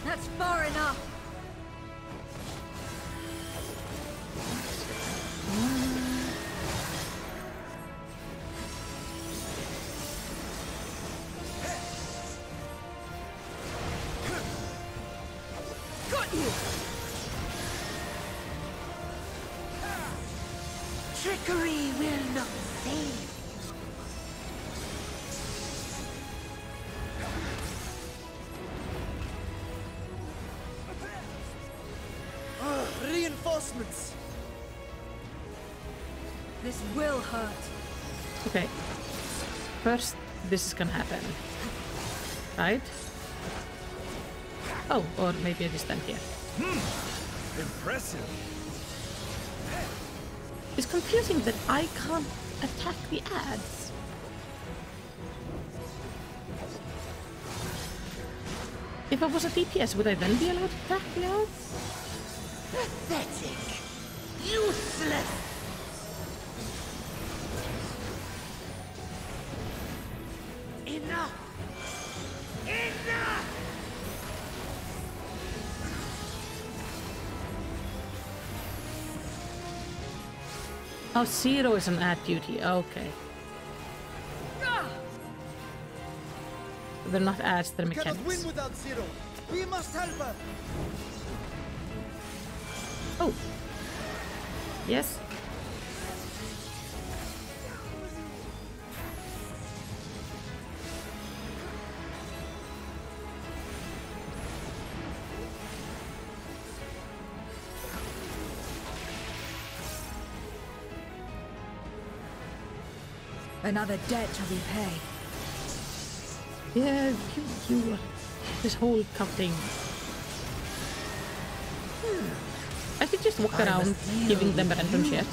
That's far enough. Trickery will not save. Reinforcements! This will hurt. Okay. First, this is gonna happen. Right? Oh, or maybe I just stand here. Impressive. It's confusing that I can't attack the ads. If I was a DPS, would I then be allowed to attack the elves? Pathetic! Useless! Enough! Enough! Oh, Zero is an ad duty. Okay. They're not ads, they're We cannot mechanics. win without Zero. We must help her. Oh. Yes. Another debt to repay. Yeah, you this whole cup thing. I could just walk around giving them random shit.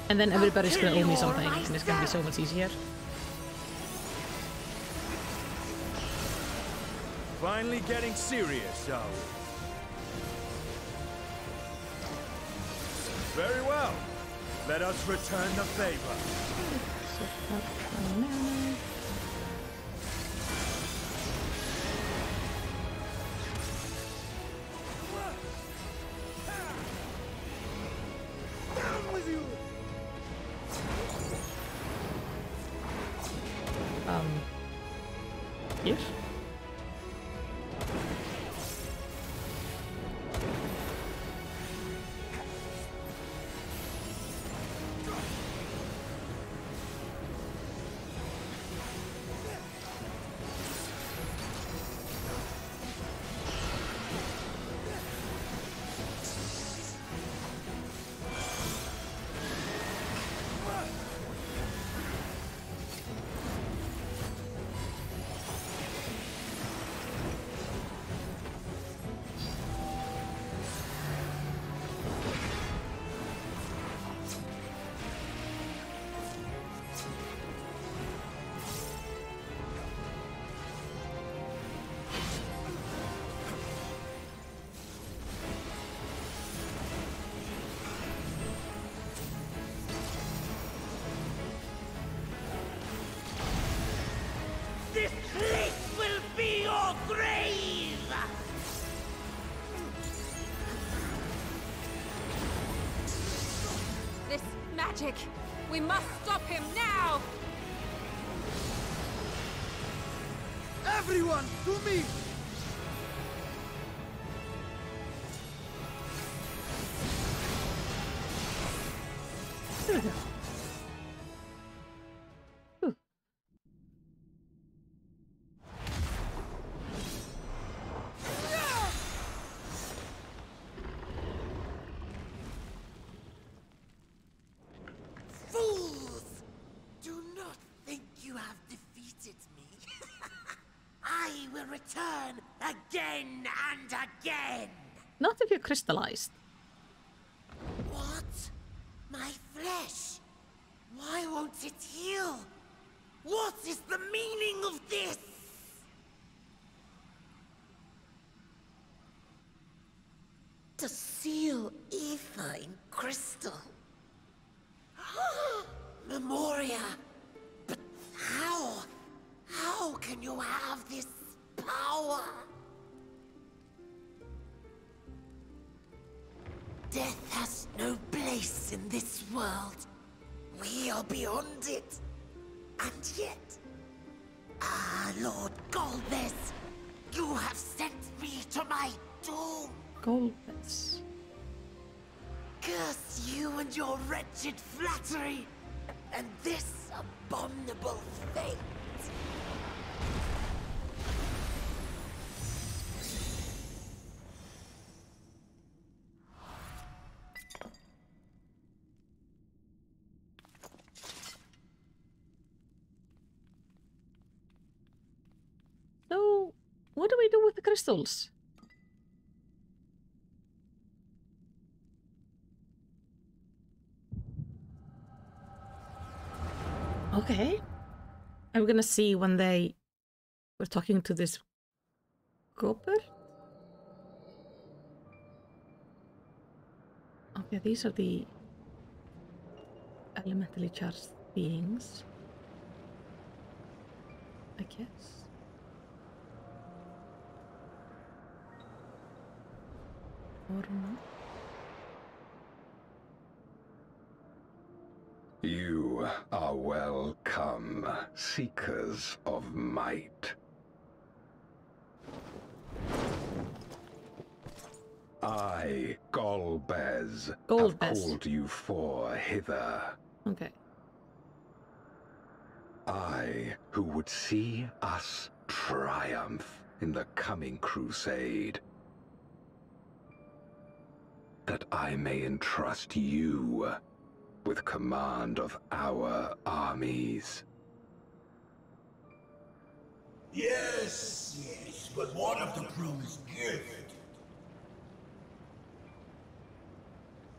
And then everybody's gonna owe me something, and it's gonna be so much easier. Finally getting serious, are we? Very well. Let us return the favor. Down with you. Yes. This place will be your grave! This magic! We must stop him now! Everyone, to me. Fools! Do not think you have defeated me. I will return again and again! Not if you're crystallized. What? My flesh? Why won't it heal? What is the meaning of this? To seal ether in crystal. Memoria. But how? How can you have this power? Death has no place in this world. We are beyond it. And yet... Ah, Lord Golbez, you have sent me to my doom. Golbez. Curse you and your wretched flattery, and this abominable fate. So, what do we do with the crystals? Okay. I'm gonna see when they We're talking to this copper? Okay, these are the elementally charged beings, I guess. Or not. You are welcome, seekers of might. I, Golbez, have called you for hither. Okay. I, who would see us triumph in the coming crusade. That I may entrust you with command of our armies. Yes, yes, but what of the promised gift?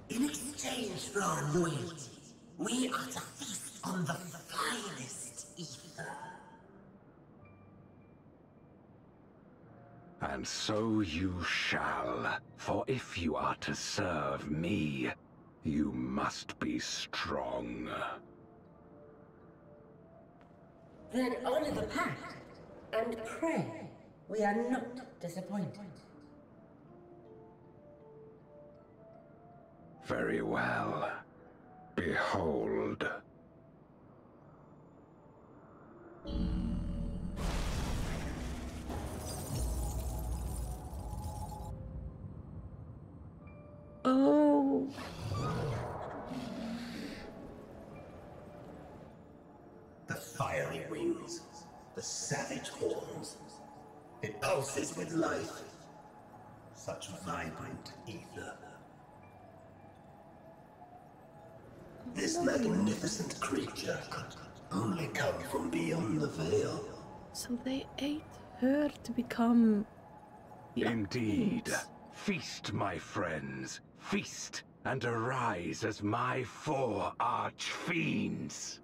In exchange for our loyalty, we are to feast on the finest ether. And so you shall, for if you are to serve me, you must be strong. Then honor the pact, and pray we are not disappointed. Very well. Behold. Oh. The fiery wings, the savage horns. It pulses with life. Such vibrant ether. This magnificent creature could only come from beyond the veil. So they ate her to become... Indeed. Feast, my friends. Feast and arise as my 4 arch-fiends.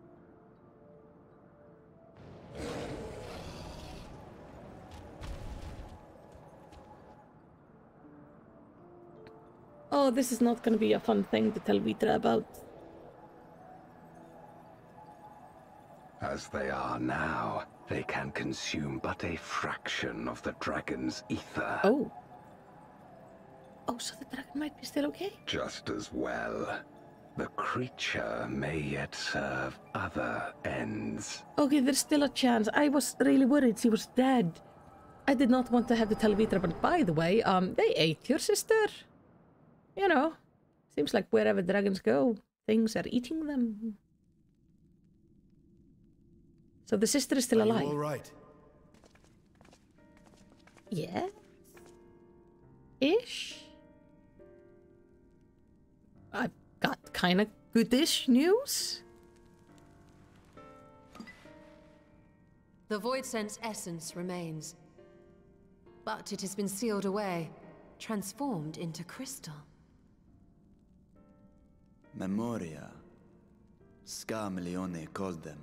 Oh, this is not going to be a fun thing to tell Vitra about. As they are now, they can consume but a fraction of the dragon's ether. Oh. Oh, so the dragon might be still okay? Just as well. The creature may yet serve other ends. Okay, there's still a chance. I was really worried she was dead. I did not want to have to tell Vitra, but by the way, they ate your sister. You know, seems like wherever dragons go, things are eating them. So the sister is still alive. All right. Yeah. Ish. I've got kind of goodish news. The Void Sense essence remains, but it has been sealed away, transformed into crystal. Memoria. Scarmelione called them.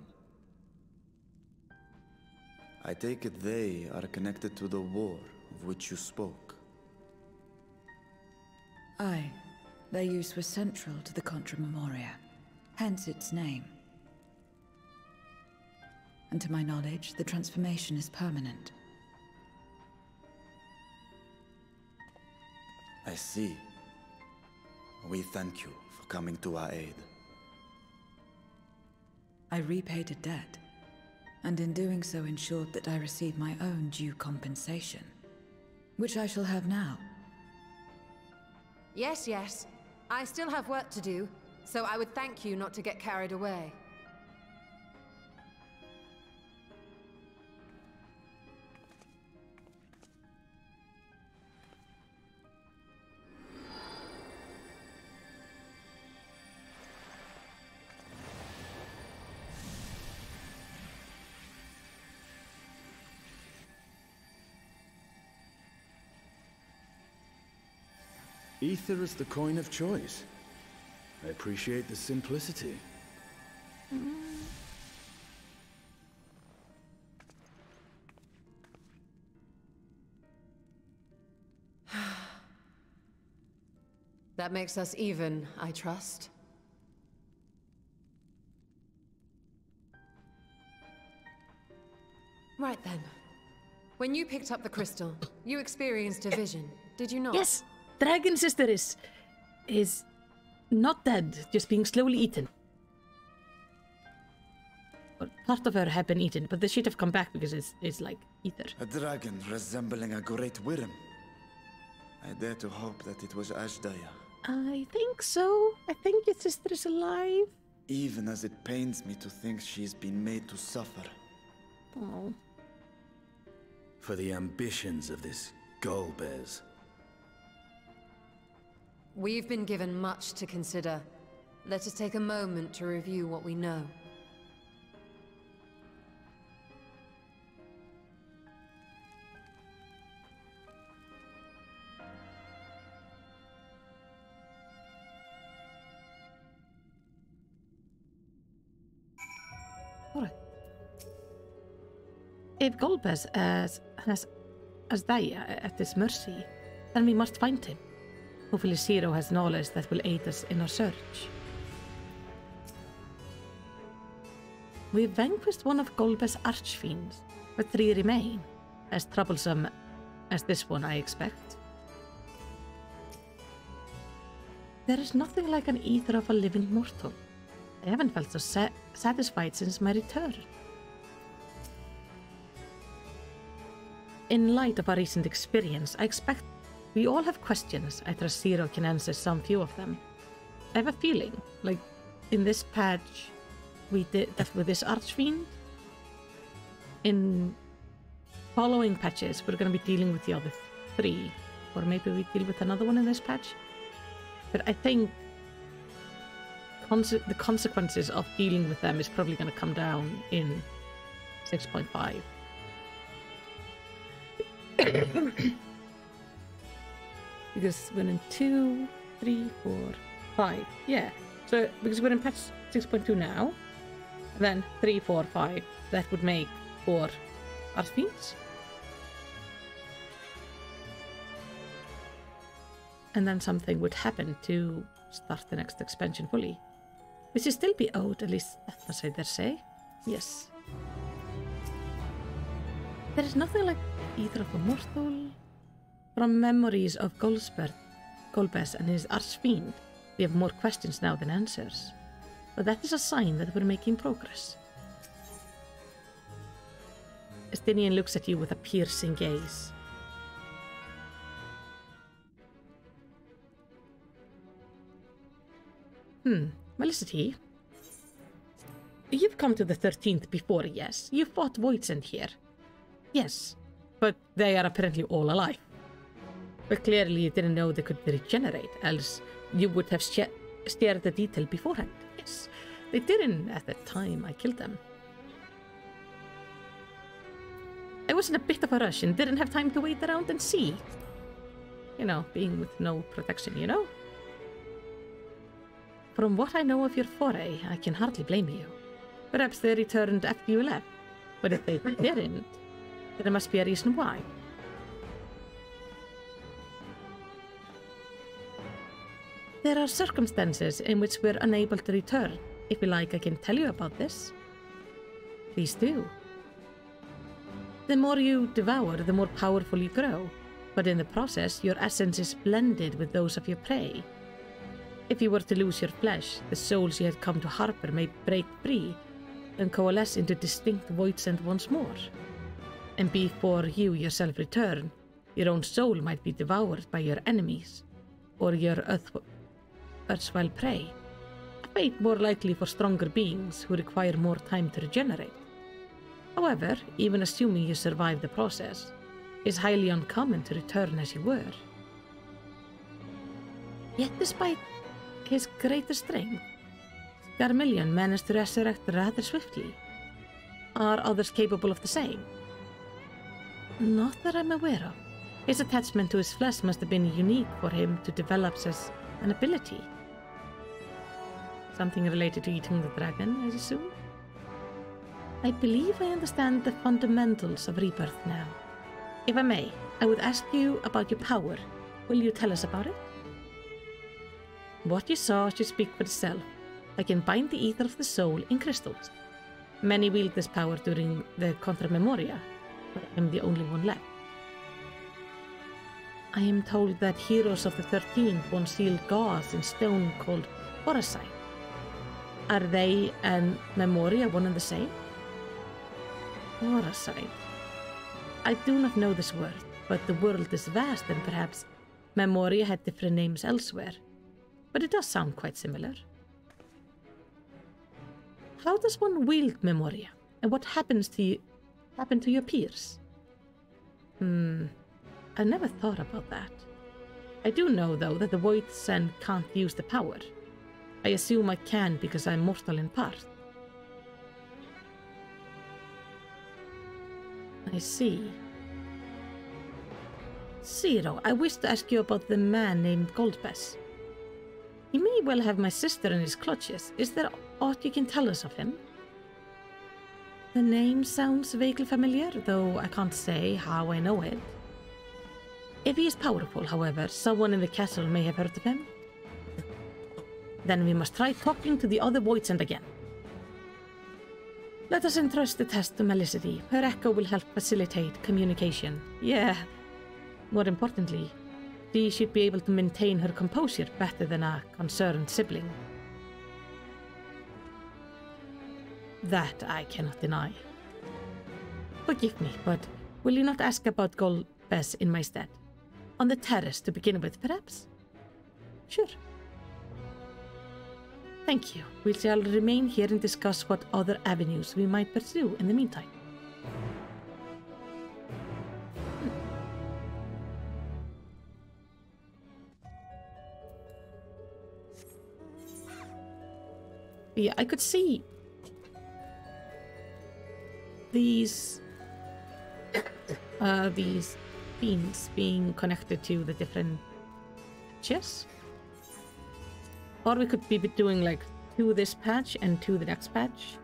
I take it they are connected to the war of which you spoke. Aye. Their use was central to the Contra Memoria, hence its name. And to my knowledge, the transformation is permanent. I see. We thank you for coming to our aid. I repaid a debt, and in doing so ensured that I received my own due compensation, which I shall have now. Yes, yes. I still have work to do, so I would thank you not to get carried away. Ether is the coin of choice. I appreciate the simplicity. That makes us even, I trust. Right then. When you picked up the crystal, you experienced a vision, did you not? Yes, Dragon Sister is not dead, just being slowly eaten. Or part of her had been eaten, but they should have come back because it's like ether. A dragon resembling a great worm. I dare to hope that it was Ashdaya. I think so. I think your sister is alive. Even as it pains me to think she's been made to suffer. Oh. For the ambitions of this Golbez. We've been given much to consider. Let us take a moment to review what we know. Alright. If Golbez has Ashdaya at his mercy, then we must find him. Hopefully Zero has knowledge that will aid us in our search. We vanquished one of Golbez's archfiends, but 3 remain. As troublesome as this one, I expect. There is nothing like an ether of a living mortal. I haven't felt so satisfied since my return. In light of our recent experience, I expect we all have questions. I trust Zero can answer some few of them. I have a feeling, like in this patch we did that with this Archfiend. In following patches, we're going to be dealing with the other 3. Or maybe we deal with another one in this patch. But I think the consequences of dealing with them is probably going to come down in 6.5. Because we're in 2, 3, 4, 5. Yeah. So because we're in patch 6.2 now, then 3, 4, 5. That would make 4 Archfiends. And then something would happen to start the next expansion fully. We should still be owed, at least that's what I dare say. Yes. There is nothing like either of a mortal. From memories of Golbez and his Archfiend, we have more questions now than answers. But that is a sign that we're making progress. Estinian looks at you with a piercing gaze. Melicity, you've come to the 13th before, yes. You fought Voidsend here. Yes, but they are apparently all alive. But clearly you didn't know they could regenerate, else you would have shared the detail beforehand. Yes, they didn't at the time I killed them. I was in a bit of a rush and didn't have time to wait around and see. You know, being with no protection, you know? From what I know of your foray, I can hardly blame you. Perhaps they returned after you left, but if they didn't, there must be a reason why. There are circumstances in which we're unable to return. If you like, I can tell you about this. Please do. The more you devour, the more powerful you grow, but in the process, your essence is blended with those of your prey. If you were to lose your flesh, the souls you had come to harbor may break free and coalesce into distinct Voidsend once more. And before you yourself return, your own soul might be devoured by your enemies, or your erstwhile prey, a fate more likely for stronger beings who require more time to regenerate. However, even assuming you survive the process, it's highly uncommon to return as you were. Yet despite his greater strength, Garmillion managed to resurrect rather swiftly. Are others capable of the same? Not that I'm aware of. His attachment to his flesh must have been unique for him to develop as an ability. Something related to eating the dragon, I assume? I believe I understand the fundamentals of rebirth now. If I may, I would ask you about your power. Will you tell us about it? What you saw should speak for itself. I can bind the ether of the soul in crystals. Many wield this power during the Contra Memoria, but I am the only one left. I am told that heroes of the 13th once sealed gods in stone called Foresight. Are they and Memoria one and the same? Foresight. I do not know this word, but the world is vast and perhaps Memoria had different names elsewhere. But it does sound quite similar. How does one wield Memoria? And what happens to your peers? I never thought about that. I do know, though, that the Void Sen can't use the power. I assume I can because I'm mortal in part. I see. Zero, I wish to ask you about the man named Goldbess. He may well have my sister in his clutches. Is there aught you can tell us of him? The name sounds vaguely familiar, though I can't say how I know it. If he is powerful, however, someone in the castle may have heard of him. Then we must try talking to the other Voidsend again. Let us entrust the test to Melicity. Her echo will help facilitate communication. Yeah. More importantly, she should be able to maintain her composure better than a concerned sibling. That I cannot deny. Forgive me, but will you not ask about Goldbess in my stead? On the terrace to begin with, perhaps? Sure. Thank you. We shall remain here and discuss what other avenues we might pursue in the meantime. Yeah, I could see these fiends being connected to the different patches. Or we could be doing like to this patch and to the next patch.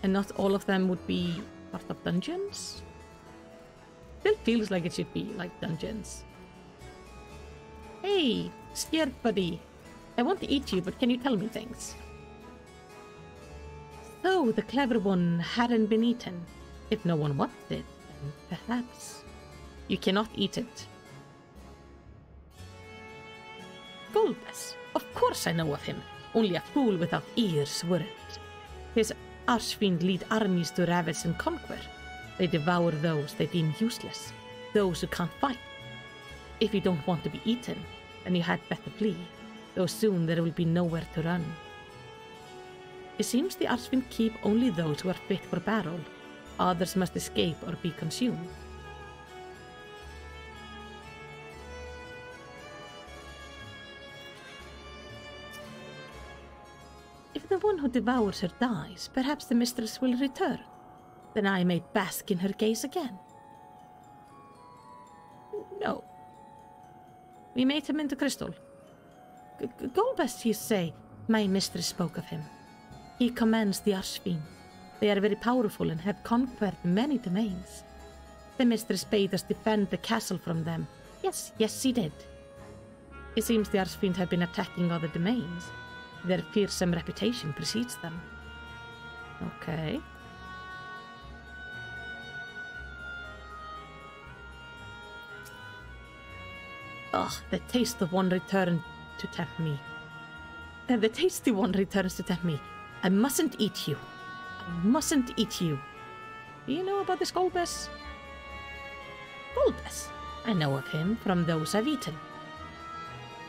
And not all of them would be part of dungeons. Still feels like it should be like dungeons. Hey, scared buddy. I want to eat you, but can you tell me things? So, the clever one hadn't been eaten. If no one wanted it, then perhaps. You cannot eat it. Goldbess. Of course I know of him. Only a fool without ears wouldn't. His archfiend lead armies to ravage and conquer. They devour those they deem useless, those who can't fight. If you don't want to be eaten, then you had better flee, though soon there will be nowhere to run. It seems the archfiend keep only those who are fit for battle. Others must escape or be consumed. If the one who devours her dies, perhaps the mistress will return. Then I may bask in her gaze again. No. We made him into crystal. Goldbess, you say? My mistress spoke of him. He commands the Archfiend. They are very powerful and have conquered many domains. The mistress bade us defend the castle from them. Yes, she did. It seems the Archfiend have been attacking other domains. Their fearsome reputation precedes them. Okay. Ugh, the taste of one returned to tempt me. The tasty one returns to tempt me. I mustn't eat you. I mustn't eat you. Do you know about this Goldbess? Goldbess? I know of him from those I've eaten.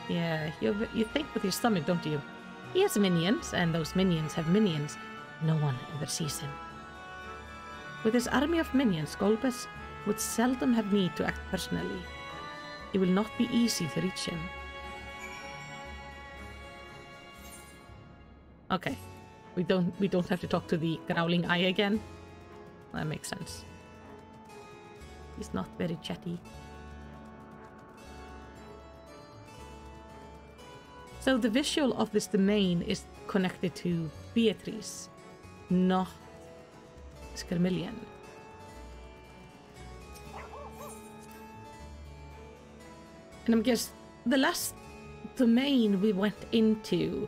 Yeah, you think with your stomach, don't you? He has minions, and those minions have minions. No one ever sees him. With his army of minions, Goldbess would seldom have need to act personally. It will not be easy to reach him. Okay. We don't have to talk to the growling eye again. That makes sense. He's not very chatty. So the visual of this domain is connected to Beatrice, not Skermillion. And I guess the last domain we went into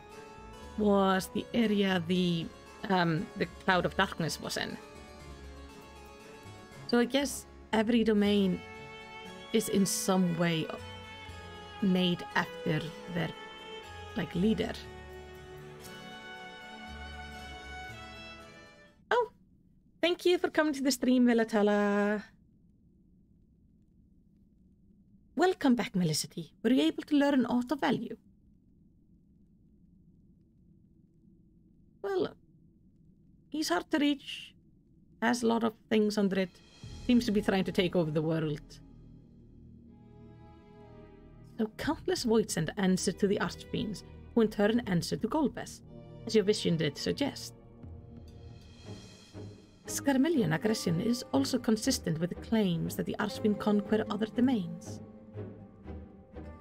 was the area the Cloud of Darkness was in. So I guess every domain is in some way made after their like leader. Oh, thank you for coming to the stream, Villatala. Welcome back, Melicity. Were you able to learn aught of value? Well, he's hard to reach, has a lot of things under it, seems to be trying to take over the world. So countless voids send answer to the Archfiends, who in turn answer to Golbez, as your vision did suggest. Scarmillion aggression is also consistent with the claims that the Archfiend conquer other domains.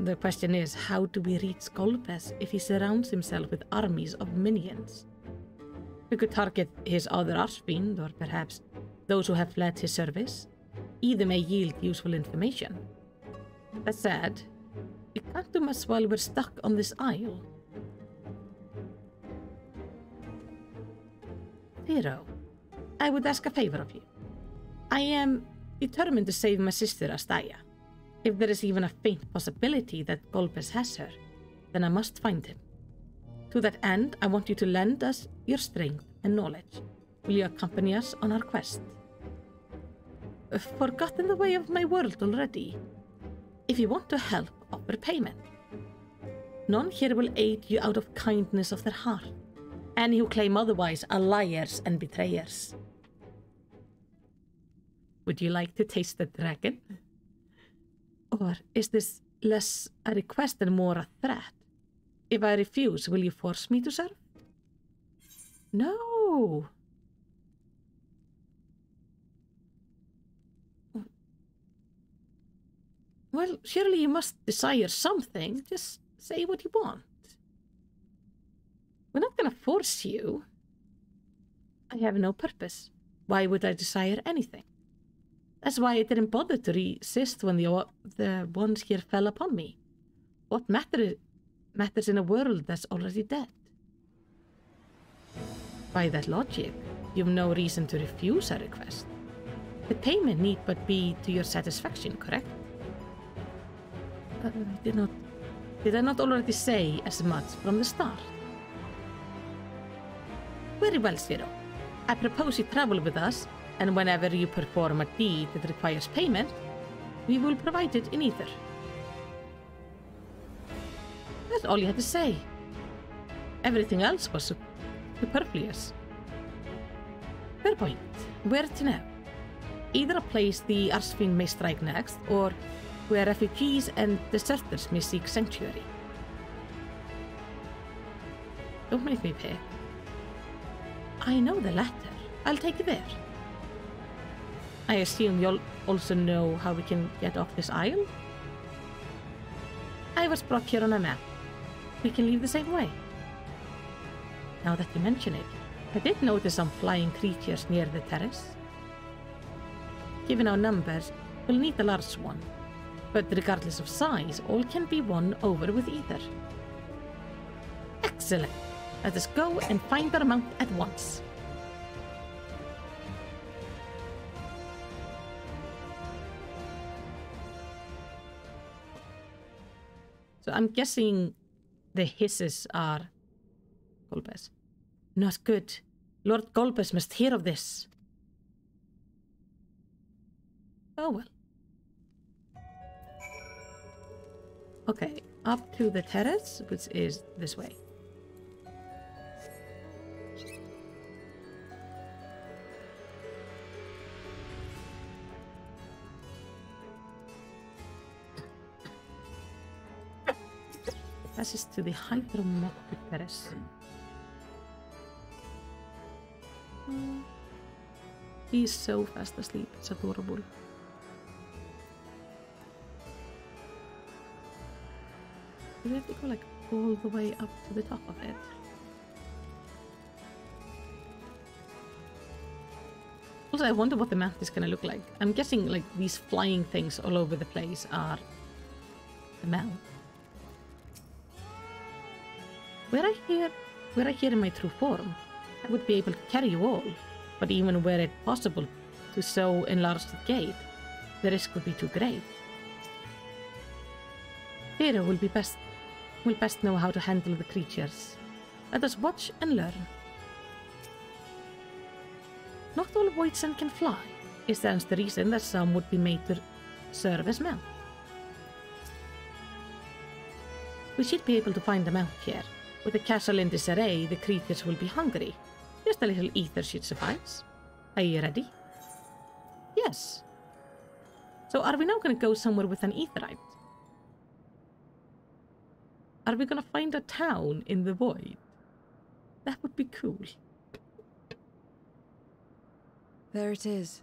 The question is, how do we reach Golbez if he surrounds himself with armies of minions? We could target his other Archfiend, or perhaps those who have fled his service. Either may yield useful information. That said, we can't do much while we're stuck on this isle. Hero, I would ask a favor of you. I am determined to save my sister Astaya. If there is even a faint possibility that Golbez has her, then I must find him. To that end, I want you to lend us your strength and knowledge. Will you accompany us on our quest? Forgotten the way of my world already? If you want to help, offer payment. None here will aid you out of kindness of their heart. Any who claim otherwise are liars and betrayers. Would you like to taste the dragon? Or is this less a request and more a threat? If I refuse, will you force me to serve? No. Well, surely you must desire something. Just say what you want. We're not going to force you. I have no purpose. Why would I desire anything? That's why I didn't bother to resist when the ones here fell upon me. What matters in a world that's already dead? By that logic, you've no reason to refuse a request. The payment need but be to your satisfaction, correct? Did I not already say as much from the start? Very well, Spiro. I propose you travel with us, and whenever you perform a deed that requires payment, we will provide it in ether. That's all you had to say. Everything else was superfluous. Fair point. Where to now? Either a place the Archfiend may strike next, or where refugees and deserters may seek sanctuary. Don't make me pick. I know the latter. I'll take you there. I assume you'll also know how we can get off this isle? I was brought here on a map. We can leave the same way. Now that you mention it, I did notice some flying creatures near the terrace. Given our numbers, we'll need a large one. But regardless of size, all can be won over with either. Excellent. Let us go and find our mount at once. So I'm guessing the hisses are Golbez. Not good. Lord Golbez must hear of this. Oh well. Okay, up to the terrace, which is this way. Passes to the hydrometric terrace. He's so fast asleep, it's adorable. Do we have to go like all the way up to the top of it? Also, I wonder what the map is gonna look like. I'm guessing like these flying things all over the place are the mount. Were I here in my true form, I would be able to carry you all, but even were it possible to so enlarge the gate, the risk would be too great. Hero will best know how to handle the creatures. Let us watch and learn. Not all Voidsent can fly. It stands to reason that some would be made to serve as mount. We should be able to find a mount here. With the castle in disarray, the creatures will be hungry. Just a little ether should suffice. Are you ready? Yes. So are we now going to go somewhere with an etherite? Are we going to find a town in the void? That would be cool. There it is.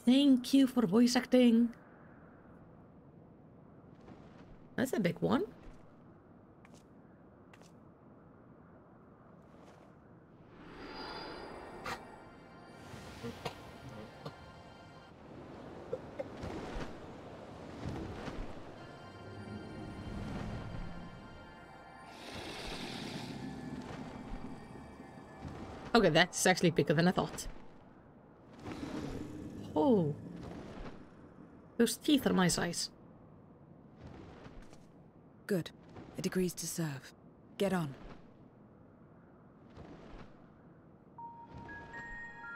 Thank you for voice acting. That's a big one. Okay, that's actually bigger than I thought. Oh. Those teeth are my size. Good. It agrees to serve. Get on.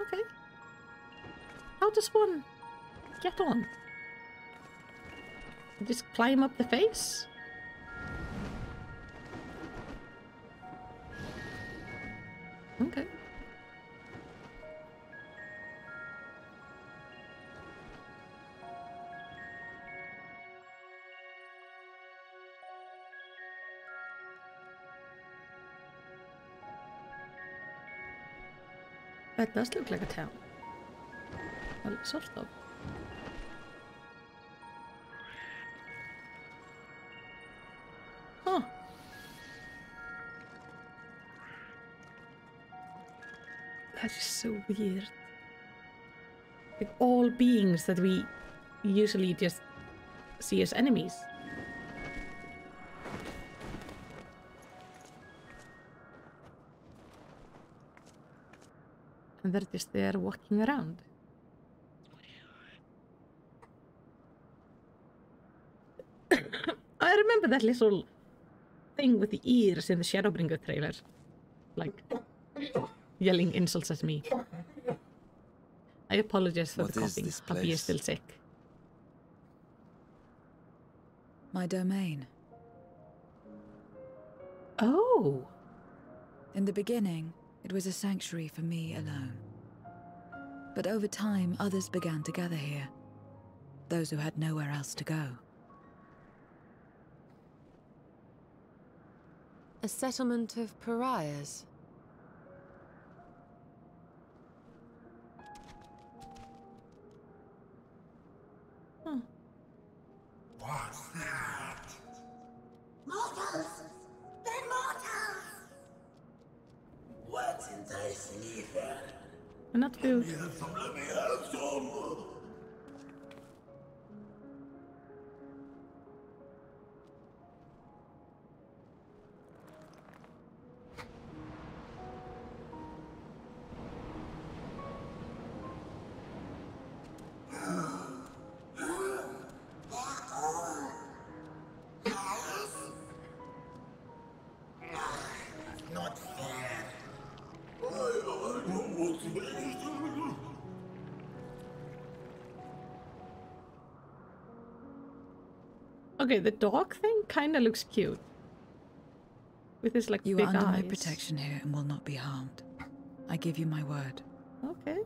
Okay. How does one get on? Just climb up the face? Okay. That does look like a town. Well, sort of. Huh. That is so weird. Like all beings that we usually just see as enemies. And they're just there walking around. I remember that little thing with the ears in the Shadowbringer trailer. Like, yelling insults at me. I apologize for the coughing. Puppy is still sick. My domain. Oh! In the beginning, it was a sanctuary for me alone. But over time, others began to gather here. Those who had nowhere else to go. A settlement of pariahs? Huh. What's that? Mortals! They're mortals! What's enticing ether? Not food. Not fair. Okay, the dog thing kinda looks cute. With his like You big are under eyes. my protection here and will not be harmed. I give you my word. Okay.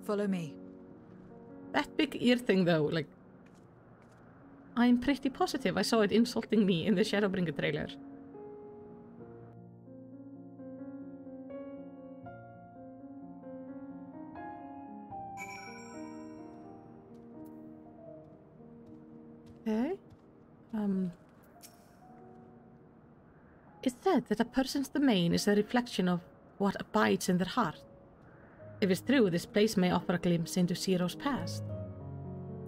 Follow me. That big ear thing though, like... I'm pretty positive I saw it insulting me in the Shadowbringer trailer. Okay. It's said that a person's domain is a reflection of what abides in their heart. If it's true, this place may offer a glimpse into Zero's past.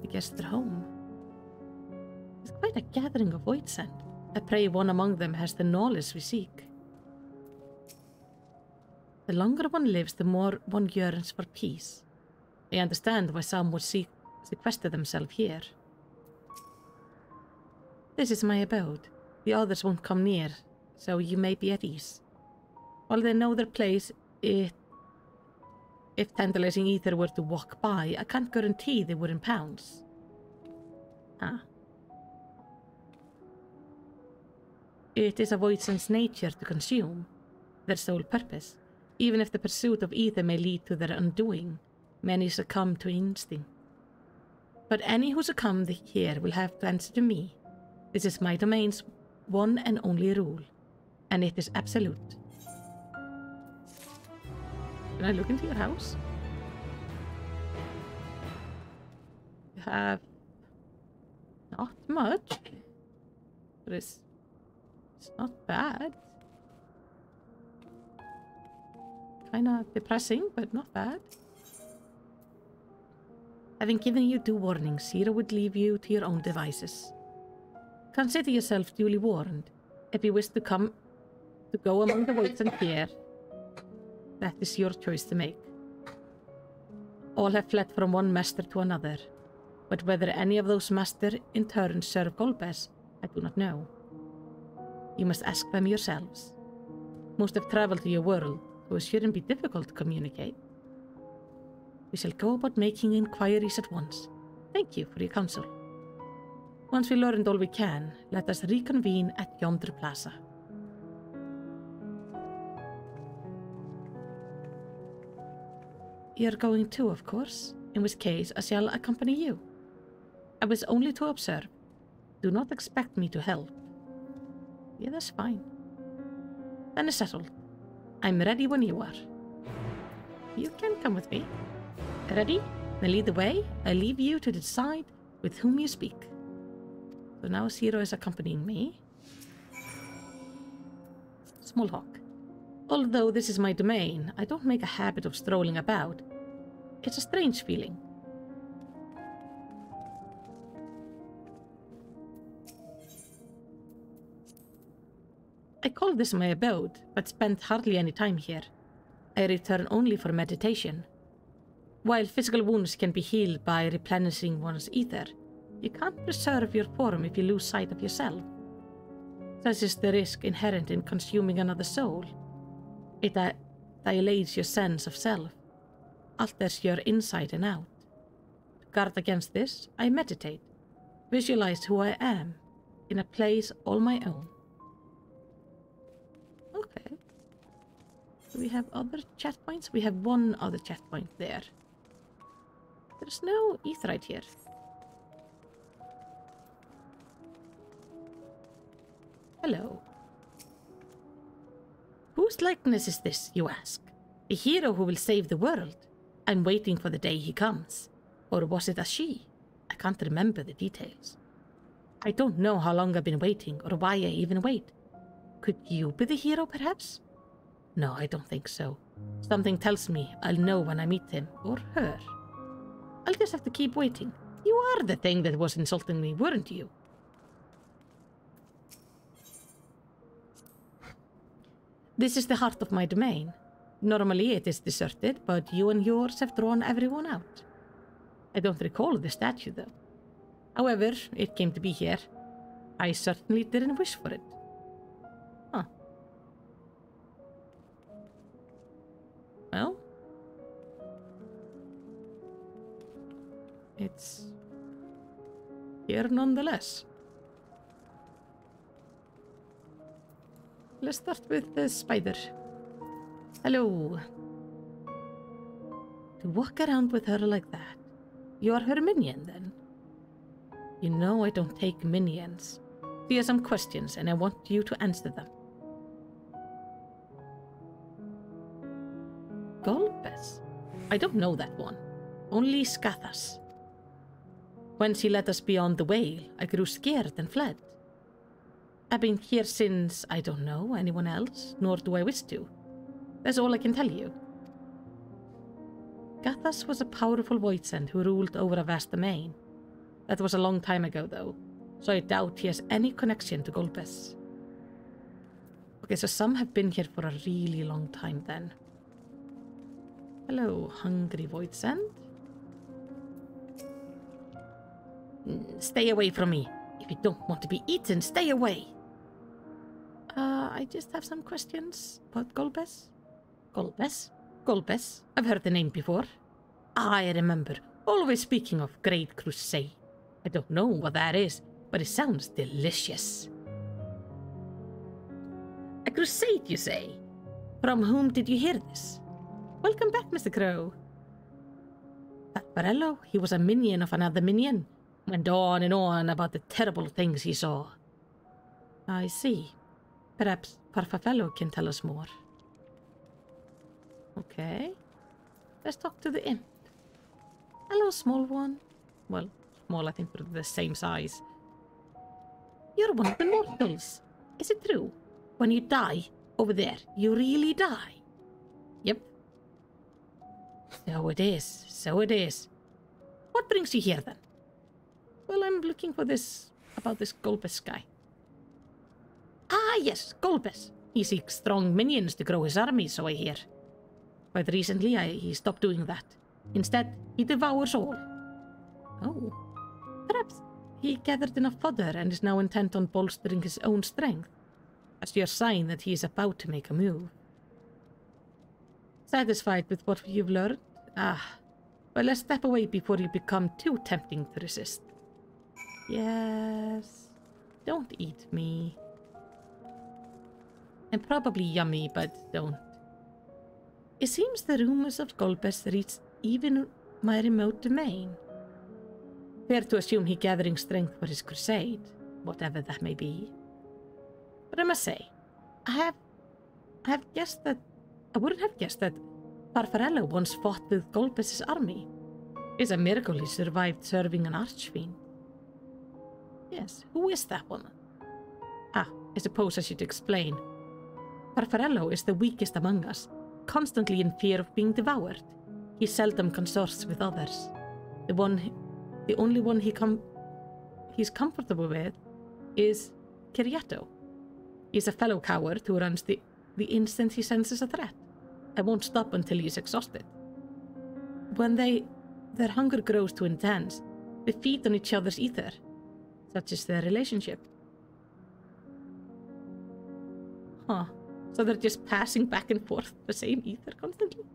I guess their home. It's quite a gathering of void sand. I pray one among them has the knowledge we seek. The longer one lives, the more one yearns for peace. I understand why some would sequester themselves here. This is my abode. The others won't come near, so you may be at ease. While they know their place, if tantalizing ether were to walk by, I can't guarantee they wouldn't pounce. Ah. It is a void sense nature to consume, their sole purpose. Even if the pursuit of ether may lead to their undoing, many succumb to instinct. But any who succumb here will have to answer to me. This is my domain's one and only rule, and it is absolute. Can I look into your house? You have not much, but it's not bad. Kinda depressing, but not bad. Having given you due warning, Zero would leave you to your own devices. Consider yourself duly warned. If you wish to go among the voids and here, that is your choice to make. All have fled from one master to another, but whether any of those masters in turn serve Golbez, I do not know. You must ask them yourselves. Most have traveled to your world, so it shouldn't be difficult to communicate. We shall go about making inquiries at once. Thank you for your counsel. Once we learned all we can, let us reconvene at yonder plaza. You're going too, of course, in which case I shall accompany you. I was only to observe. Do not expect me to help. Yeah, that's fine. Then it's settled. I'm ready when you are. You can come with me. Ready? Then lead the way. I leave you to decide with whom you speak. So now Zero is accompanying me. Small Hawk. Although this is my domain, I don't make a habit of strolling about. It's a strange feeling. I call this my abode, but spend hardly any time here. I return only for meditation. While physical wounds can be healed by replenishing one's ether, you can't preserve your form if you lose sight of yourself. Such is the risk inherent in consuming another soul. It dilates your sense of self, alters your inside and out. To guard against this, I meditate, visualize who I am, in a place all my own. Okay. Do we have other chat points? We have one other chat point there. There's no etherite here. Hello. Whose likeness is this, you ask? A hero who will save the world? I'm waiting for the day he comes. Or was it a she? I can't remember the details. I don't know how long I've been waiting, or why I even wait. Could you be the hero, perhaps? No, I don't think so. Something tells me I'll know when I meet him, or her. I'll just have to keep waiting. You are the thing that was insulting me, weren't you? This is the heart of my domain. Normally it is deserted, but you and yours have drawn everyone out. I don't recall the statue, though. However, it came to be here. I certainly didn't wish for it. Huh. Well, it's here nonetheless. Let's start with the spider. Hello. To walk around with her like that, you are her minion then? You know I don't take minions. She has some questions and I want you to answer them. Golbez? I don't know that one. Only Scathas. When she led us beyond the whale, I grew scared and fled. I've been here since I don't know anyone else, nor do I wish to. That's all I can tell you. Gathas was a powerful voidsent who ruled over a vast domain. That was a long time ago, though, so I doubt he has any connection to Golbez. Okay, so some have been here for a really long time then. Hello, hungry voidsent. Stay away from me. If you don't want to be eaten, stay away. I just have some questions about Golbez. Golbez? Golbez? I've heard the name before. I remember. Always speaking of Great Crusade. I don't know what that is, but it sounds delicious. A crusade, you say? From whom did you hear this? Welcome back, Mr. Crow. That Barello, he was a minion of another minion. Went on and on about the terrible things he saw. I see. Perhaps Farfafello can tell us more. Okay. Let's talk to the imp. Hello, small one. Well, small, I think we're the same size. You're one of the mortals. Is it true? When you die, over there, you really die? Yep. So it is. So it is. What brings you here, then? Well, I'm looking for this... about this Golbez guy. Ah, yes, Golbez. He seeks strong minions to grow his army, so I hear. But recently, he stopped doing that. Instead, he devours all. Oh. Perhaps he gathered enough fodder and is now intent on bolstering his own strength. As your sign that he is about to make a move. Satisfied with what you've learned? Ah. Well, let's step away before you become too tempting to resist. Yes. Don't eat me. I'm probably yummy, but don't. It seems the rumors of Golbez reached even my remote domain. Fair to assume he gathering strength for his crusade, whatever that may be. But I must say, I wouldn't have guessed that Farfarello once fought with Golbez's army. It's a miracle he survived serving an archfiend. Yes, who is that one? Ah, I suppose I should explain. Farfarello is the weakest among us, constantly in fear of being devoured. He seldom consorts with others. The only one he's comfortable with is Kiriato. He's a fellow coward who runs the instant he senses a threat. I won't stop until he's exhausted. When their hunger grows too intense, they feed on each other's ether. Such is their relationship. Huh. So they're just passing back and forth the same ether constantly?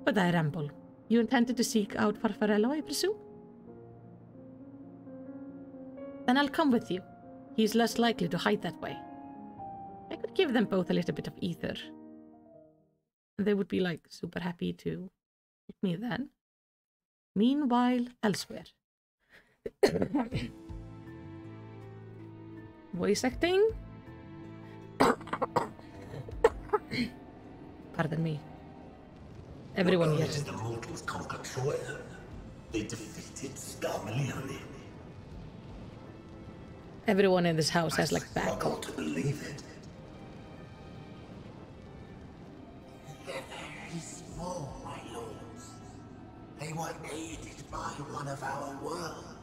But I ramble. You intended to seek out Farfarello, I presume? Then I'll come with you. He's less likely to hide that way. I could give them both a little bit of ether. They would be, like, super happy to meet me then. Meanwhile, elsewhere. Voice acting? Pardon me. Everyone here. The mortals conquered Troy. They defeated Scarmalione. Everyone in this house has, like, back. I to believe it. They're very small, my lords. They were aided by one of our world,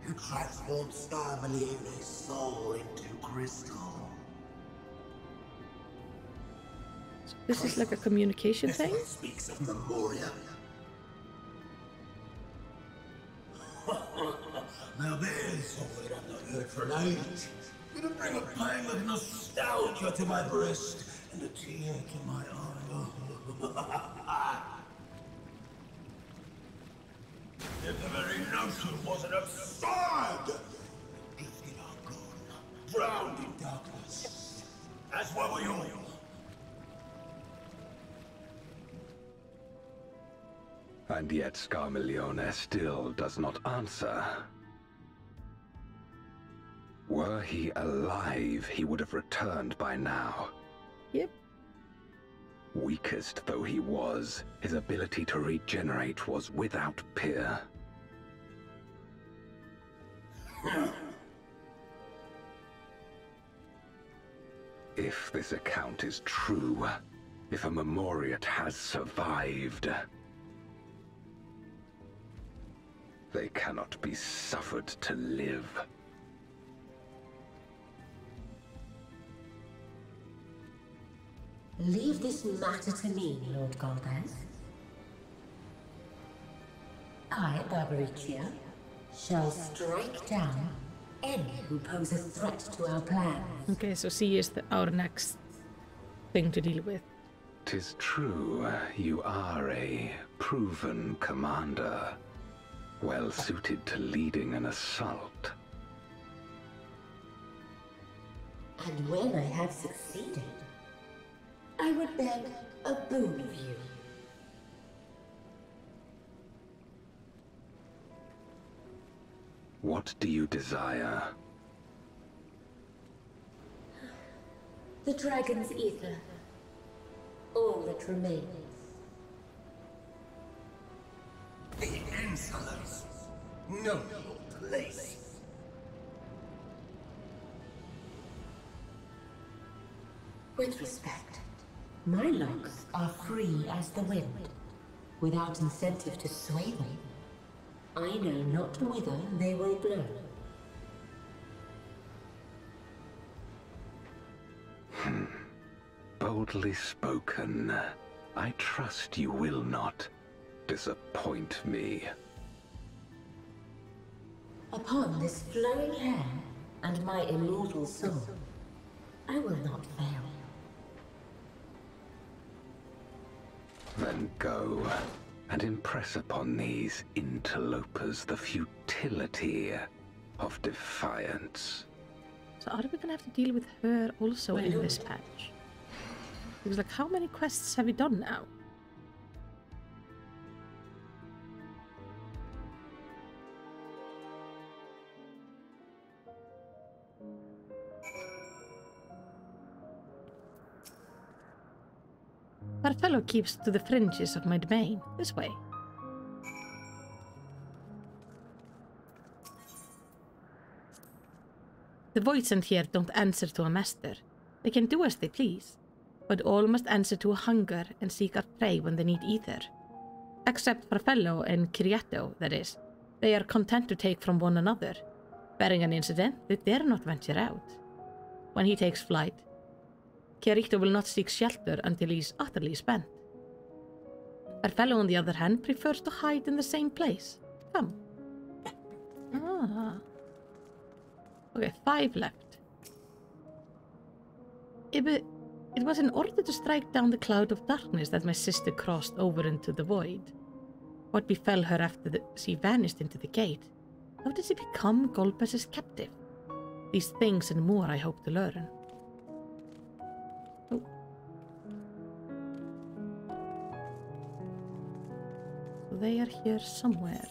who transformed Scarmalione's soul into crystal. So this is like a communication thing? Speaks of Memoria. Now there's something I've not heard for an age. Gonna bring a pang of nostalgia to my breast and a tear to my eye. If the very notion wasn't absurd! Gifted are gone, drowned in darkness. As well we all. And yet Scarmalione still does not answer. Were he alive, he would have returned by now. Yep. Weakest though he was, his ability to regenerate was without peer. If this account is true, if a Memoriat has survived, They cannot be suffered to live. Leave this matter to me, Lord Golbez. I, Barbaricia, shall strike down any who pose a threat to our plans. Okay, so she is our next thing to deal with. 'Tis true, you are a proven commander, well suited to leading an assault. And when I have succeeded, I would beg a boon of you. What do you desire? The dragon's ether. All that remains. The insolence. Know your place. With respect, my locks are free as the wind, without incentive to sway them. I know not whither they will blow. Boldly spoken. I trust you will not disappoint me. Upon this flowing hair and my immortal soul, I will not fail. Then go and impress upon these interlopers the futility of defiance. So are we gonna have to deal with her also in this patch? Because like, how many quests have we done now? Our fellow keeps to the fringes of my domain. This way. The voidsent here don't answer to a master. They can do as they please, but all must answer to a hunger and seek out prey when they need ether. Except Farfello and Kiriato, that is. They are content to take from one another. Barring an incident, they dare not venture out. When he takes flight, Kirito will not seek shelter until he is utterly spent. Farfello, on the other hand, prefers to hide in the same place. Come. Ah. Okay, 5 left. It was in order to strike down the cloud of darkness that my sister crossed over into the void. What befell her after she vanished into the gate? How did she become Golbez's captive? These things and more I hope to learn. Oh. So they are here somewhere.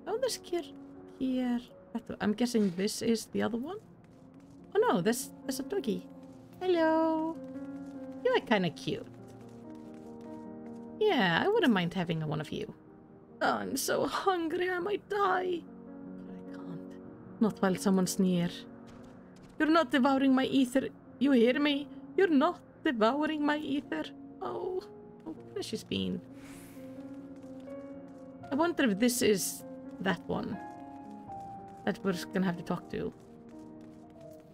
Oh, there's here. I'm guessing this is the other one? Oh no, there's a doggy. Hello. You are kind of cute. Yeah, I wouldn't mind having one of you. Oh, I'm so hungry, I might die. But I can't. Not while someone's near. You're not devouring my ether. You hear me? You're not devouring my ether. Oh, precious bean. I wonder if this is that one that we're gonna have to talk to.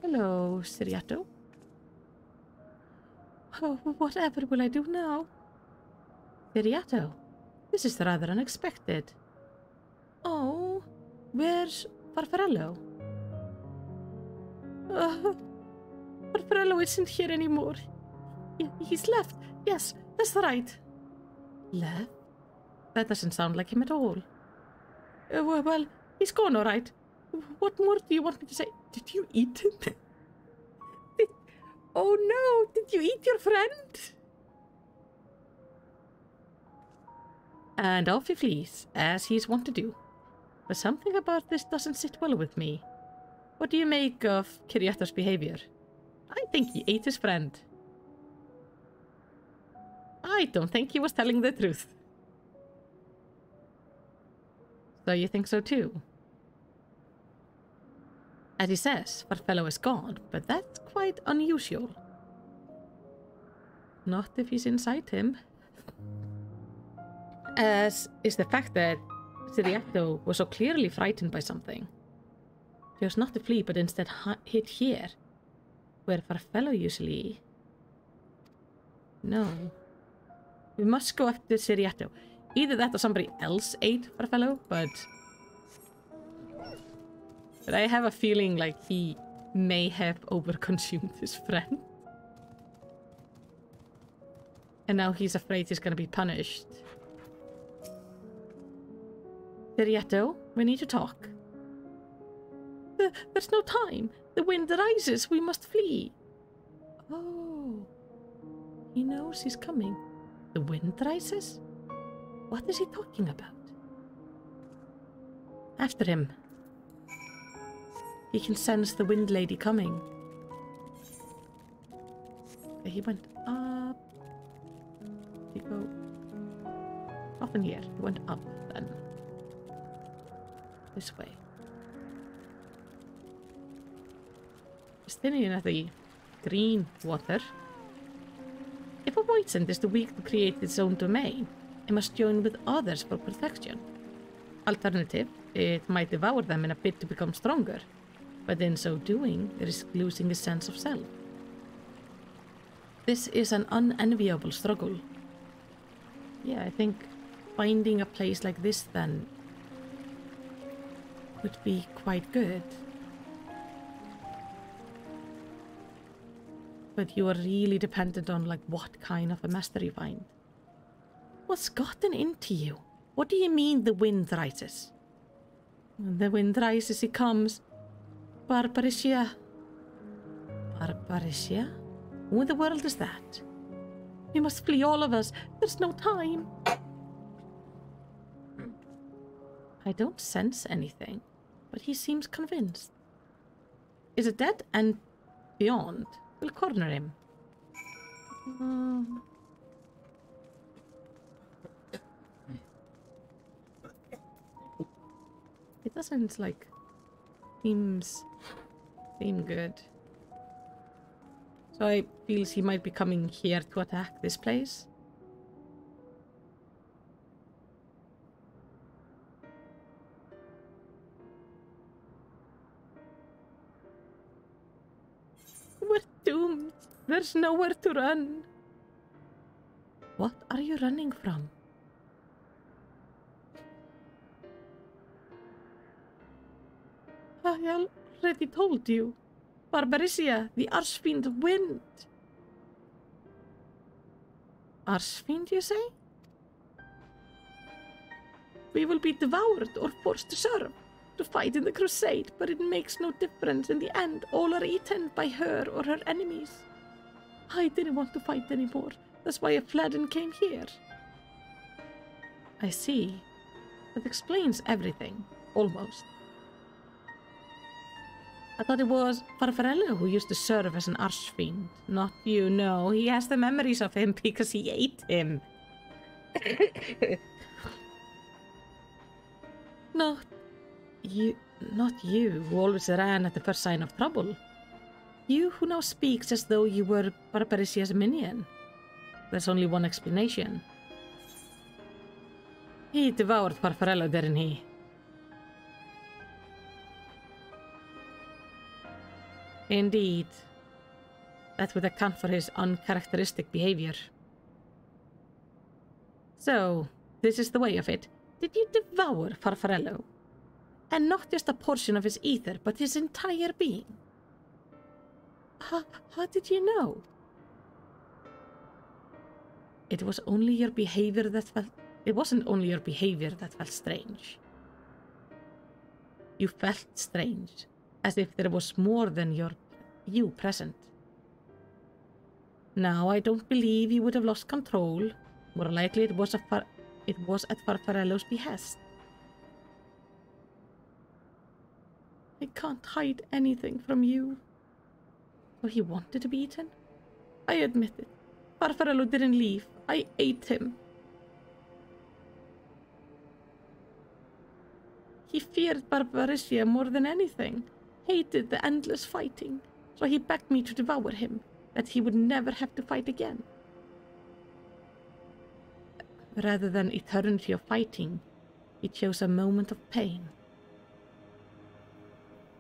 Hello, Siriato. Oh, whatever will I do now? Siriato, this is rather unexpected. Oh, where's Farfarello? Farfarello isn't here anymore. He's left. Yes, that's right. Left? That doesn't sound like him at all. Well, he's gone, all right. What more do you want me to say? Did you eat him? Oh no, did you eat your friend? And off he flees, as he's wont to do. But something about this doesn't sit well with me. What do you make of Kiriato's behavior? I think he ate his friend. I don't think he was telling the truth. So you think so too? As he says, Farfello is gone, but that's quite unusual. Not if he's inside him. As is the fact that Siriato was so clearly frightened by something. He was not to flee, but instead hid here, where Farfello usually... No. We must go after Siriato. Either that or somebody else ate Farfello, but I have a feeling like he may have overconsumed his friend. And now he's afraid he's gonna be punished. Siriato, we need to talk. There's no time. The wind rises. We must flee. Oh. He knows he's coming. The wind rises? What is he talking about? After him. He can sense the wind lady coming. Okay, he went up. Did he go? Nothing here. He went up then. This way. Standing at the green water. If a white scent is too weak to create its own domain, it must join with others for protection. Alternative, it might devour them in a bid to become stronger, but in so doing, risk losing a sense of self. This is an unenviable struggle. Yeah, I think finding a place like this then would be quite good. But you are really dependent on like what kind of a master you find. What's gotten into you? What do you mean the wind rises? When the wind rises, it comes. Barbaricia. Barbaricia? Who in the world is that? We must flee, all of us. There's no time. I don't sense anything, but he seems convinced. Is it dead and beyond? We'll corner him. It doesn't like seem good. So I feel he might be coming here to attack this place. We're doomed. There's nowhere to run. What are you running from? I already told you. Barbaricia, the Archfiend wind. Archfiend, you say? We will be devoured or forced to serve, to fight in the crusade, but it makes no difference. In the end, all are eaten by her or her enemies. I didn't want to fight anymore. That's why I fled and came here. I see. That explains everything. Almost. I thought it was Farfarello who used to serve as an archfiend. Not you, no. He has the memories of him because he ate him. Not you who always ran at the first sign of trouble. You who now speaks as though you were Barbaricia's minion. There's only one explanation. He devoured Farfarello, didn't he? Indeed. That would account for his uncharacteristic behavior. So, this is the way of it. Did you devour Farfarello? And not just a portion of his ether, but his entire being? How did you know? It was only your behavior that felt... It wasn't only your behavior that felt strange. You felt strange, as if there was more than you present. Now, I don't believe you would have lost control. More likely it was at Farfarello's behest. I can't hide anything from you. So he wanted to be eaten? I admit it. Farfarello didn't leave. I ate him. He feared Barbaricia more than anything. Hated the endless fighting. So he begged me to devour him, that he would never have to fight again. Rather than eternity of fighting, he chose a moment of pain.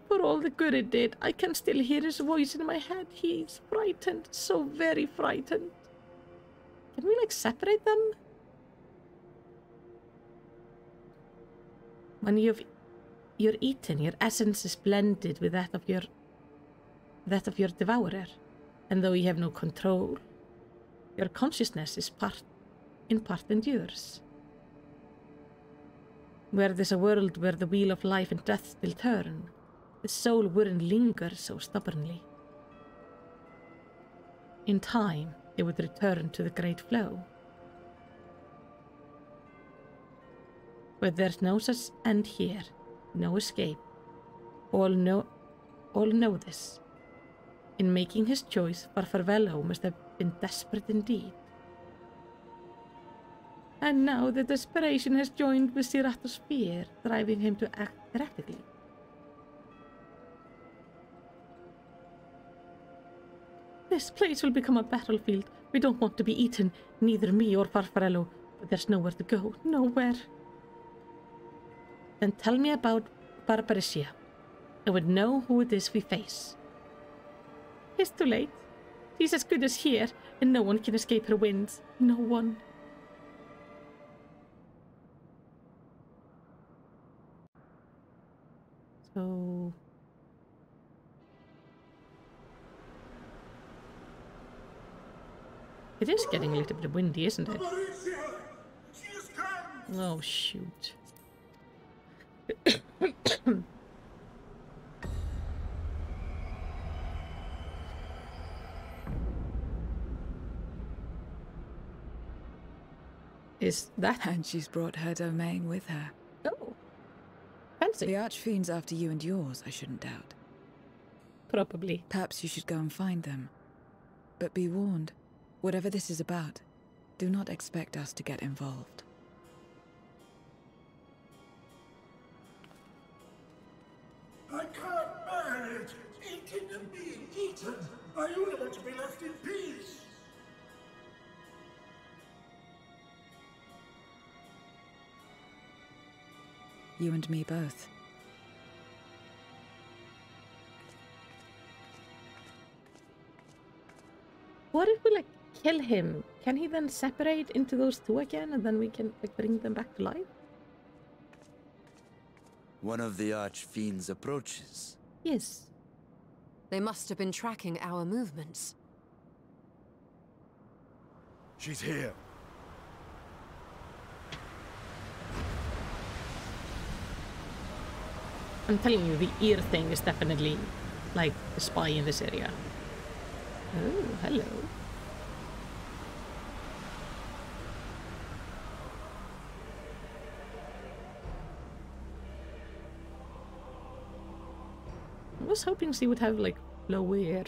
For all the good it did, I can still hear his voice in my head. He's frightened, so very frightened. Can we, like, separate them? When you're eaten, your essence is blended with that of your devourer, and though you have no control, your consciousness is in part yours. Were this a world where the wheel of life and death still turn, the soul wouldn't linger so stubbornly. In time, it would return to the great flow. But there's no such end here, no escape. All know this. In making his choice, Farfarello must have been desperate indeed. And now the desperation has joined with Sirato's fear, driving him to act erratically. This place will become a battlefield. We don't want to be eaten, neither me or Farfarello, but there's nowhere to go, nowhere. Then tell me about Barbaricia. I would know who it is we face. It's too late. She's as good as here, and no one can escape her winds. No one. So... it is getting a little bit windy, isn't it? Oh, shoot. Is that... And she's brought her domain with her. Oh. Fancy. The Archfiend's after you and yours, I shouldn't doubt. Probably. Perhaps you should go and find them. But be warned, whatever this is about, do not expect us to get involved. I can't bear it! Eating and being eaten! I only want to be left in peace! You and me both. What if we, like, kill him? Can he then separate into those two again, and then we can, like, bring them back to life? One of the Archfiends approaches. Yes. They must have been tracking our movements. She's here. I'm telling you, the ear thing is definitely, like, a spy in this area. Oh, hello. I was hoping she would have, like, low ear.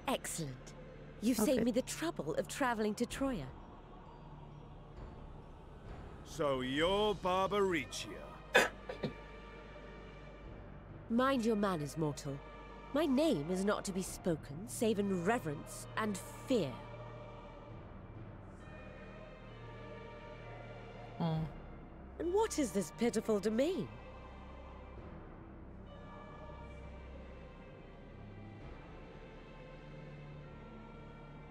Excellent. You've saved me the trouble of traveling to Troya. So you're Barbaricia. Mind your manners, mortal. My name is not to be spoken, save in reverence and fear. Oh. And what is this pitiful domain?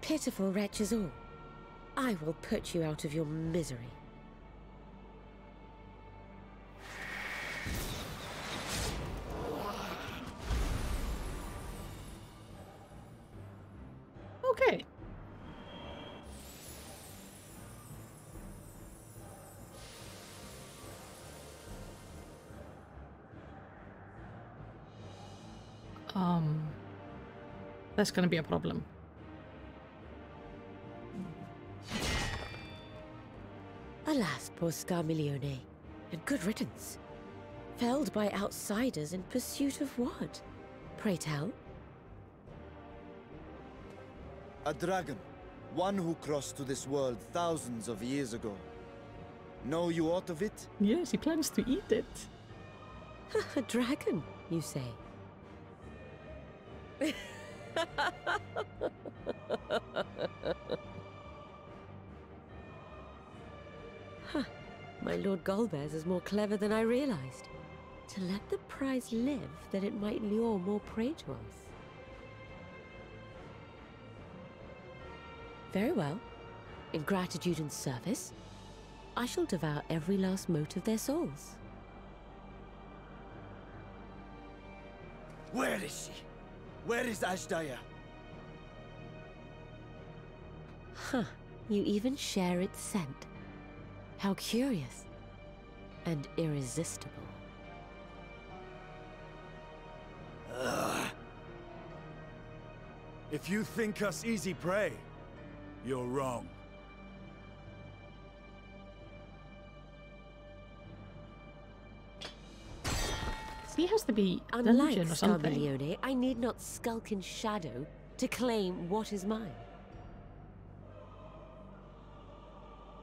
Pitiful wretches all. I will put you out of your misery. Okay. That's gonna be a problem. Alas, poor Scarmiglione, and good riddance. Felled by outsiders in pursuit of what? Pray tell? A dragon. One who crossed to this world thousands of years ago. Know you aught of it? Yes, he plans to eat it. A dragon, you say? Huh. My Lord Golbez is more clever than I realized. To let the prize live, that it might lure more prey to us. Very well. In gratitude and service, I shall devour every last mote of their souls. Where is she? Where is Ashdaya? Huh. You even share its scent. How curious. And irresistible. If you think us easy prey, you're wrong. He has to be a dungeon Unlike or something. Scarmiglione, I need not skulk in shadow to claim what is mine.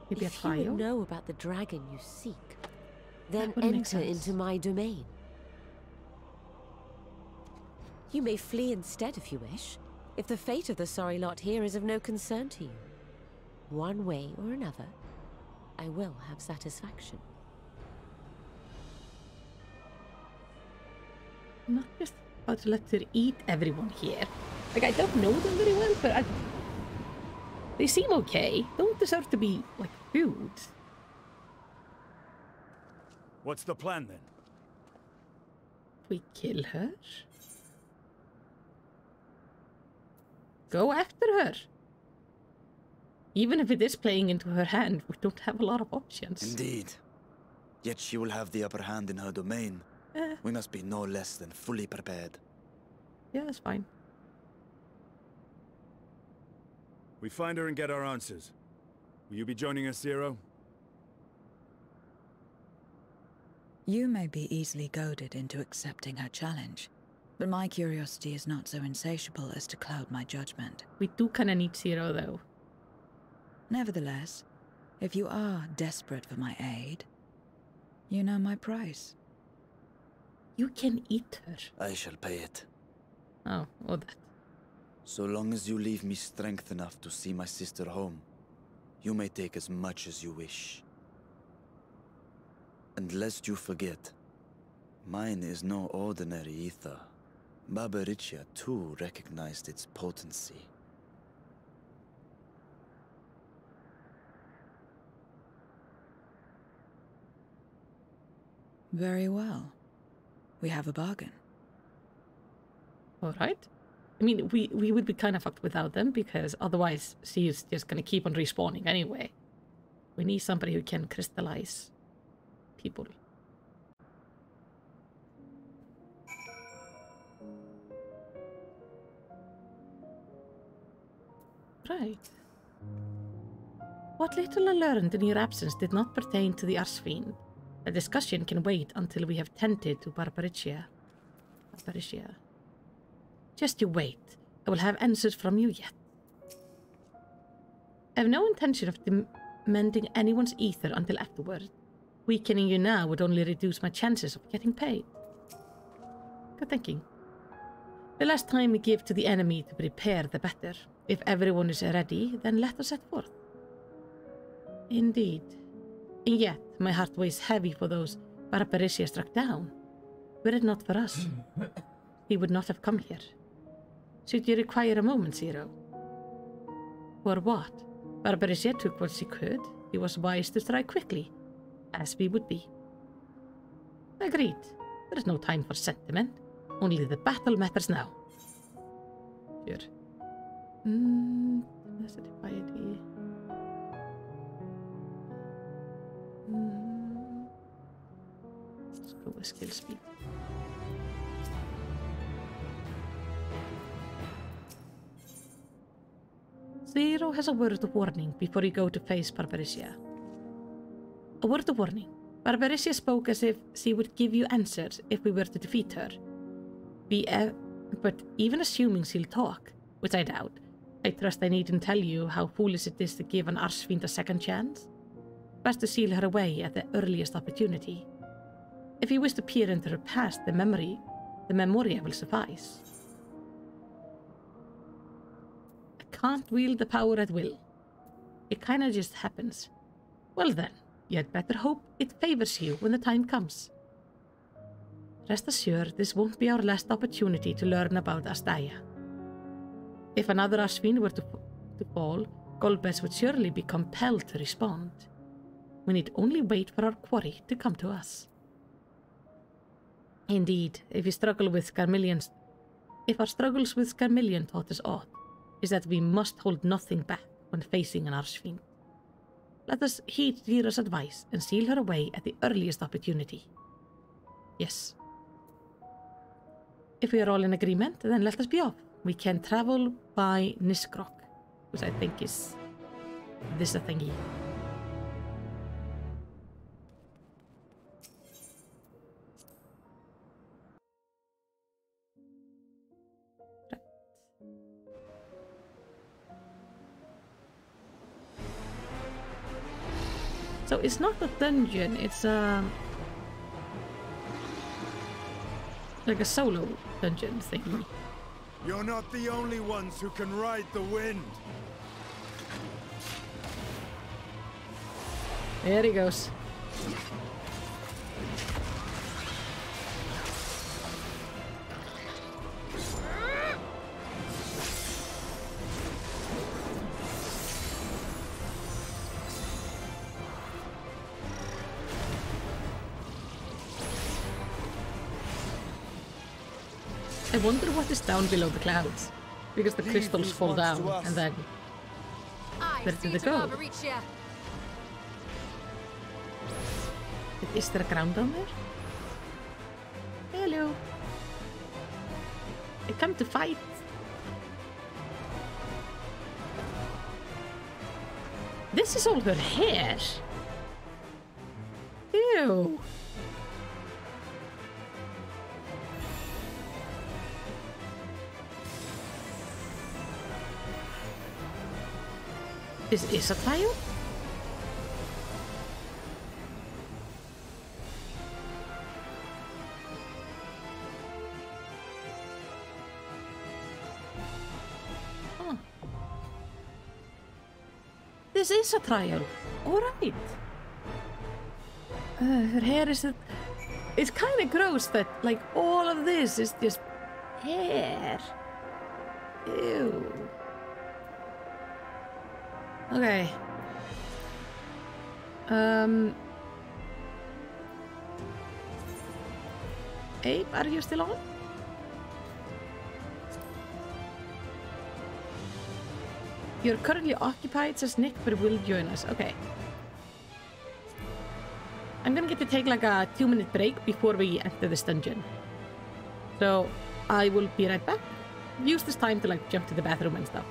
Maybe If a trial? you know about the dragon you seek, then would make enter sense. into my domain. You may flee instead if you wish, if the fate of the sorry lot here is of no concern to you. One way or another, I will have satisfaction. I'm not just about to let her eat everyone here. Like, I don't know them very well, but they seem okay. Don't deserve to be, like, food. What's the plan then? We kill her? Go after her. Even if it is playing into her hand, we don't have a lot of options. Indeed. Yet she will have the upper hand in her domain. We must be no less than fully prepared. Yeah, that's fine. We find her and get our answers. Will you be joining us, Zero? You may be easily goaded into accepting her challenge, but my curiosity is not so insatiable as to cloud my judgment. We do kind of need Zero, though. Nevertheless, if you are desperate for my aid, you know my price. You can eat her. I shall pay it. Oh, that. So long as you leave me strength enough to see my sister home, you may take as much as you wish. And lest you forget, mine is no ordinary ether. Barbariccia too recognized its potency. Very well. We have a bargain. All right. I mean, we would be kind of fucked without them, because otherwise she's just going to keep on respawning anyway. We need somebody who can crystallize people. Right. What little I learned in your absence did not pertain to the Archfiend. The discussion can wait until we have tended to Barbariccia. Just you wait. I will have answers from you yet. I have no intention of demanding anyone's ether until afterward. Weakening you now would only reduce my chances of getting paid. Good thinking. The less time we give to the enemy to prepare, the better. If everyone is ready, then let us set forth. Indeed. And yet, my heart weighs heavy for those Barbariccia struck down. Were it not for us, he would not have come here. Should you require a moment, Zero? For what? Barbariccia took what she could. He was wise to strike quickly, as we would be. Agreed. There is no time for sentiment. Only the battle matters now. Sure. Tenacity, piety. Let's go with skill speed. Zero has a word of warning before you go to face Barbariccia. A word of warning. Barbariccia spoke as if she would give you answers if we were to defeat her. But even assuming she'll talk, which I doubt, I trust I needn't tell you how foolish it is to give an Archfiend a second chance. Best to seal her away at the earliest opportunity. If you wish to peer into her past, the memoria will suffice. I can't wield the power at will. It kinda just happens. Well then, You had better hope it favors you when the time comes. Rest assured, this won't be our last opportunity to learn about Astaya. If another Ashvin were to fall, Golbez would surely be compelled to respond. We need only wait for our quarry to come to us. Indeed, if our struggles with Scarmillion taught us aught, is that we must hold nothing back when facing an Archfiend. Let us heed Dhira's advice and seal her away at the earliest opportunity. Yes. If we are all in agreement, then let us be off. We can travel by Niskrok, which I think is this a thingy. So it's not a dungeon, it's like a solo dungeon thingy. You're not the only ones who can ride the wind. There he goes. I wonder what is down below the clouds, because the crystals fall down and then where do they go? Is there a ground down there? Hello. I come to fight. This is all her hair. Ew. Is a tile? Huh. This is a trial. Alright. Her hair is... It's kind of gross that, like, all of this is just hair. Ew. Okay. Abe, are you still on? You're currently occupied, says Nick, but will join us. Okay. I'm gonna get to take like a 2-minute break before we enter this dungeon. So I will be right back. Use this time to like jump to the bathroom and stuff.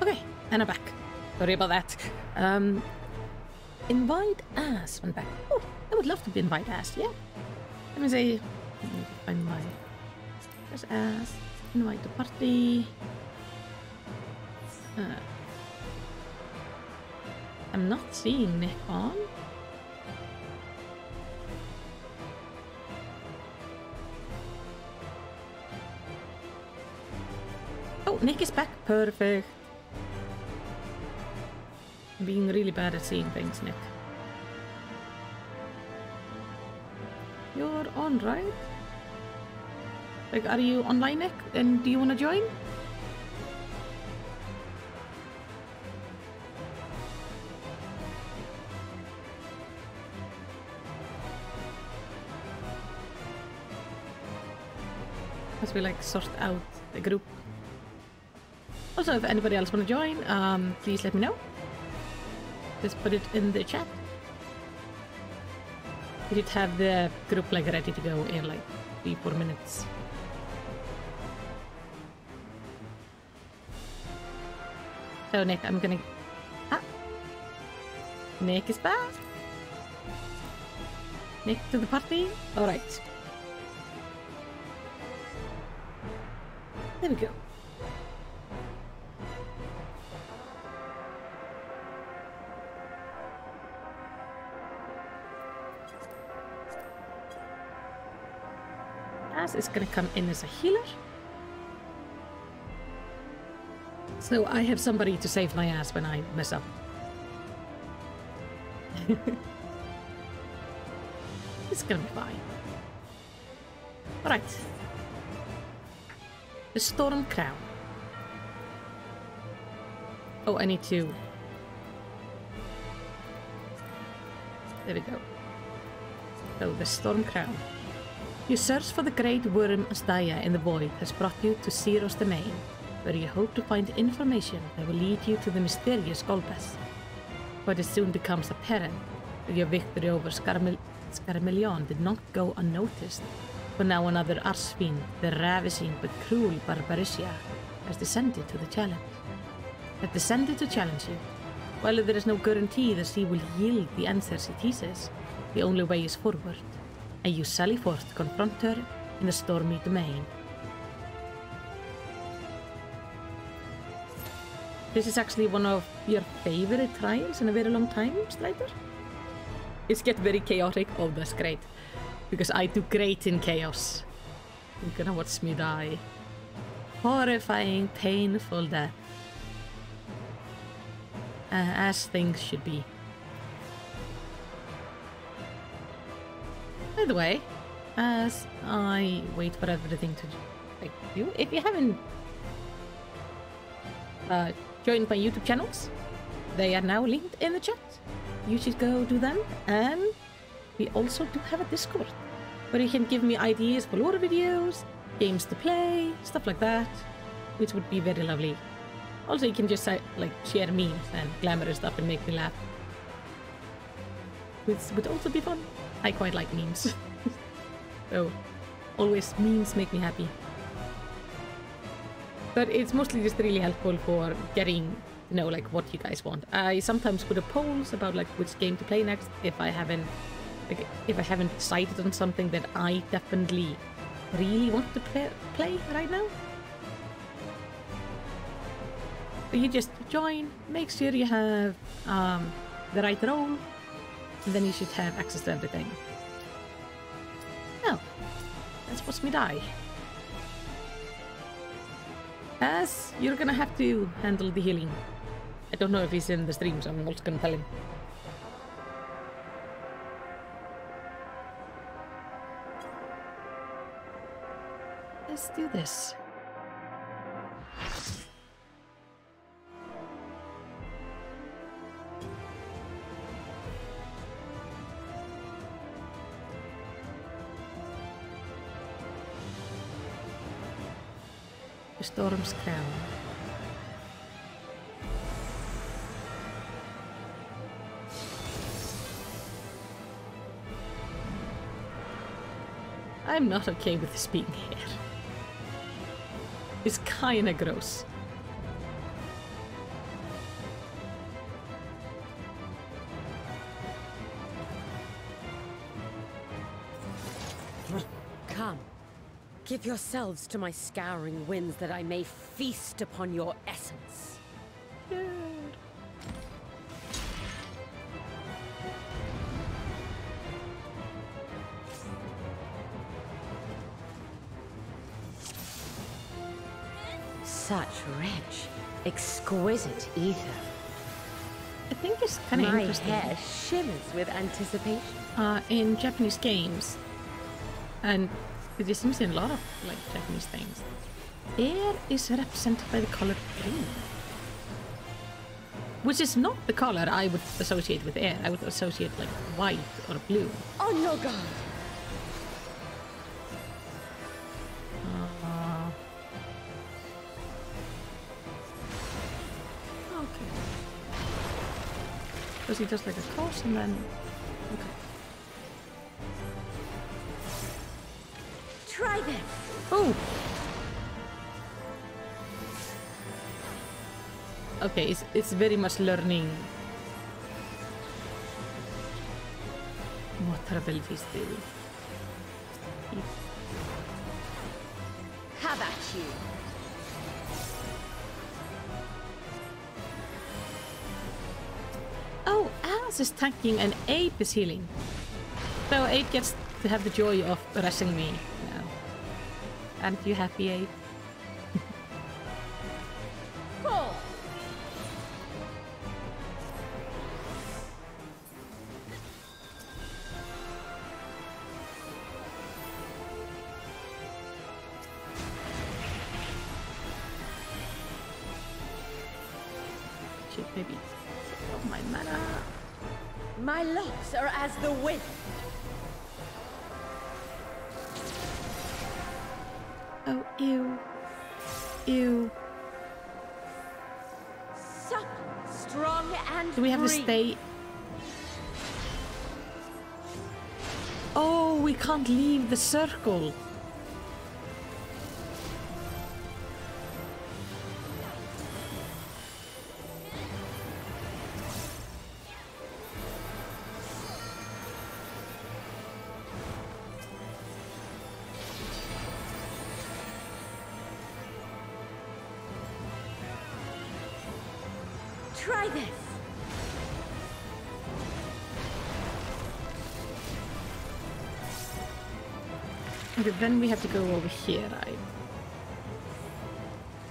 Okay, and I'm back. Sorry about that. Invite as when back. Oh, I would love to be invite as, yeah. Let me see. I need to find my as invite the party. I'm not seeing Nick on. Oh, Nick is back. Perfect. I'm being really bad at seeing things, Nick. You're on, right? Like, are you online, Nick? And do you want to join? As we like sort out the group. Also, if anybody else want to join, please let me know. Just put it in the chat. We should have the group like ready to go in like 3-4 minutes. So Nick, I'm gonna... Ah! Nick is back! Nick to the party? Alright. There we go. As is gonna come in as a healer. So I have somebody to save my ass when I mess up. It's gonna be fine. Alright. The Storm Crown. Oh, I need to... There we go. So, the Storm Crown. Your search for the great worm Astaya in the void has brought you to Zeros the Main, where you hope to find information that will lead you to the mysterious Golbez. But it soon becomes apparent that your victory over Scarmelion did not go unnoticed, for now another archfiend, the ravishing but cruel Barbaricia, has descended to the challenge. Has descended to challenge you. While there is no guarantee that she will yield the answer she teases, the only way is forward, and you sally forth to confront her in the stormy domain. This is actually one of your favorite trials in a very long time, Strider? It's get very chaotic. Oh, that's great. Because I do great in chaos. You're gonna watch me die. Horrifying, painful death. As things should be. By the way, as I wait for everything to do, if you haven't joined my YouTube channels, they are now linked in the chat. You should go do them, and we also do have a Discord where you can give me ideas for lore videos, games to play, stuff like that, which would be very lovely. Also, you can just like share memes and glamorous stuff and make me laugh, which would also be fun. I quite like memes. So, always memes make me happy. But it's mostly just really helpful for getting, you know, like what you guys want. I sometimes put up polls about like which game to play next if I haven't decided on something that I definitely really want to play right now. But you just join, make sure you have the right role, and then you should have access to everything. Now, let's watch me die. As you're gonna have to handle the healing. I don't know if he's in the stream, so I'm also gonna tell him. Let's do this. The Storm's Crown. I'm not okay with this being here. It's kinda gross. Give yourselves to my scouring winds that I may feast upon your essence. Such rich, exquisite ether. I think it's kind of interesting. My hair shimmers with anticipation. In Japanese games, and it seems in a lot of like Japanese things, air is represented by the color green, which is not the color I would associate with air. I would associate like white or blue. On your guard. Okay. Because he does like a toss and then. Okay. Try this. Oh. Okay, it's very much learning what her abilities do. Have at you. Oh, Alice is tanking and Ape is healing. So Ape gets to have the joy of rushing me now. Aren't you happy, Ape? Cool. Shit, maybe. Oh, my mana. My locks are as the wind. Oh, ew. Ew. Supple, strong, and Do we have to free. stay? Oh, we can't leave the circle. Try this. Okay, then we have to go over here, right?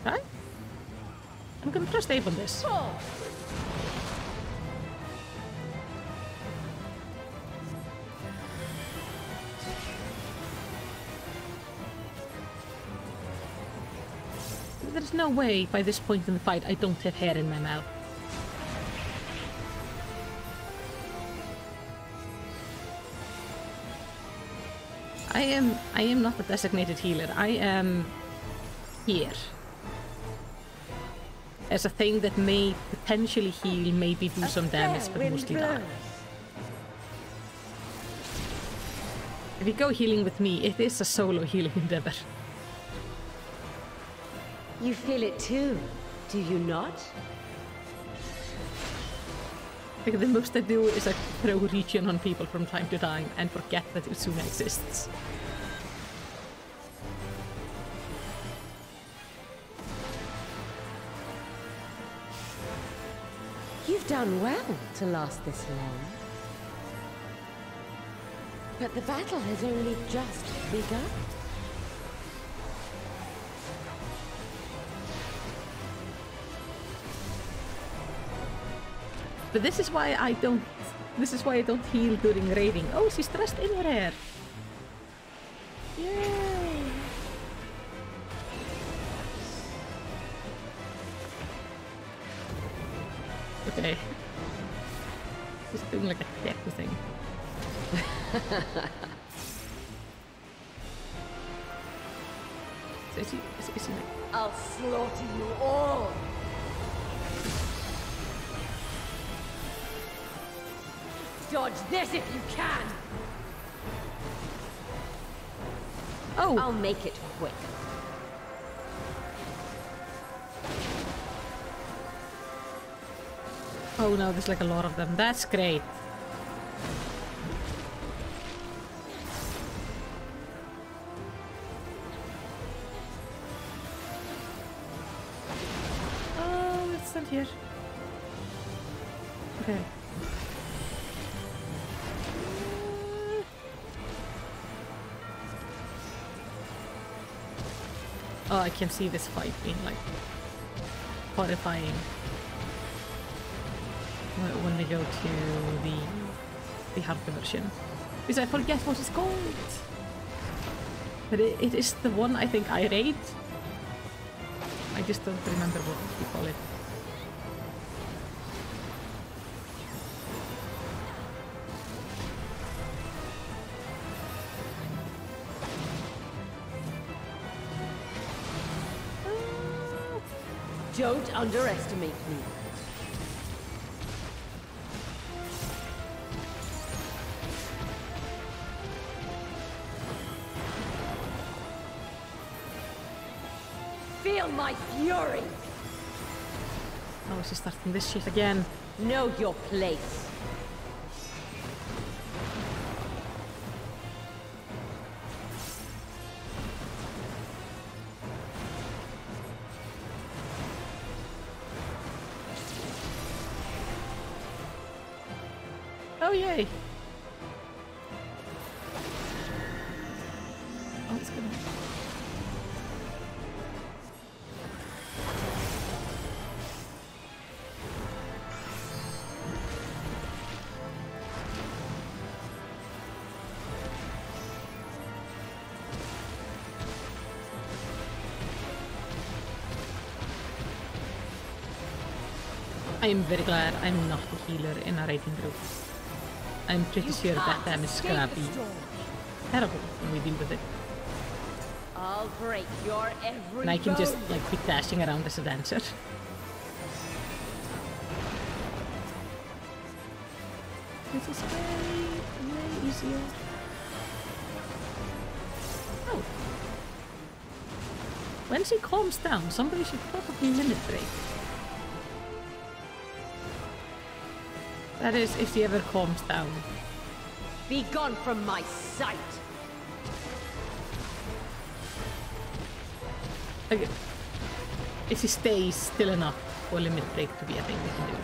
Right? I'm gonna trust Abe on this. Oh. There's no way by this point in the fight I don't have hair in my mouth. I am not a designated healer. I am here as a thing that may potentially heal, maybe do some damage, but mostly die. If you go healing with me, it is a solo healing endeavor. You feel it too, do you not? Like, the most I do is like throw regen on people from time to time and forget that Utsuna exists. You've done well to last this long. But the battle has only just begun. But this is why I don't heal during raiding. Oh, she's dressed in her hair. Yay! Okay. She's doing like a death thing. So is she like... I'll slaughter you all. Dodge this if you can. Oh! I'll make it quick. Oh no, there's like a lot of them. That's great. wasn't here. Okay. Oh, I can see this fight being like horrifying when we go to the hard version. Because I forget what it's called. But it is the one I think I raid. I just don't remember what we call it. Don't underestimate me. Feel my fury! Oh, she's starting this shit again. Know your place. Oh, yay! Oh, it's gonna... I am very glad I'm not a healer in a raiding group. I'm pretty sure that damage is gonna be terrible when we deal with it. I'll break your every And I can just bone. like be dashing around as a dancer. This is way easier. Oh. When she calms down, somebody should probably limit break. That is, if she ever calms down. Be gone from my sight! Like, if she stays still enough for limit break to be a thing we can do.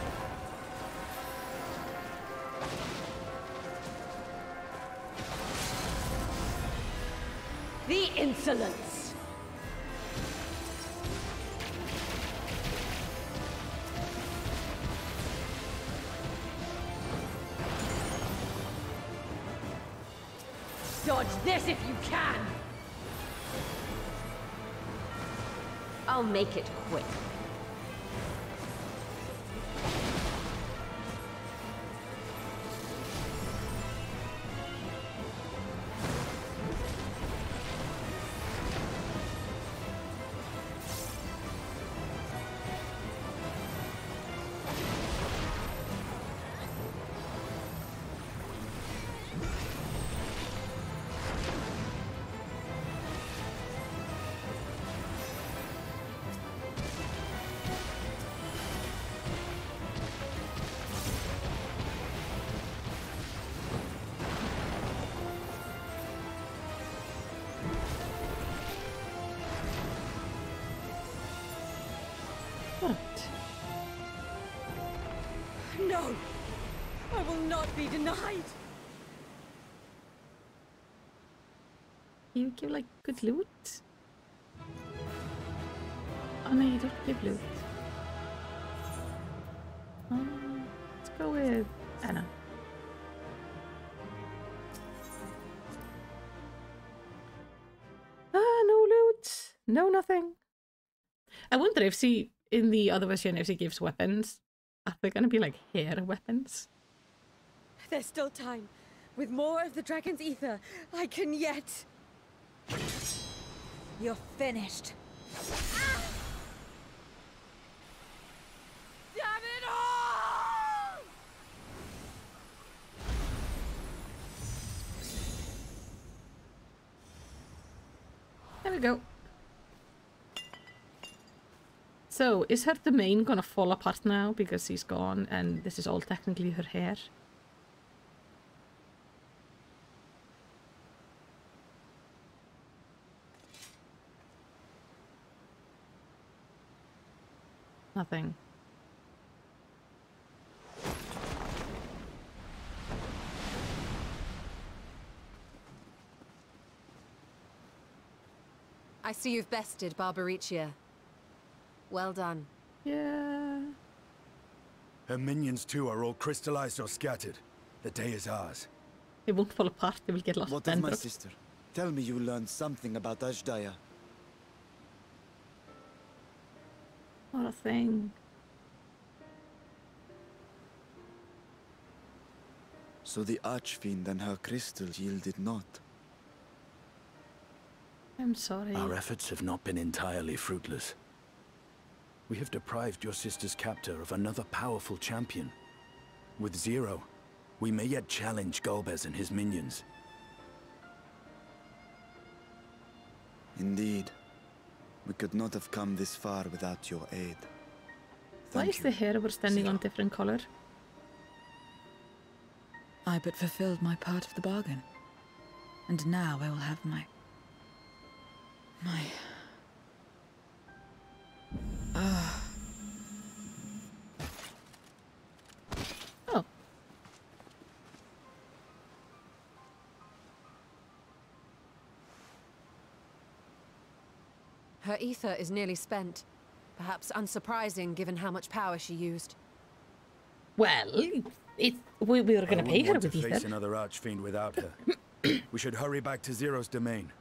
The insolence! Dodge this if you can! I'll make it quick. No! I will not be denied! You give like good loot? Oh no, you don't give loot. Let's go with Anna. No loot! No nothing. I wonder if she, in the other version, if she gives weapons, are they gonna be like hair weapons? There's still time. With more of the dragon's ether, I can yet... You're finished. Damn it all! There we go. So, is her domain gonna fall apart now because she's gone and this is all technically her hair? Nothing. see you've bested Barbaricia. Well done. Yeah. Her minions too are all crystallized or scattered. The day is ours. They won't fall apart, they will get lost. What of my sister? Tell me you learned something about Ajdaya. What a thing. So the Archfiend and her crystal yielded not. I'm sorry. Our efforts have not been entirely fruitless. We have deprived your sister's captor of another powerful champion. With Zero, we may yet challenge Golbez and his minions. Indeed. We could not have come this far without your aid. Why is the hair we're standing on different color? I but fulfilled my part of the bargain. And now I will have my... Oh. Her ether is nearly spent. Perhaps unsurprising given how much power she used. Well, we were going to pay her with to face ether. another Archfiend without her. We should hurry back to Zero's domain.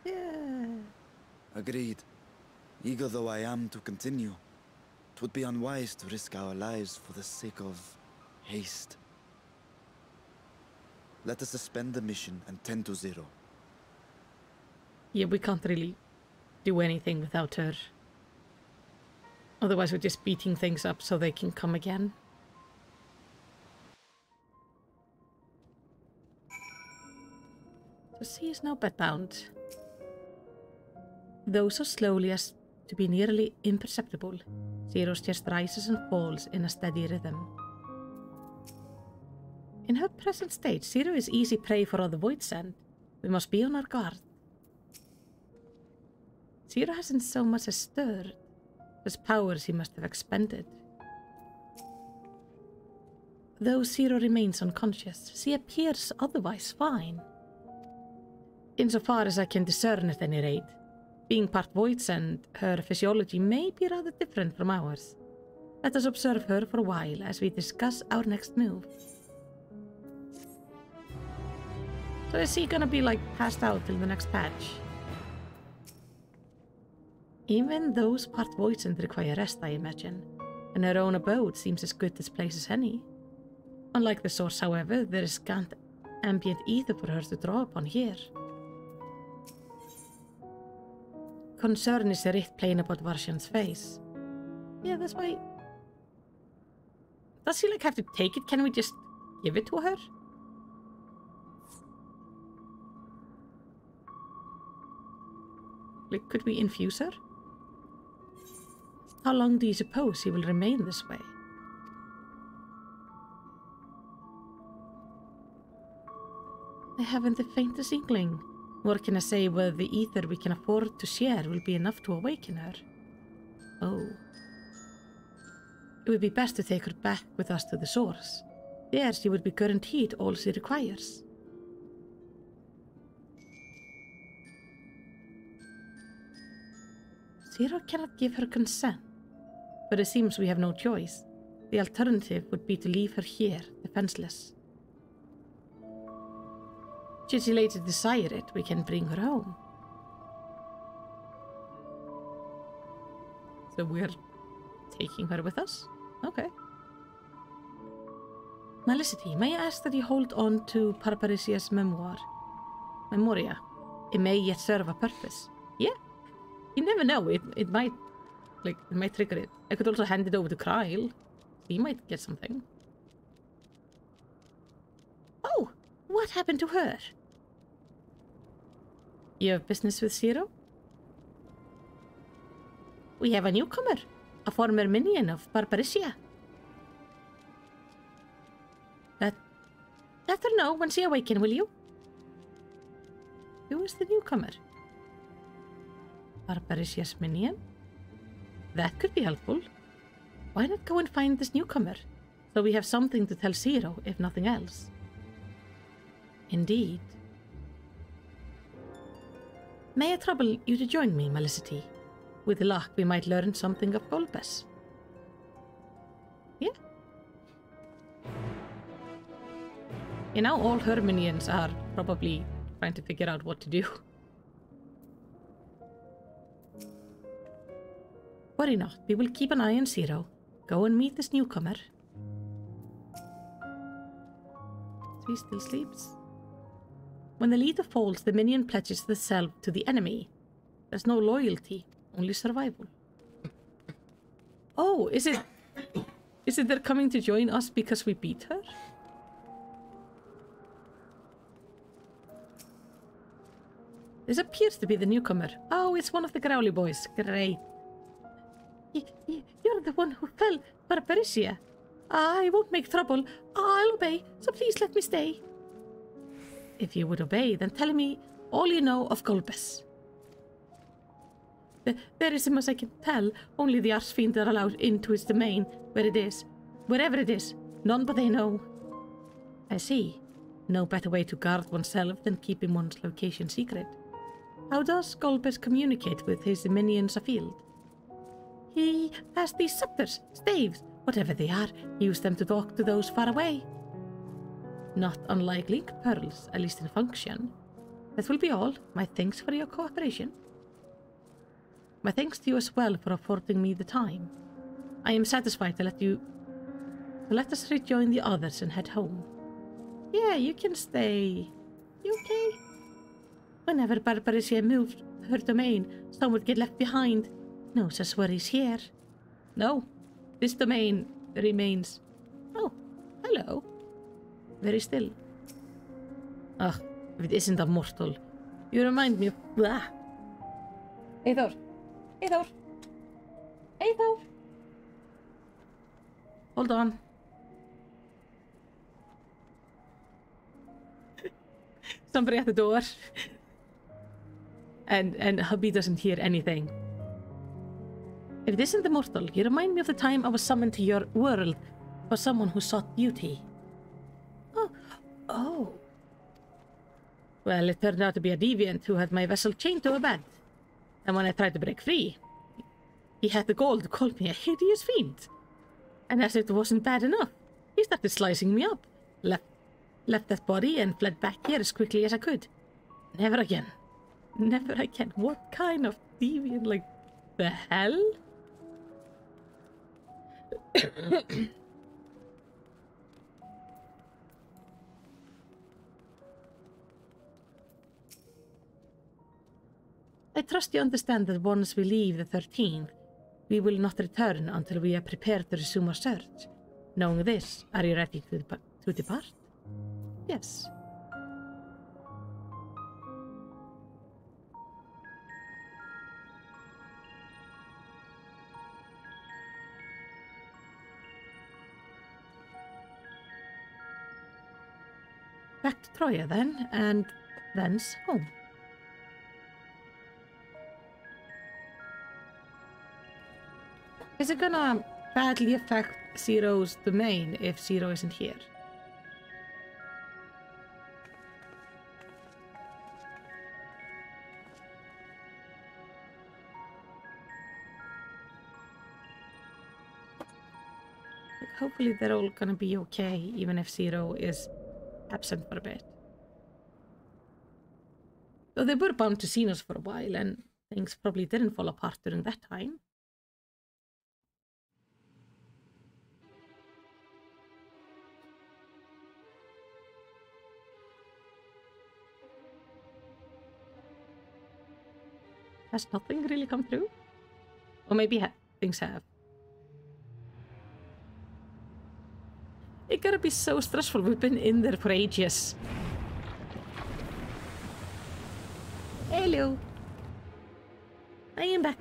Yeah. Agreed. Eager though I am to continue, it would be unwise to risk our lives for the sake of haste. Let us suspend the mission and tend to Zero. Yeah, we can't really do anything without her. Otherwise we're just beating things up so they can come again. The sea is now bedbound. Though so slowly as to be nearly imperceptible, Zero's chest rises and falls in a steady rhythm. In her present state, Zero is easy prey for other Void Send. We must be on our guard. Zero hasn't so much as stirred. His powers he must have expended. Though Zero remains unconscious, she appears otherwise fine. Insofar as I can discern at any rate, being part Void Send, her physiology may be rather different from ours. Let us observe her for a while as we discuss our next move. So is he gonna be like passed out till the next patch? Even those part Void Send require rest, I imagine, and her own abode seems as good a place as any. Unlike the source, however, there is scant ambient ether for her to draw upon here. Concern is the rift plain about Varshan's face. Yeah, that's why... Does he like have to take it? Can we just give it to her? Like, could we infuse her? How long do you suppose he will remain this way? I haven't the faintest inkling, nor can I say whether the ether we can afford to share will be enough to awaken her. Oh. It would be best to take her back with us to the source. There she would be guaranteed all she requires. Zero cannot give her consent, but it seems we have no choice. The alternative would be to leave her here, defenseless. Should she later desire it, we can bring her home. So we're taking her with us? Okay. Malicity, may I ask that you hold on to Barbaricia's Memoria? It may yet serve a purpose. Yeah. You never know, it might trigger it. I could also hand it over to Krile. He might get something. Oh, what happened to her? You have business with Zero? We have a newcomer, a former minion of Barbaricia. Let her know when she awakens, will you? Who is the newcomer? Barbaricia's minion? That could be helpful. Why not go and find this newcomer, so we have something to tell Zero, if nothing else? Indeed. May I trouble you to join me, Melicity? With luck, we might learn something of Golbez. Yeah. You know, all her minions are probably trying to figure out what to do. Worry not, we will keep an eye on Zero. Go and meet this newcomer. He still sleeps. When the leader falls, the minion pledges themselves to the enemy. There's no loyalty, only survival. Oh, is it they're coming to join us because we beat her? This appears to be the newcomer. Oh, it's one of the Growly boys. Great. You're the one who fell for Pericia. I won't make trouble. I'll obey, so please let me stay. If you would obey, then tell me all you know of Golbez. There is, as I can tell, only the Archfiend are allowed into its domain, wherever it is. None but they know. I see. No better way to guard oneself than keeping one's location secret. How does Golbez communicate with his minions afield? He has these scepters, staves, whatever they are. He used them to talk to those far away. Not unlike link pearls, at least in function. That will be all. My thanks for your cooperation. My thanks to you as well for affording me the time. I am satisfied to let us rejoin the others and head home. Yeah, you can stay. You okay? Whenever Barbarisia moved her domain, some would get left behind. No such worries here. No, this domain remains... Oh, hello. Very still. Ugh, if it isn't a mortal. You remind me of... Blah. Eithor. Eithor. Eithor. Hold on. Somebody at the door. and hubby doesn't hear anything. If it isn't the mortal, you remind me of the time I was summoned to your world for someone who sought beauty. Oh. Well, it turned out to be a deviant who had my vessel chained to a bed. And when I tried to break free, he had the gall to call me a hideous fiend. And as if it wasn't bad enough, he started slicing me up. Left that body and fled back here as quickly as I could. Never again. Never again. What kind of deviant, like, the hell? I trust you understand that once we leave the 13th, we will not return until we are prepared to resume our search. Knowing this, are you ready to depart? Yes. Back to Troya then, and thence home. Is it gonna badly affect Zero's domain if Zero isn't here? Like, hopefully they're all gonna be okay, even if Zero is absent for a bit. Though they were bound to see us for a while, and things probably didn't fall apart during that time. Has nothing really come through? Or maybe things have. It gotta be so stressful. We've been in there for ages. Hello. I am back.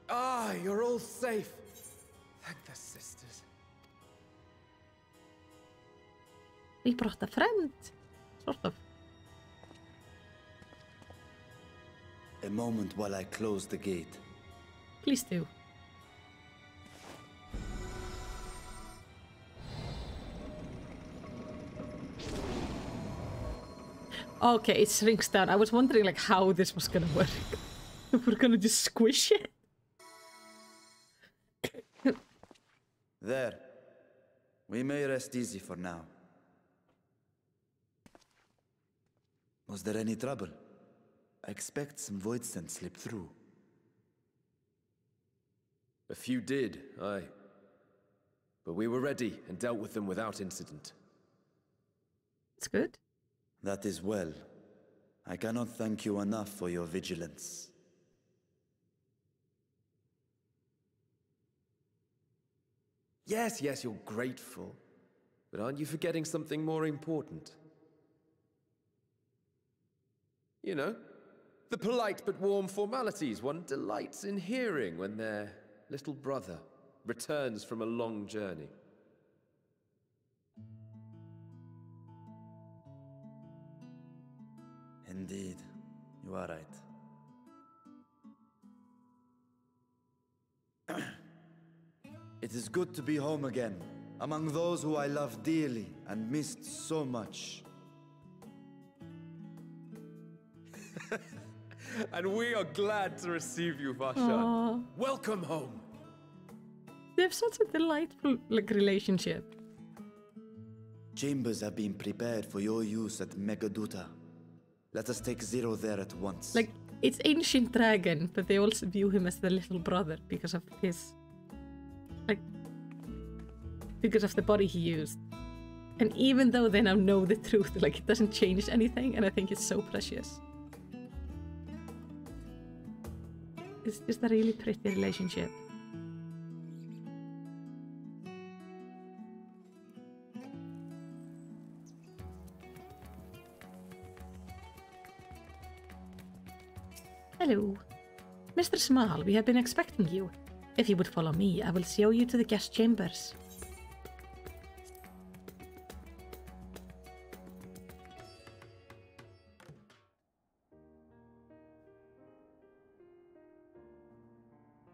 Ah, you're all safe. Thank the sisters. We brought a friend. Sort of. A moment while I close the gate. Please do. Okay, it shrinks down. I was wondering like how this was gonna work. If we're gonna just squish it. There. We may rest easy for now. Was there any trouble? I expect some void scent slipped through. A few did, aye. But we were ready and dealt with them without incident. It's good. That is well. I cannot thank you enough for your vigilance. Yes, yes, you're grateful. But aren't you forgetting something more important? You know, the polite but warm formalities one delights in hearing when their little brother returns from a long journey. Indeed, you are right. It is good to be home again, among those who I love dearly and missed so much. And we are glad to receive you, Vashan. Aww. Welcome home. They have such a delightful relationship. Chambers have been prepared for your use at Megaduta. Let us take Zero there at once. Like, it's ancient dragon, but they also view him as the little brother because of his... like... because of the body he used. And even though they now know the truth, like, it doesn't change anything, and I think it's so precious. It's just a really pretty relationship. Hello. Mr. Small, we have been expecting you. If you would follow me, I will show you to the guest chambers.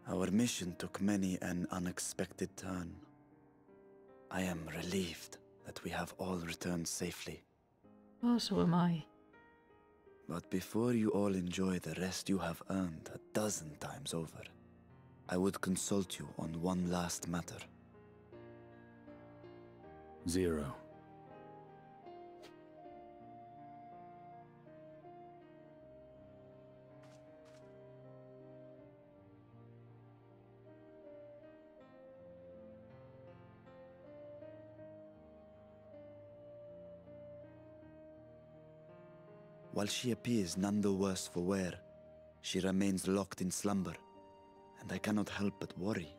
Our mission took many an unexpected turn. I am relieved that we have all returned safely. Oh, so am I. But before you all enjoy the rest you have earned 12 times over, I would consult you on one last matter. Zero. While she appears none the worse for wear, she remains locked in slumber, and I cannot help but worry.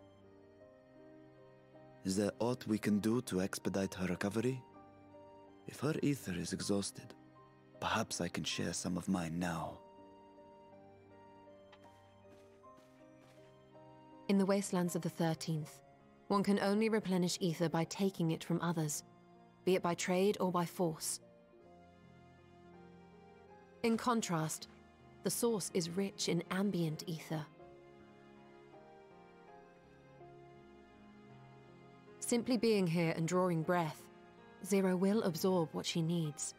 Is there aught we can do to expedite her recovery? If her ether is exhausted, perhaps I can share some of mine now. In the wastelands of the 13th, one can only replenish ether by taking it from others, be it by trade or by force. In contrast, the source is rich in ambient ether. Simply being here and drawing breath, Zero will absorb what she needs.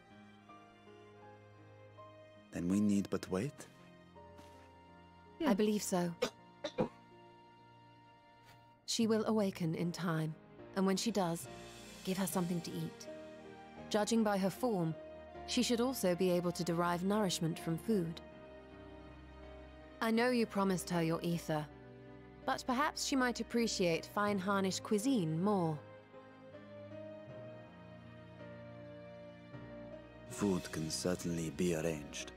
Then we need but wait? Yeah. I believe so. She will awaken in time, and when she does, give her something to eat. Judging by her form, she should also be able to derive nourishment from food. I know you promised her your ether, but perhaps she might appreciate fine Harnish cuisine more. Food can certainly be arranged.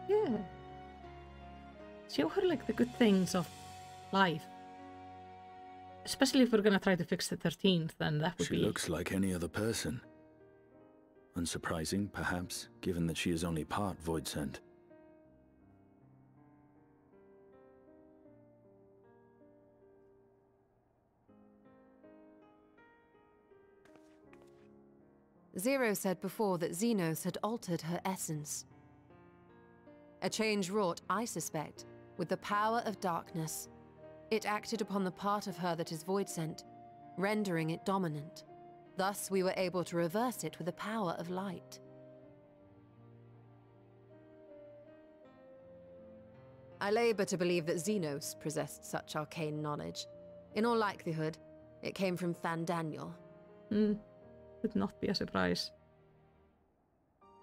Yeah. Show her like the good things of life. Especially if we're gonna try to fix the 13th, then that would be... She looks like any other person. Unsurprising, perhaps, given that she is only part void scent. Zero said before that Xenos had altered her essence. A change wrought, I suspect, with the power of darkness. It acted upon the part of her that is void scent, rendering it dominant. Thus, we were able to reverse it with the power of light. I labor to believe that Xenos possessed such arcane knowledge. In all likelihood, it came from Thandaniel. Would not be a surprise.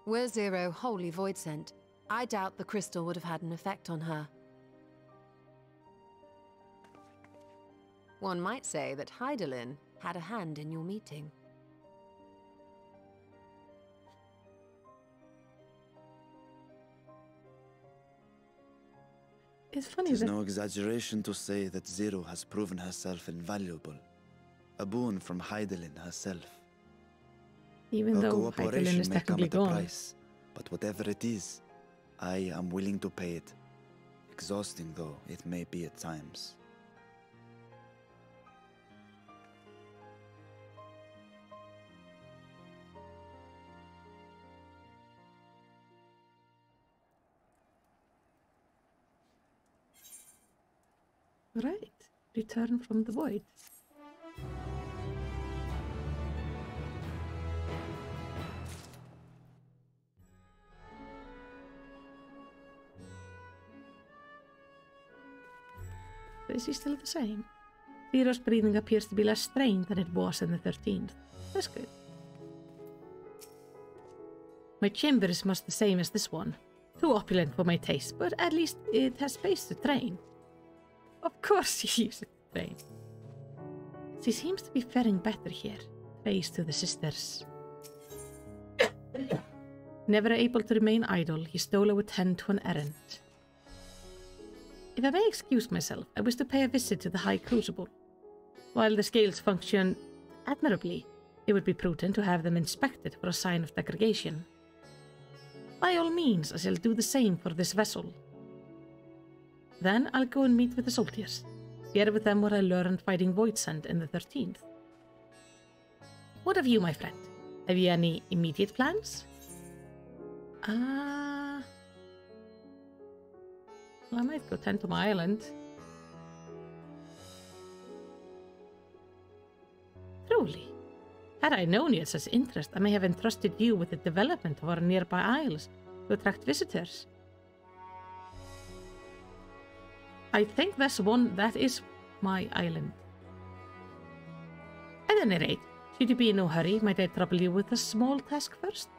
Were Zero wholly void sent, I doubt the crystal would have had an effect on her. One might say that Hydaelyn had a hand in your meeting. It's funny It's that... no exaggeration to say that Zero has proven herself invaluable. A boon from Hydaelyn herself. Even Her though Hydaelyn cooperation is may come technically at a gone. price, but whatever it is, I am willing to pay it. Exhausting though it may be at times. Right. Return from the void. Is he still the same? Zero's breathing appears to be less strained than it was in the 13th. That's good. My chamber is much the same as this one. Too opulent for my taste, but at least it has space to train. Of course he uses it to train. She seems to be faring better here. Praise to the sisters. Never able to remain idle, he stole a attend to an errand. If I may excuse myself, I wish to pay a visit to the High Crucible. While the scales function admirably, it would be prudent to have them inspected for a sign of degradation. By all means, I shall do the same for this vessel. Then I'll go and meet with the soldiers. Share with them what I learned fighting Voidsend in the 13th. What of you, my friend? Have you any immediate plans? Well, I might go tend to my island. Truly. Had I known you had such interest, I may have entrusted you with the development of our nearby isles to attract visitors. I think that is my island. At any rate, should you be in no hurry, might I trouble you with a small task first?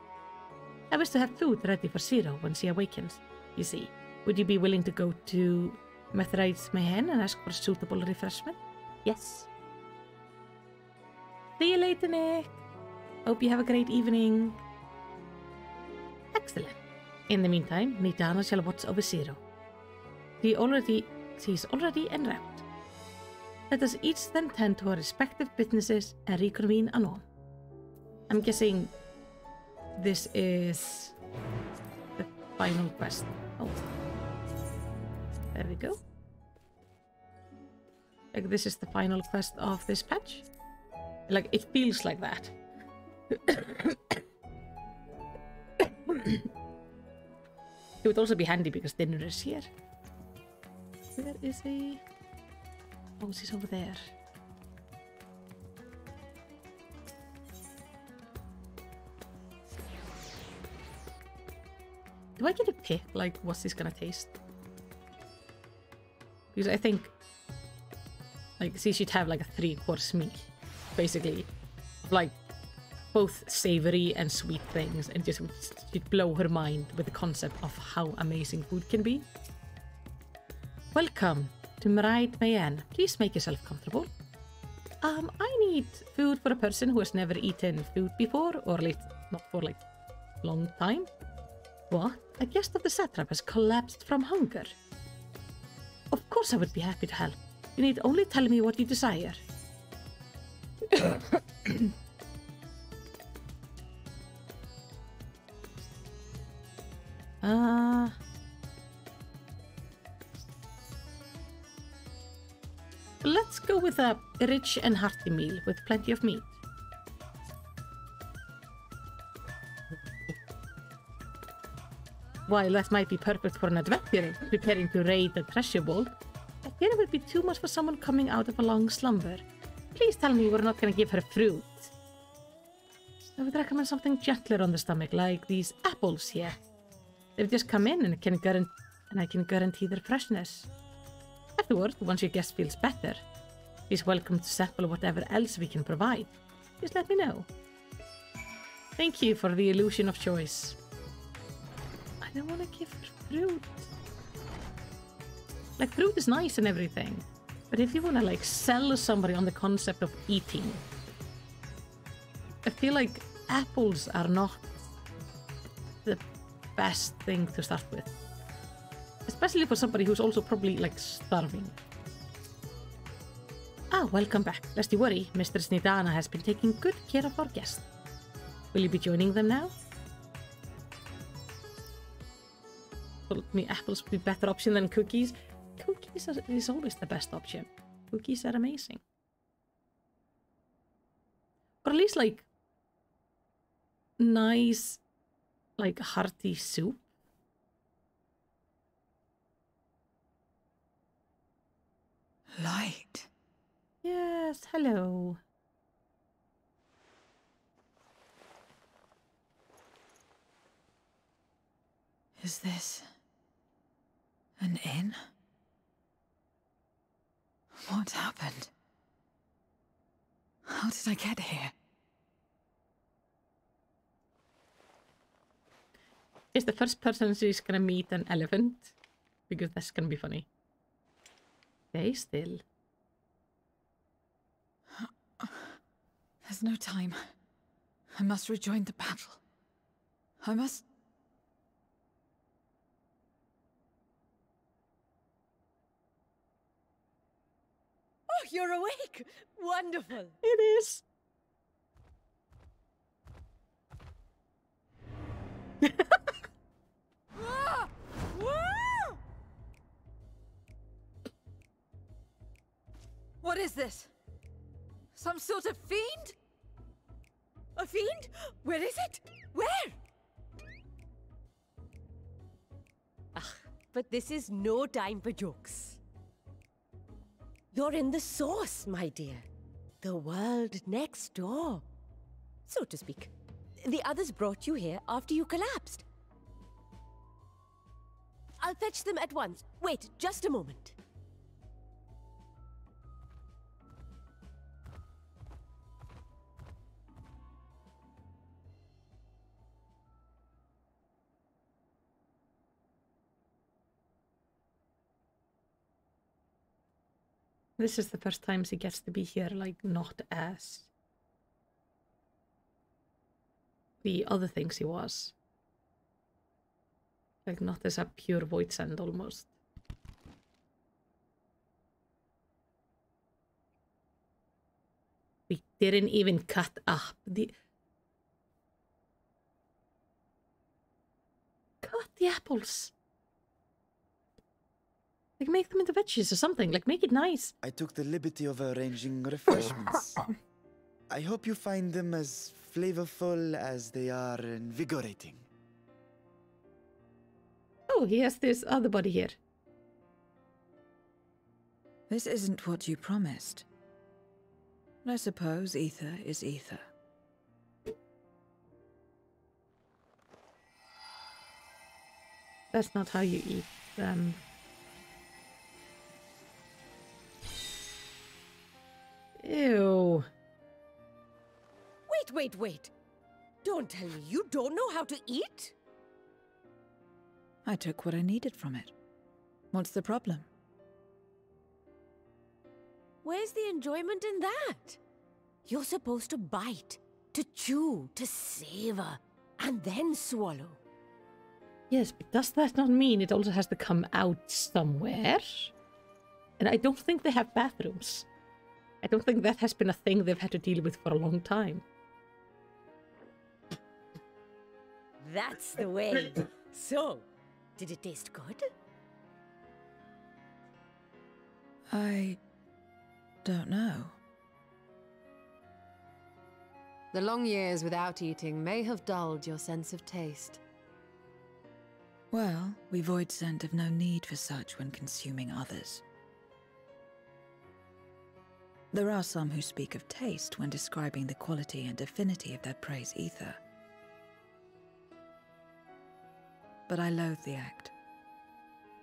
I wish to have food ready for Zero when she awakens. You see, would you be willing to go to Methride's Mayhem and ask for suitable refreshment? Yes. See you later, Nick. Hope you have a great evening. Excellent. In the meantime, Nidana shall watch over Zero. She's already en route. Let us each then tend to our respective businesses and reconvene anon. I'm guessing this is the final quest. Oh. There we go. Like, this is the final quest of this patch. Like, it feels like that. It would also be handy because dinner is here. Where is he? Oh, she's over there. Do I get a pick, like, what's this gonna taste? Because I think, like, she should have, like, a 3-course meal, basically. Like, both savory and sweet things, and just she'd blow her mind with the concept of how amazing food can be. Welcome to Methride's Mayhem. Please make yourself comfortable. I need food for a person who has never eaten food before, or at least not for, like, a long time. What? A guest of the satrap has collapsed from hunger. Of course I would be happy to help. You need only tell me what you desire. Let's go with a rich and hearty meal with plenty of meat. While that might be perfect for an adventurer preparing to raid the treasure vault, I fear it would be too much for someone coming out of a long slumber. Please tell me we're not going to give her fruit. I would recommend something gentler on the stomach, like these apples here. They've just come in and can and I can guarantee their freshness. Afterward, once your guest feels better, he's welcome to sample whatever else we can provide. Just let me know. Thank you for the illusion of choice. I don't want to give her fruit. Like, fruit is nice and everything, but if you want to, like, sell somebody on the concept of eating, I feel like apples are not the best thing to start with. Especially for somebody who's also probably, like, starving. Ah, welcome back. Lest you worry, Mistress Nidana has been taking good care of our guest. Will you be joining them now? Told me apples would be a better option than cookies. Cookies is always the best option. Cookies are amazing. Or at least, like, nice, like, hearty soup. Light. Yes, hello. Is this an inn? What happened? How did I get here? Is the first person she's gonna meet an elephant? Because that's gonna be funny. Stay still. There's no time. I must rejoin the battle. I must... Oh, you're awake! Wonderful! It is. Ah! Wah! What is this? Some sort of fiend? A fiend? Where is it? Where? Ah, but this is no time for jokes. You're in the source, my dear. The world next door, so to speak. The others brought you here after you collapsed. I'll fetch them at once. Wait, just a moment. This is the first time she gets to be here, like, not as the other things he was. Like, not as a pure void send, almost. We didn't even cut up the... Cut the apples! Like, make them into veggies or something. Like, make it nice. I took the liberty of arranging refreshments. I hope you find them as flavorful as they are invigorating. Oh, he has this other body here. This isn't what you promised. I suppose ether is ether. That's not how you eat them. Ew. Wait. Don't tell me you don't know how to eat? I took what I needed from it. What's the problem? Where's the enjoyment in that? You're supposed to bite, to chew, to savor, and then swallow. Yes, but does that not mean it also has to come out somewhere? And I don't think they have bathrooms. I don't think that has been a thing they've had to deal with for a long time. That's the way. So, did it taste good? I don't know. The long years without eating may have dulled your sense of taste. Well, we void sent have no need for such when consuming others. There are some who speak of taste when describing the quality and affinity of their prey's ether. But I loathe the act.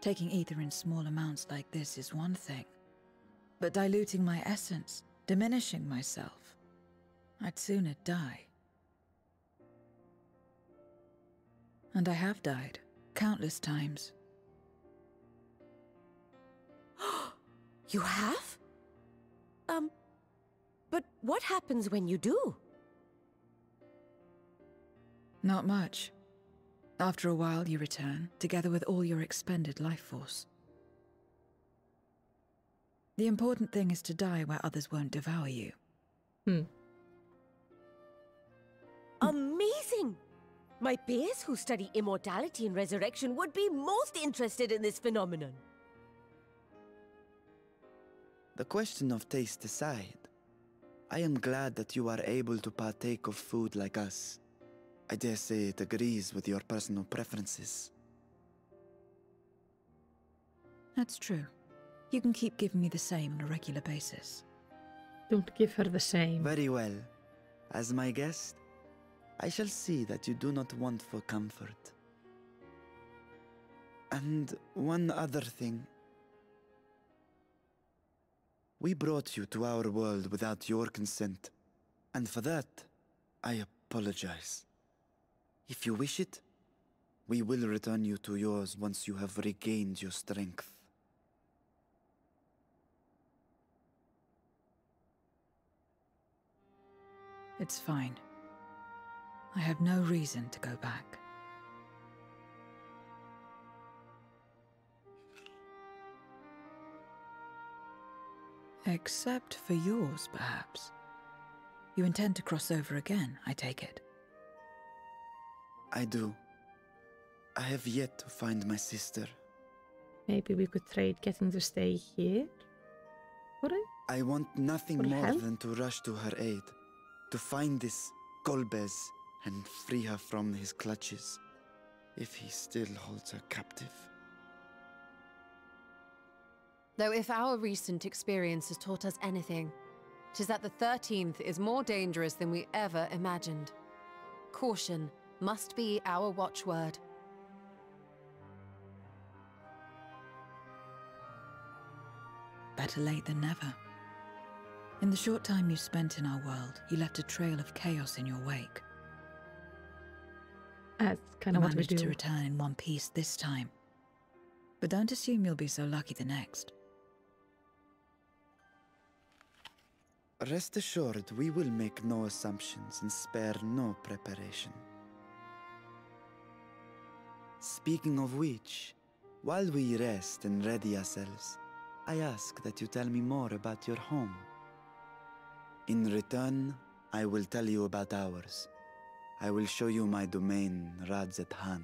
Taking ether in small amounts like this is one thing. But diluting my essence, diminishing myself, I'd sooner die. And I have died, countless times. You have? But what happens when you do? Not much. After a while, you return, together with all your expended life force. The important thing is to die where others won't devour you. Amazing! My peers who study immortality and resurrection would be most interested in this phenomenon. The question of taste aside, I am glad that you are able to partake of food like us. I dare say it agrees with your personal preferences. That's true. You can keep giving me the same on a regular basis. Don't give her the same. Very well. As my guest, I shall see that you do not want for comfort. And one other thing. We brought you to our world without your consent, and for that, I apologize. If you wish it, we will return you to yours once you have regained your strength. It's fine. I have no reason to go back. Except for yours, perhaps. You intend to cross over again, I take it. I do. I have yet to find my sister. Maybe we could trade getting to stay here? Would I? I want nothing Would more help? than to rush to her aid. To find this Golbez and free her from his clutches. If he still holds her captive. Though if our recent experience has taught us anything, 'tis that the 13th is more dangerous than we ever imagined. Caution must be our watchword. Better late than never. In the short time you spent in our world, you left a trail of chaos in your wake. That's kind You of what we managed do. to return in one piece this time. But don't assume you'll be so lucky the next. Rest assured, we will make no assumptions and spare no preparation. Speaking of which, while we rest and ready ourselves, I ask that you tell me more about your home. In return, I will tell you about ours. I will show you my domain, Radzat-Han.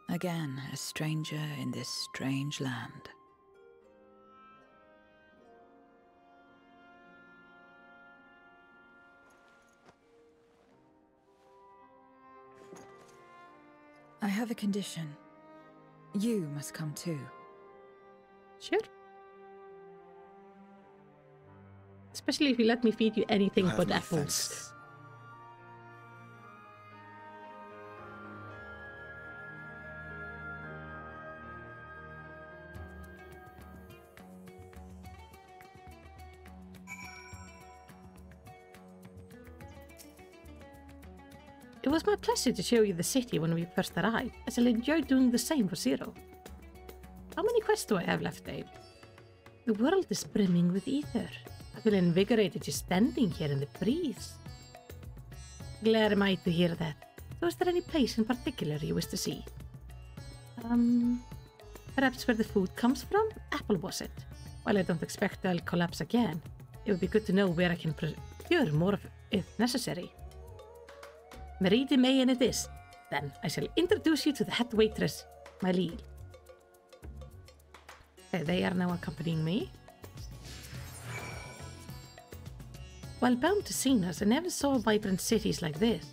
Again, a stranger in this strange land. I have a condition. You must come too. Sure. Especially if you let me feed you anything but apples. It was my pleasure to show you the city when we first arrived. I shall enjoy doing the same for Zero. How many quests do I have left, Dave? The world is brimming with ether. I feel invigorated just standing here in the breeze. Glad am I to hear that. So is there any place in particular you wish to see? Perhaps where the food comes from? Apple was it? While I don't expect I'll collapse again, it would be good to know where I can procure more of it if necessary. Marie de Mayen it is. Then I shall introduce you to the head waitress, my lead. They are now accompanying me. While bound to Cenas, I never saw vibrant cities like this.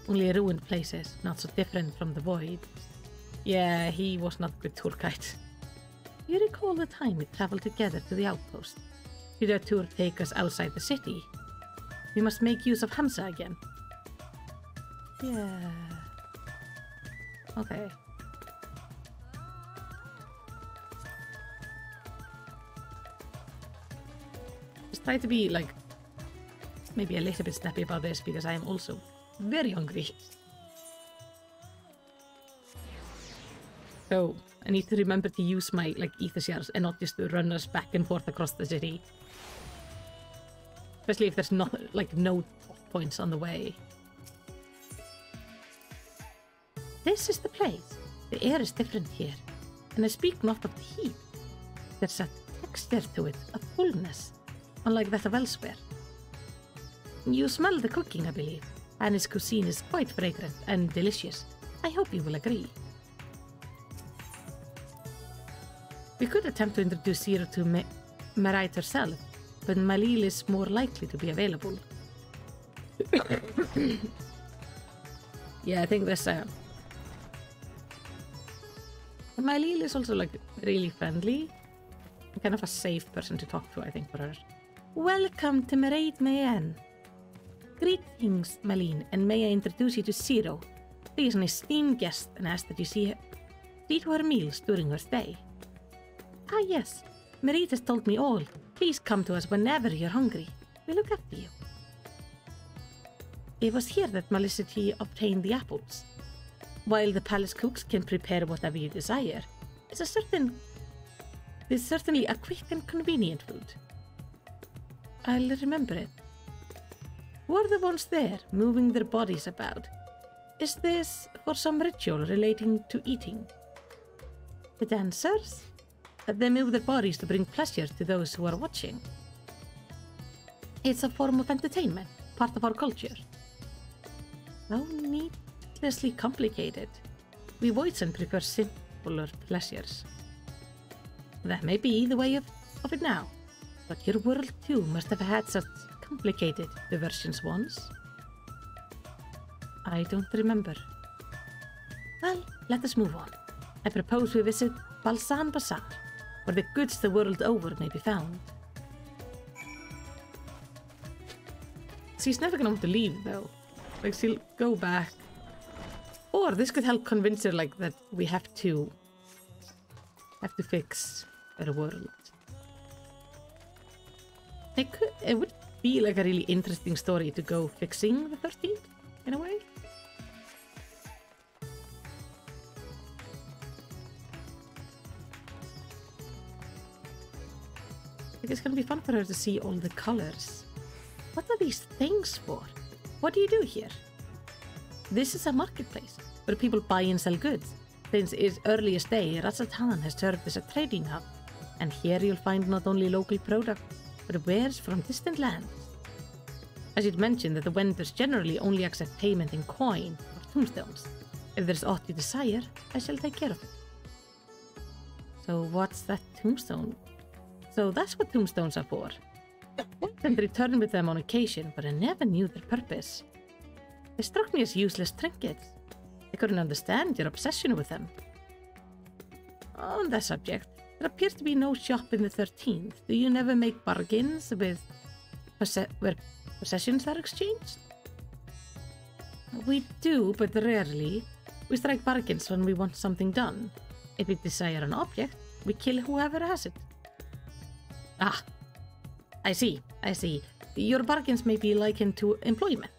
Only ruined places, not so different from the void. Yeah, he was not a good tour guide. You recall the time we traveled together to the outpost? Did our tour take us outside the city? we must make use of Hamza again. Yeah. Okay. Just try to be, like, maybe a little bit snappy about this, because I am also very hungry. So, I need to remember to use my, like, ether shards and not just to run us back and forth across the city. Especially if there's not, like, no points on the way. This is the place. The air is different here. And I speak not of the heat. There's a texture to it, a fullness, unlike that of elsewhere. You smell the cooking, I believe, and his cuisine is quite fragrant and delicious. I hope you will agree. We could attempt to introduce Zero to Marite herself, but Malil is more likely to be available. Yeah, I think this... Malil is also, like, really friendly. Kind of a safe person to talk to, I think, for her. Welcome to Marite Mayan. Greetings, Malin, and may I introduce you to Zero. She is an esteemed guest and ask that you see to her meals during her stay. Ah, yes. Marite has told me all. Please come to us whenever you're hungry. We look after you. It was here that Malicity obtained the apples. While the palace cooks can prepare whatever you desire, it's certainly a quick and convenient food. I'll remember it. Who are the ones there, moving their bodies about? Is this for some ritual relating to eating? The dancers? They move their bodies to bring pleasure to those who are watching. It's a form of entertainment, part of our culture. How needlessly complicated. We Voidsen prefer simpler pleasures. That may be the way of it now, but your world too must have had such complicated diversions once. I don't remember. Well, let us move on. I propose we visit Balsan Bazaar, where the goods the world over may be found. She's never gonna want to leave, though. Like, she'll go back. Or this could help convince her, like, that we have to fix her world. It would be like a really interesting story to go fixing the 13th, in a way. It's gonna be fun for her to see all the colors. What are these things for? What do you do here? This is a marketplace where people buy and sell goods. Since its earliest day, Razatan has served as a trading hub, and here you'll find not only local products, but wares from distant lands. I should mention that the vendors generally only accept payment in coin or tombstones. If there's aught you desire, I shall take care of it. So what's that tombstone? So that's what tombstones are for. And return with them on occasion, but I never knew their purpose. They struck me as useless trinkets. I couldn't understand your obsession with them. On that subject, there appears to be no shop in the 13th. Do you never make bargains with where possessions are exchanged? We do, but rarely. We strike bargains when we want something done. If we desire an object, we kill whoever has it. Ah, I see. Your bargains may be likened to employment,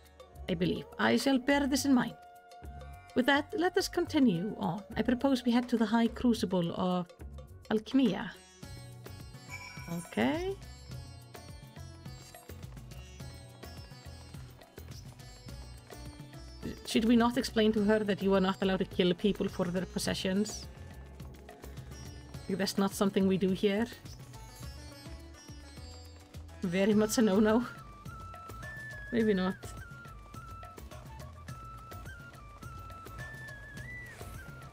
I believe. I shall bear this in mind. With that, let us continue on. I propose we head to the High Crucible of Alchemia. Okay. Should we not explain to her that you are not allowed to kill people for their possessions? That's not something we do here. Very much a no-no. Maybe not.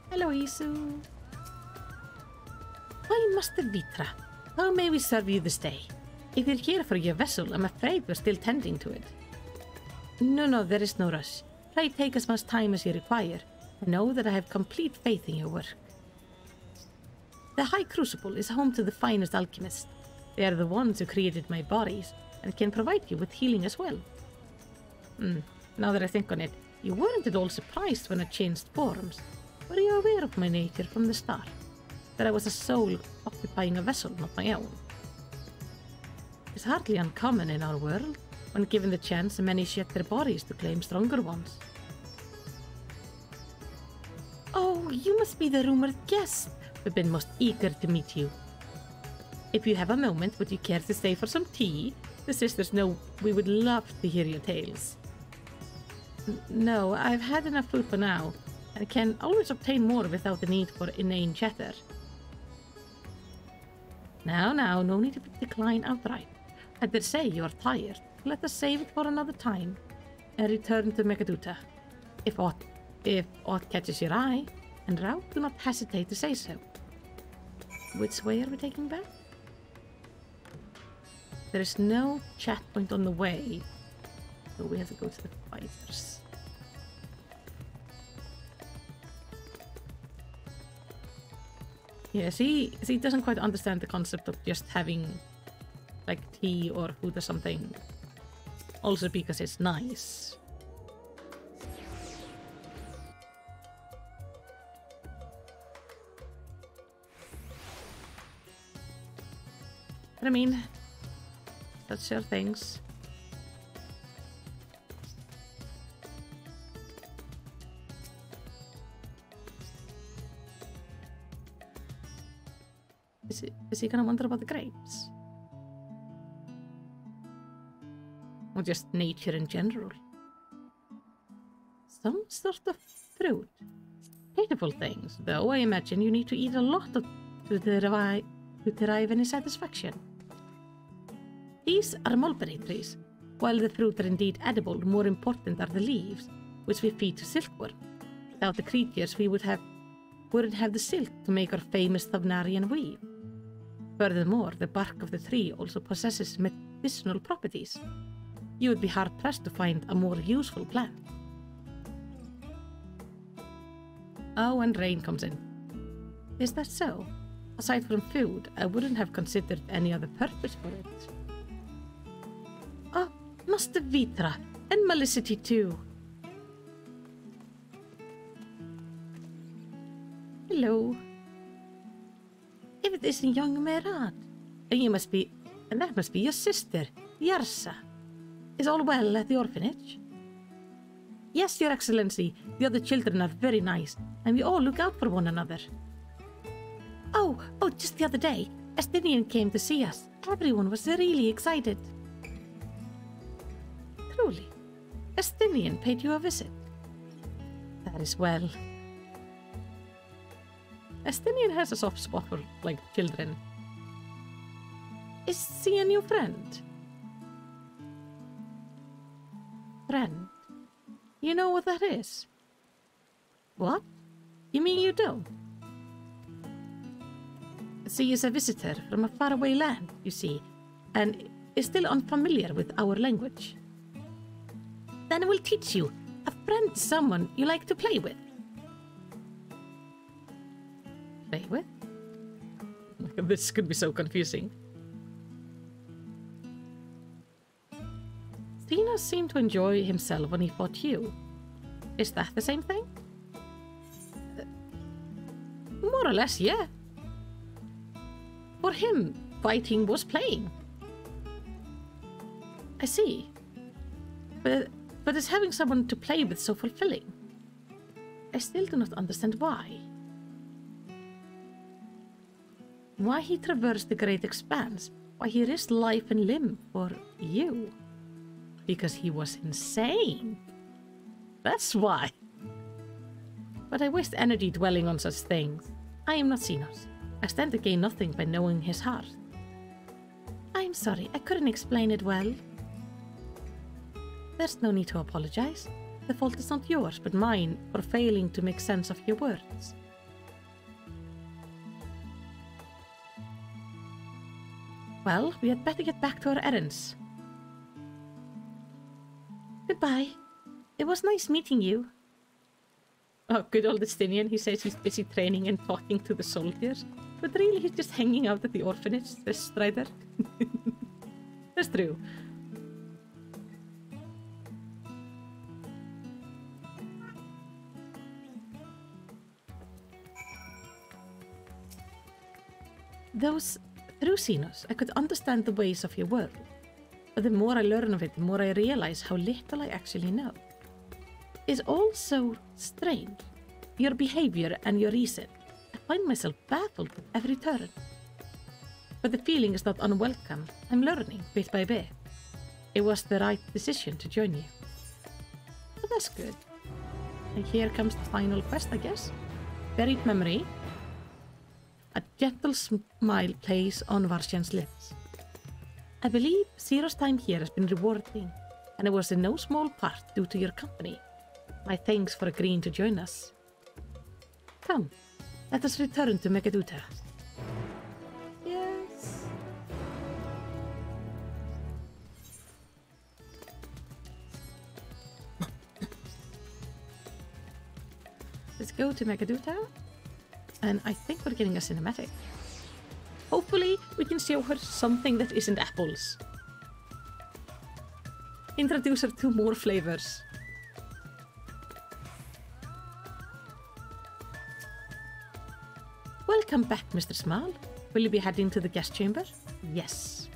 Hello, Isu. Why, Master Vitra? How may we serve you this day? If you're here for your vessel, I'm afraid we're still tending to it. No, there is no rush. Try take as much time as you require. I know that I have complete faith in your work. The High Crucible is home to the finest alchemists. They are the ones who created my bodies, and can provide you with healing as well. Now that I think on it, you weren't at all surprised when I changed forms. Were you aware of my nature from the start? That I was a soul occupying a vessel, not my own? It's hardly uncommon in our world. When given the chance, many shed their bodies to claim stronger ones. Oh, you must be the rumored guest. We've been most eager to meet you. If you have a moment, would you care to stay for some tea? The sisters know we would love to hear your tales. No, I've had enough food for now, and can always obtain more without the need for inane chatter. Now, no need to decline outright. I dare say you are tired. Let us save it for another time, and return to Megaduta. If aught catches your eye, en route, do not hesitate to say so. Which way are we taking back? There is no chat point on the way, so we have to go to the fighters. Yeah, he doesn't quite understand the concept of just having like tea or food or something. Also because it's nice. But I mean, that's your things. Is he gonna wonder about the grapes? Or just nature in general? Some sort of fruit. Pitiful things, though. I imagine you need to eat a lot to derive any satisfaction. These are mulberry trees. While the fruit are indeed edible, more important are the leaves, which we feed to silkworm. Without the creatures, we wouldn't have the silk to make our famous Thavnarian weave. Furthermore, the bark of the tree also possesses medicinal properties. You would be hard-pressed to find a more useful plant. Oh, and rain comes in. Is that so? Aside from food, I wouldn't have considered any other purpose for it. Oh, Master Vitra, and Malicity too. Hello. If it isn't young Merad, and that must be your sister, Yarsa. Is all well at the orphanage? Yes, Your Excellency. The other children are very nice, and we all look out for one another. Oh, just the other day, Estinian came to see us. Everyone was really excited. Truly, Estinian paid you a visit. That is well. Estinian has a soft spot for, like, children. Is he a new friend? Friend? You know what that is? What? You mean you don't? She is a visitor from a faraway land, you see, and is still unfamiliar with our language. Then I will teach you. A friend is someone you like to play with. Play with? This could be so confusing. Stina seemed to enjoy himself when he fought you. Is that the same thing? More or less, yeah. For him, fighting was playing. I see. But is having someone to play with so fulfilling? I still do not understand why. Why he traversed the great expanse, why he risked life and limb for you. Because he was insane. That's why. But I waste energy dwelling on such things. I am not Xenos. I stand to gain nothing by knowing his heart. I'm sorry, I couldn't explain it well. There's no need to apologize. The fault is not yours, but mine for failing to make sense of your words. Well, we had better get back to our errands. Goodbye. It was nice meeting you. Oh, good old Estinian. He says he's busy training and talking to the soldiers. But really, he's just hanging out at the orphanage, this Strider. through Xenos, I could understand the ways of your world. But the more I learn of it, the more I realize how little I actually know. It's all so strange. Your behavior and your reason. I find myself baffled at every turn. But the feeling is not unwelcome. I'm learning bit by bit. It was the right decision to join you. But that's good. And here comes the final quest, I guess. Buried memory. A gentle smile plays on Varsjan's lips. I believe Zero's time here has been rewarding, and it was in no small part due to your company. My thanks for agreeing to join us. Come, let us return to Megaduta. Yes. Let's go to Megaduta, and I think we're getting a cinematic. Hopefully, we can show her something that isn't apples. Introduce her to more flavors. Welcome back, Mr. Small. Will you be heading to the guest chamber? Yes.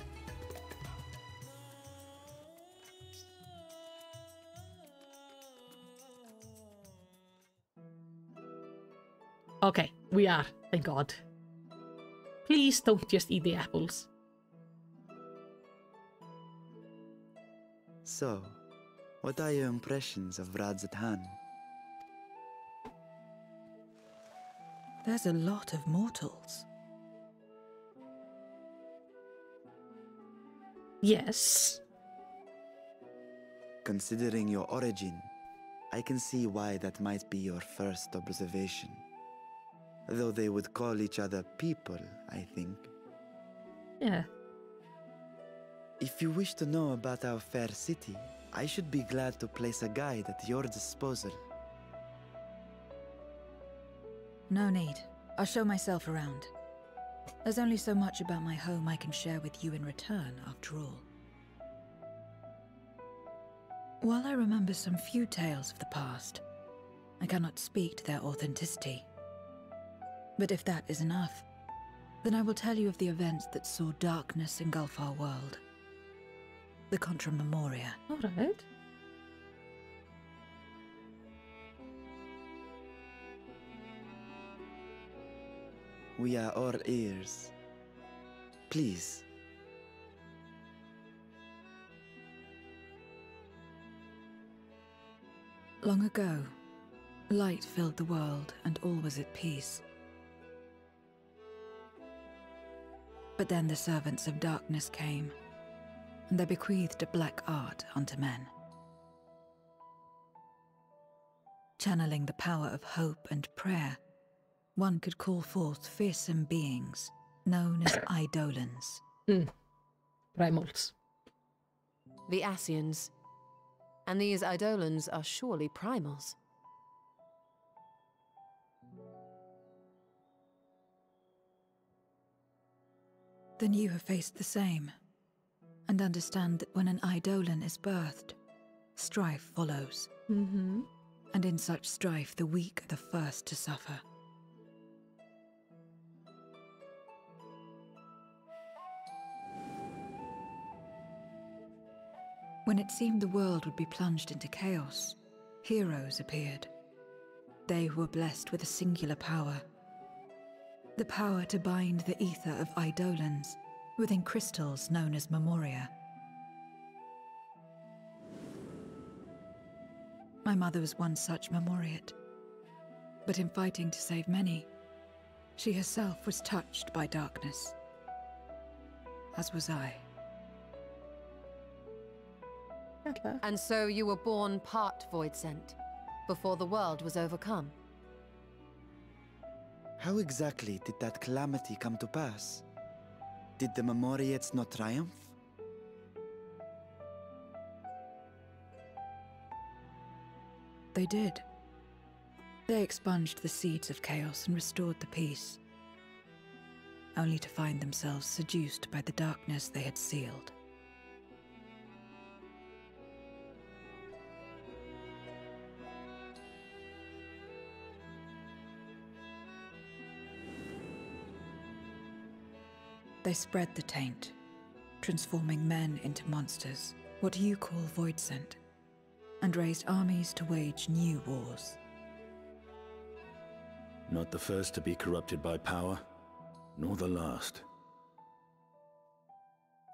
Okay, we are, thank God. Please don't just eat the apples. So, what are your impressions of Radzatan? There's a lot of mortals. Yes. Considering your origin, I can see why that might be your first observation. Though they would call each other people, I think. Yeah. If you wish to know about our fair city, I should be glad to place a guide at your disposal. No need. I'll show myself around. There's only so much about my home I can share with you in return, after all. While I remember some few tales of the past, I cannot speak to their authenticity. But if that is enough, then I will tell you of the events that saw darkness engulf our world. The Contra Memoria. All right. We are all ears. Please. Long ago, light filled the world and all was at peace. But then the servants of darkness came, and they bequeathed a black art unto men. Channeling the power of hope and prayer, one could call forth fearsome beings known as Eidolons. Primals. The Ascians. And these Eidolons are surely primals. Then you have faced the same, and understand that when an Eidolon is birthed, strife follows. And in such strife, the weak are the first to suffer. When it seemed the world would be plunged into chaos, heroes appeared. They were blessed with a singular power. The power to bind the ether of Eidolons within crystals known as Memoria. My mother was one such Memoriate. But in fighting to save many, she herself was touched by darkness. As was I. And so you were born part Void Sent, before the world was overcome. How exactly did that calamity come to pass? Did the Memoriates not triumph? They did. They expunged the seeds of chaos and restored the peace, only to find themselves seduced by the darkness they had sealed. They spread the taint, transforming men into monsters, what you call void scent, and raised armies to wage new wars. Not the first to be corrupted by power, nor the last.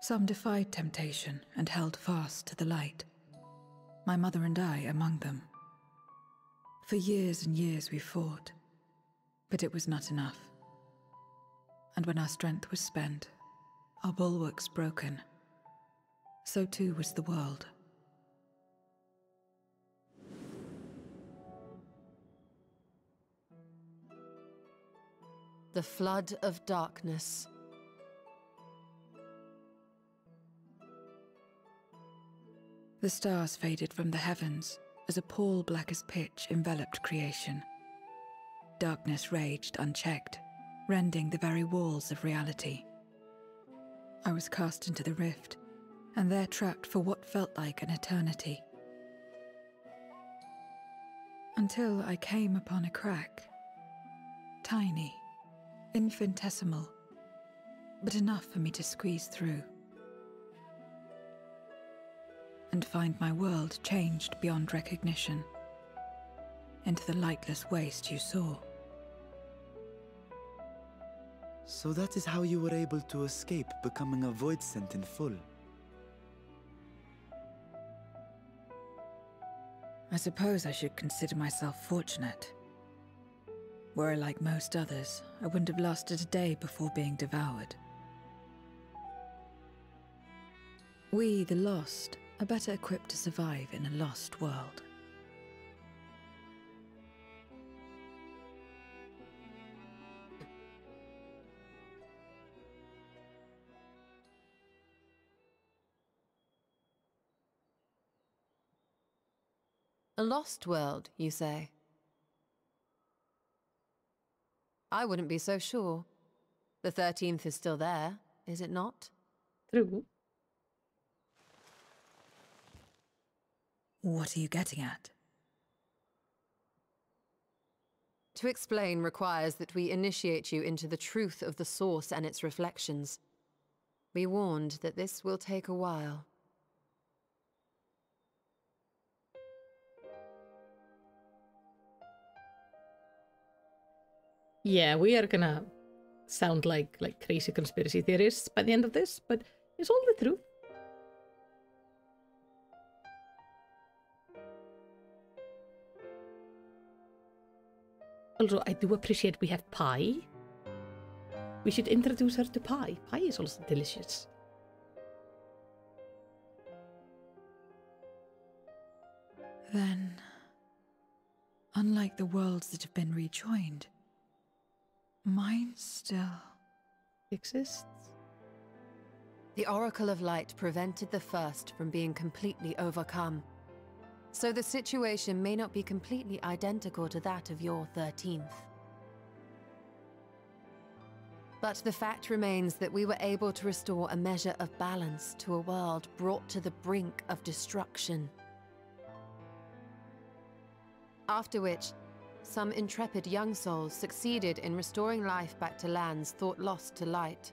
Some defied temptation and held fast to the light. My mother and I among them. For years and years we fought, but it was not enough. And when our strength was spent, our bulwarks broken, so too was the world. The flood of darkness. The stars faded from the heavens as a pall black as pitch enveloped creation. Darkness raged unchecked, rending the very walls of reality. I was cast into the rift, and there trapped for what felt like an eternity. Until I came upon a crack. Tiny, infinitesimal, but enough for me to squeeze through. And find my world changed beyond recognition, into the lightless waste you saw. So that is how you were able to escape becoming a void scent in full. I suppose I should consider myself fortunate. Were I like most others, I wouldn't have lasted a day before being devoured. We, the lost, are better equipped to survive in a lost world. A lost world, you say? I wouldn't be so sure. The 13th is still there, is it not? True. What are you getting at? To explain requires that we initiate you into the truth of the source and its reflections. Be warned that this will take a while. Yeah, we are gonna sound like crazy conspiracy theorists by the end of this, but it's all the truth. Also, I do appreciate we have pie. We should introduce her to pie. Pie is also delicious. Then, unlike the worlds that have been rejoined, mine still exists. The Oracle of Light prevented the first from being completely overcome. So the situation may not be completely identical to that of your 13th. But the fact remains that we were able to restore a measure of balance to a world brought to the brink of destruction. After which, some intrepid young souls succeeded in restoring life back to lands thought lost to light.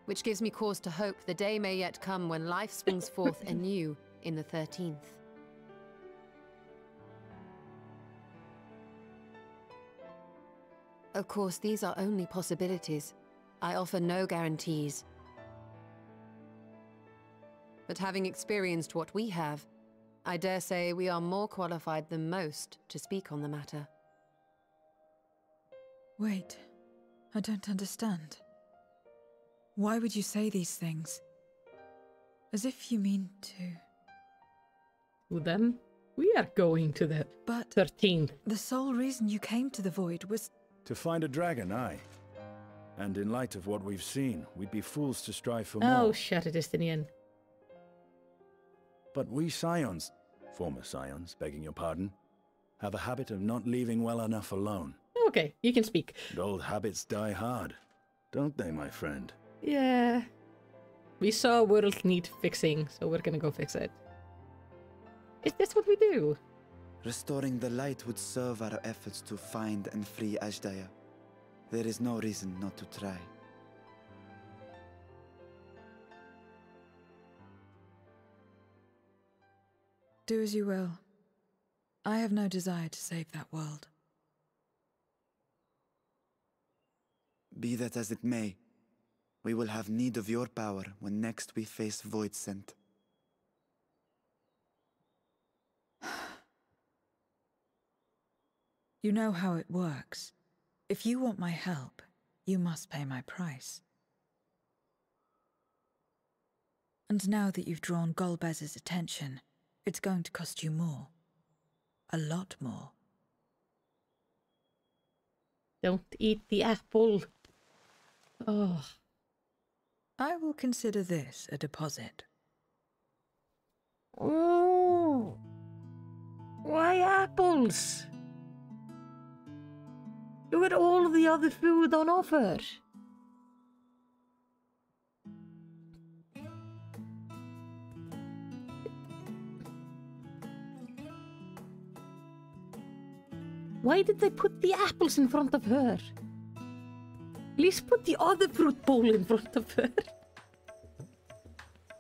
Which gives me cause to hope the day may yet come when life springs forth anew in the 13th. Of course, these are only possibilities. I offer no guarantees. But having experienced what we have, I dare say we are more qualified than most to speak on the matter. Wait, I don't understand. Why would you say these things? As if you mean to... Well, then, we are going to the 13th. The sole reason you came to the Void was... To find a dragon, aye. And in light of what we've seen, we'd be fools to strive for more. Oh, shut it, Justinian. But we Scions, former Scions, begging your pardon, have a habit of not leaving well enough alone. Okay, you can speak. And old habits die hard, don't they, my friend? Yeah. We saw a world need fixing, so we're gonna go fix it. Is this what we do? Restoring the light would serve our efforts to find and free Ashdaya. there is no reason not to try. Do as you will. I have no desire to save that world. Be that as it may, we will have need of your power when next we face Voidsent. You know how it works. If you want my help, you must pay my price. And now that you've drawn Golbez's attention, it's going to cost you more. A lot more. Don't eat the apple. Oh. I will consider this a deposit. Oh. Why apples? Look at all the other food on offer. Why did they put the apples in front of her? Please put the other fruit bowl in front of her.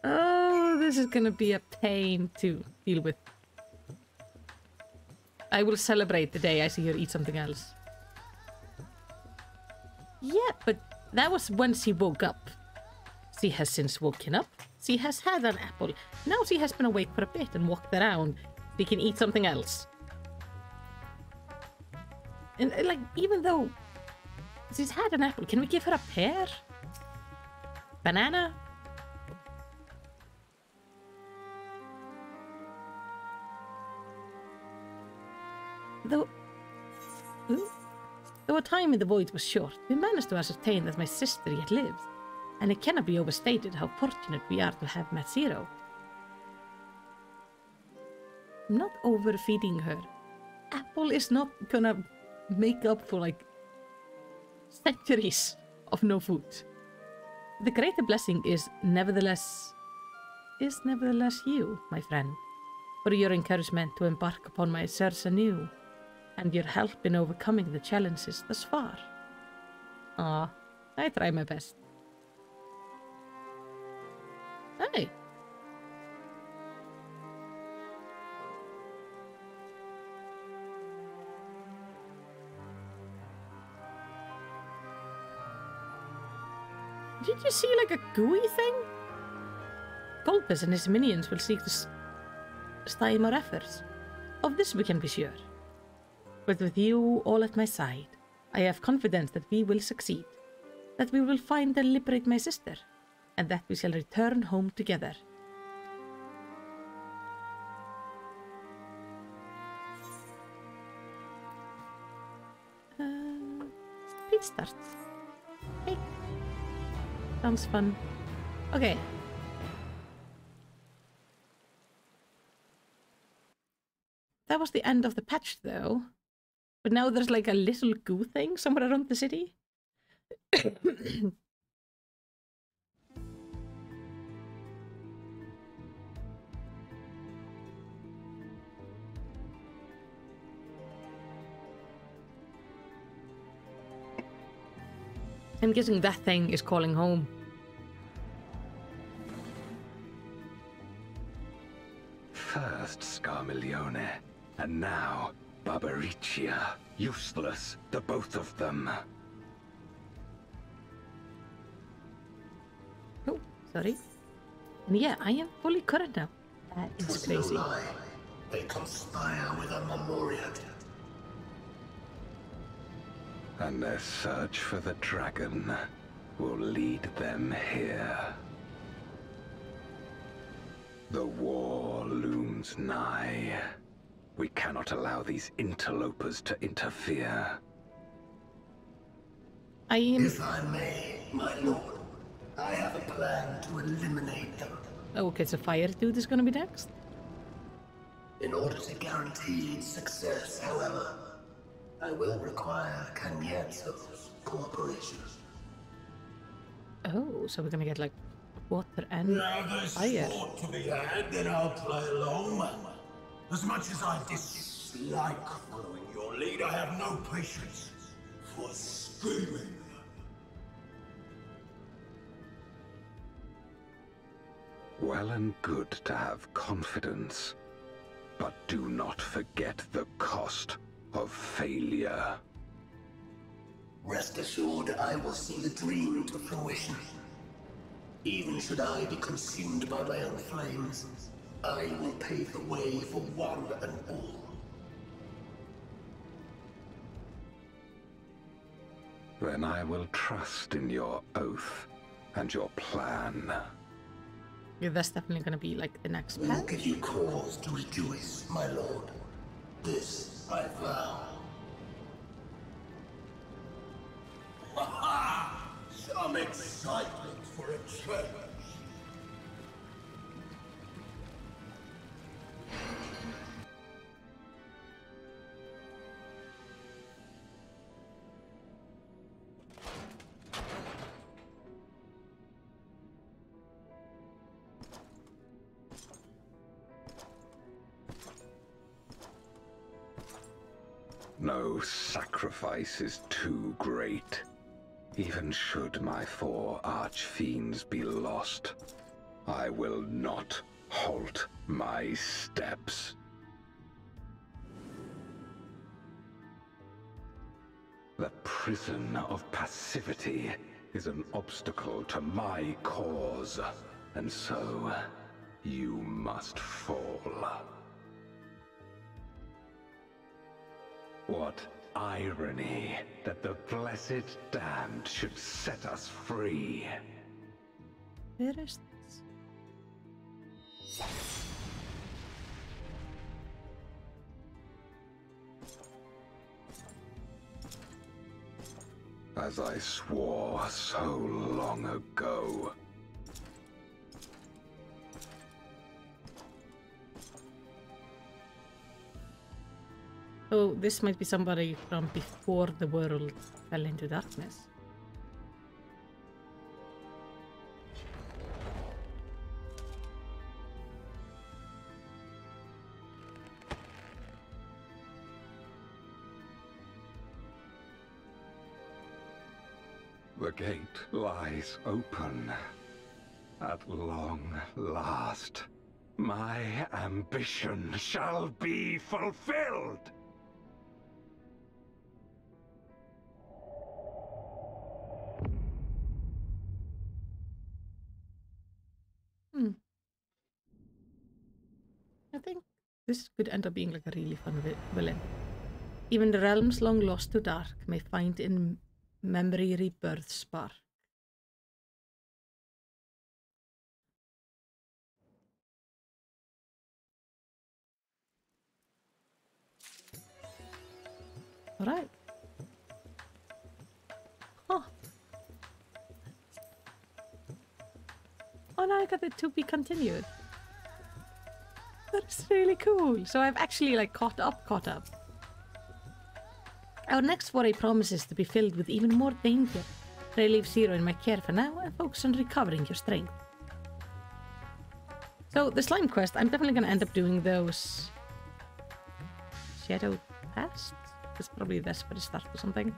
Oh, this is gonna be a pain to deal with. I will celebrate the day I see her eat something else. Yeah, but that was when she woke up. She has since woken up. She has had an apple. Now she has been awake for a bit and walked around. She can eat something else. And like, even though she's had an apple, can we give her a pear? Banana? Though our time in the void was short, we managed to ascertain that my sister yet lives, and it cannot be overstated how fortunate we are to have met Zero. I'm not overfeeding her. Apple is not gonna make up for like centuries of no food. The greater blessing is nevertheless you, my friend, for your encouragement to embark upon my search anew, and your help in overcoming the challenges thus far. Ah, I try my best. Hey. Did you see like a gooey thing? Golbez and his minions will seek to stymie our efforts. Of this we can be sure. But with you all at my side, I have confidence that we will succeed, that we will find and liberate my sister, and that we shall return home together. Please start. Hey. Sounds fun. Okay. That was the end of the patch, though. But now there's like a little goo thing somewhere around the city. I'm guessing that thing is calling home. First Scarmiglione, and now Barbariccia. Useless, the both of them. Oh, sorry. And yeah, I am fully current now. That is crazy. No lie. They conspire with a Memoriat. And their search for the dragon will lead them here. The war looms nigh. We cannot allow these interlopers to interfere. If I may, my lord, I have a plan to eliminate them. Oh, okay, so Fire Dude is gonna be next? In order to guarantee success, however, I will require Cagnazzo's cooperation. Oh, so we're gonna get like water and Now there's fire. sport to be had, then I'll play along. As much as I dislike following your lead, I have no patience for screaming. Well and good to have confidence, but do not forget the cost of failure. Rest assured, I will see the dream to fruition. Even should I be consumed by my own flames, I will pave the way for one and all. Then I will trust in your oath and your plan. Yeah, that's definitely gonna be like the next We'll patch. give you cause to rejoice, my lord. This I vow. Ha-ha! Some excitement for a change. No sacrifice is too great. Even should my 4 archfiends be lost, I will not halt my steps. The prison of passivity is an obstacle to my cause, and so you must fall. What irony that the blessed damned should set us free. Where is this? As I swore so long ago. Oh, this might be somebody from before the world fell into darkness. The gate lies open. At long last, my ambition shall be fulfilled! I think this could end up being like a really fun villain. Even the realms long lost to dark may find in memory rebirth spark. Alright. Oh. Oh, now I got it to be continued. That's really cool. So I've actually like caught up. Our next foray promises to be filled with even more danger. I leave Zero in my care for now and focus on recovering your strength. So the slime quest, I'm definitely gonna end up doing those shadow tests. That's probably the best for the start or something.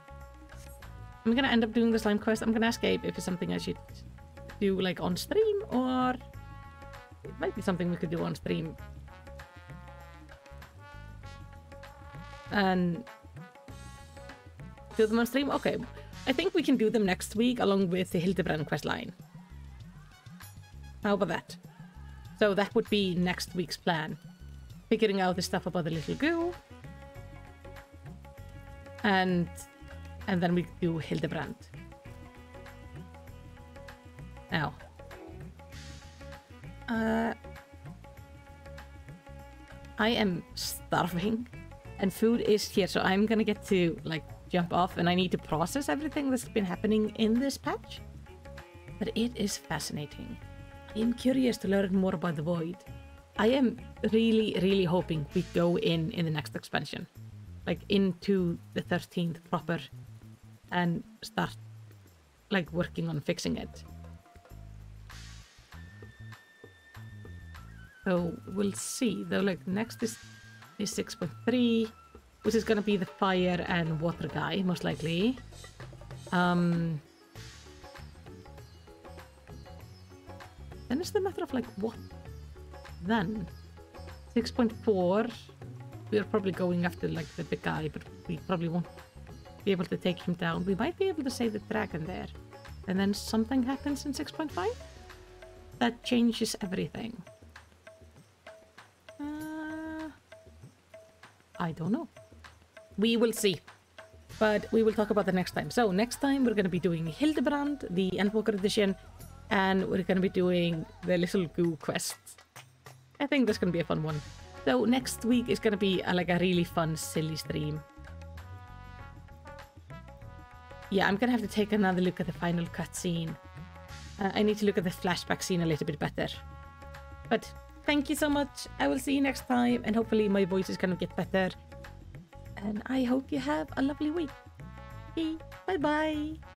I'm gonna end up doing the slime quest. I'm gonna ask Abe if it's something I should do like on stream, or it might be something we could do on stream. And do them on stream? Okay. I think we can do them next week along with the Hildebrand quest line. How about that? So that would be next week's plan. Figuring out the stuff about the little goo. And then we do Hildebrand. Now. I am starving. And food is here, so I'm gonna get to like jump off, and I need to process everything that's been happening in this patch. But it is fascinating. I am curious to learn more about the Void. I am really hoping we go in the next expansion, like into the 13th proper, and start like working on fixing it. So we'll see. Though, like next is 6.3, which is gonna be the fire and water guy, most likely. Then it's the matter of like, what then? 6.4, we're probably going after like the big guy, but we probably won't be able to take him down. We might be able to save the dragon there. And then something happens in 6.5 that changes everything. I don't know. We will see. But we will talk about that next time. So next time we're going to be doing Hildebrand, the Endwalker edition, and we're going to be doing the little goo quest. I think that's going to be a fun one. So next week is going to be like a really fun, silly stream. Yeah, I'm going to have to take another look at the final cutscene. I need to look at the flashback scene a little bit better. But thank you so much. I will see you next time, and hopefully my voice is going to get better. And I hope you have a lovely week. Okay, bye-bye.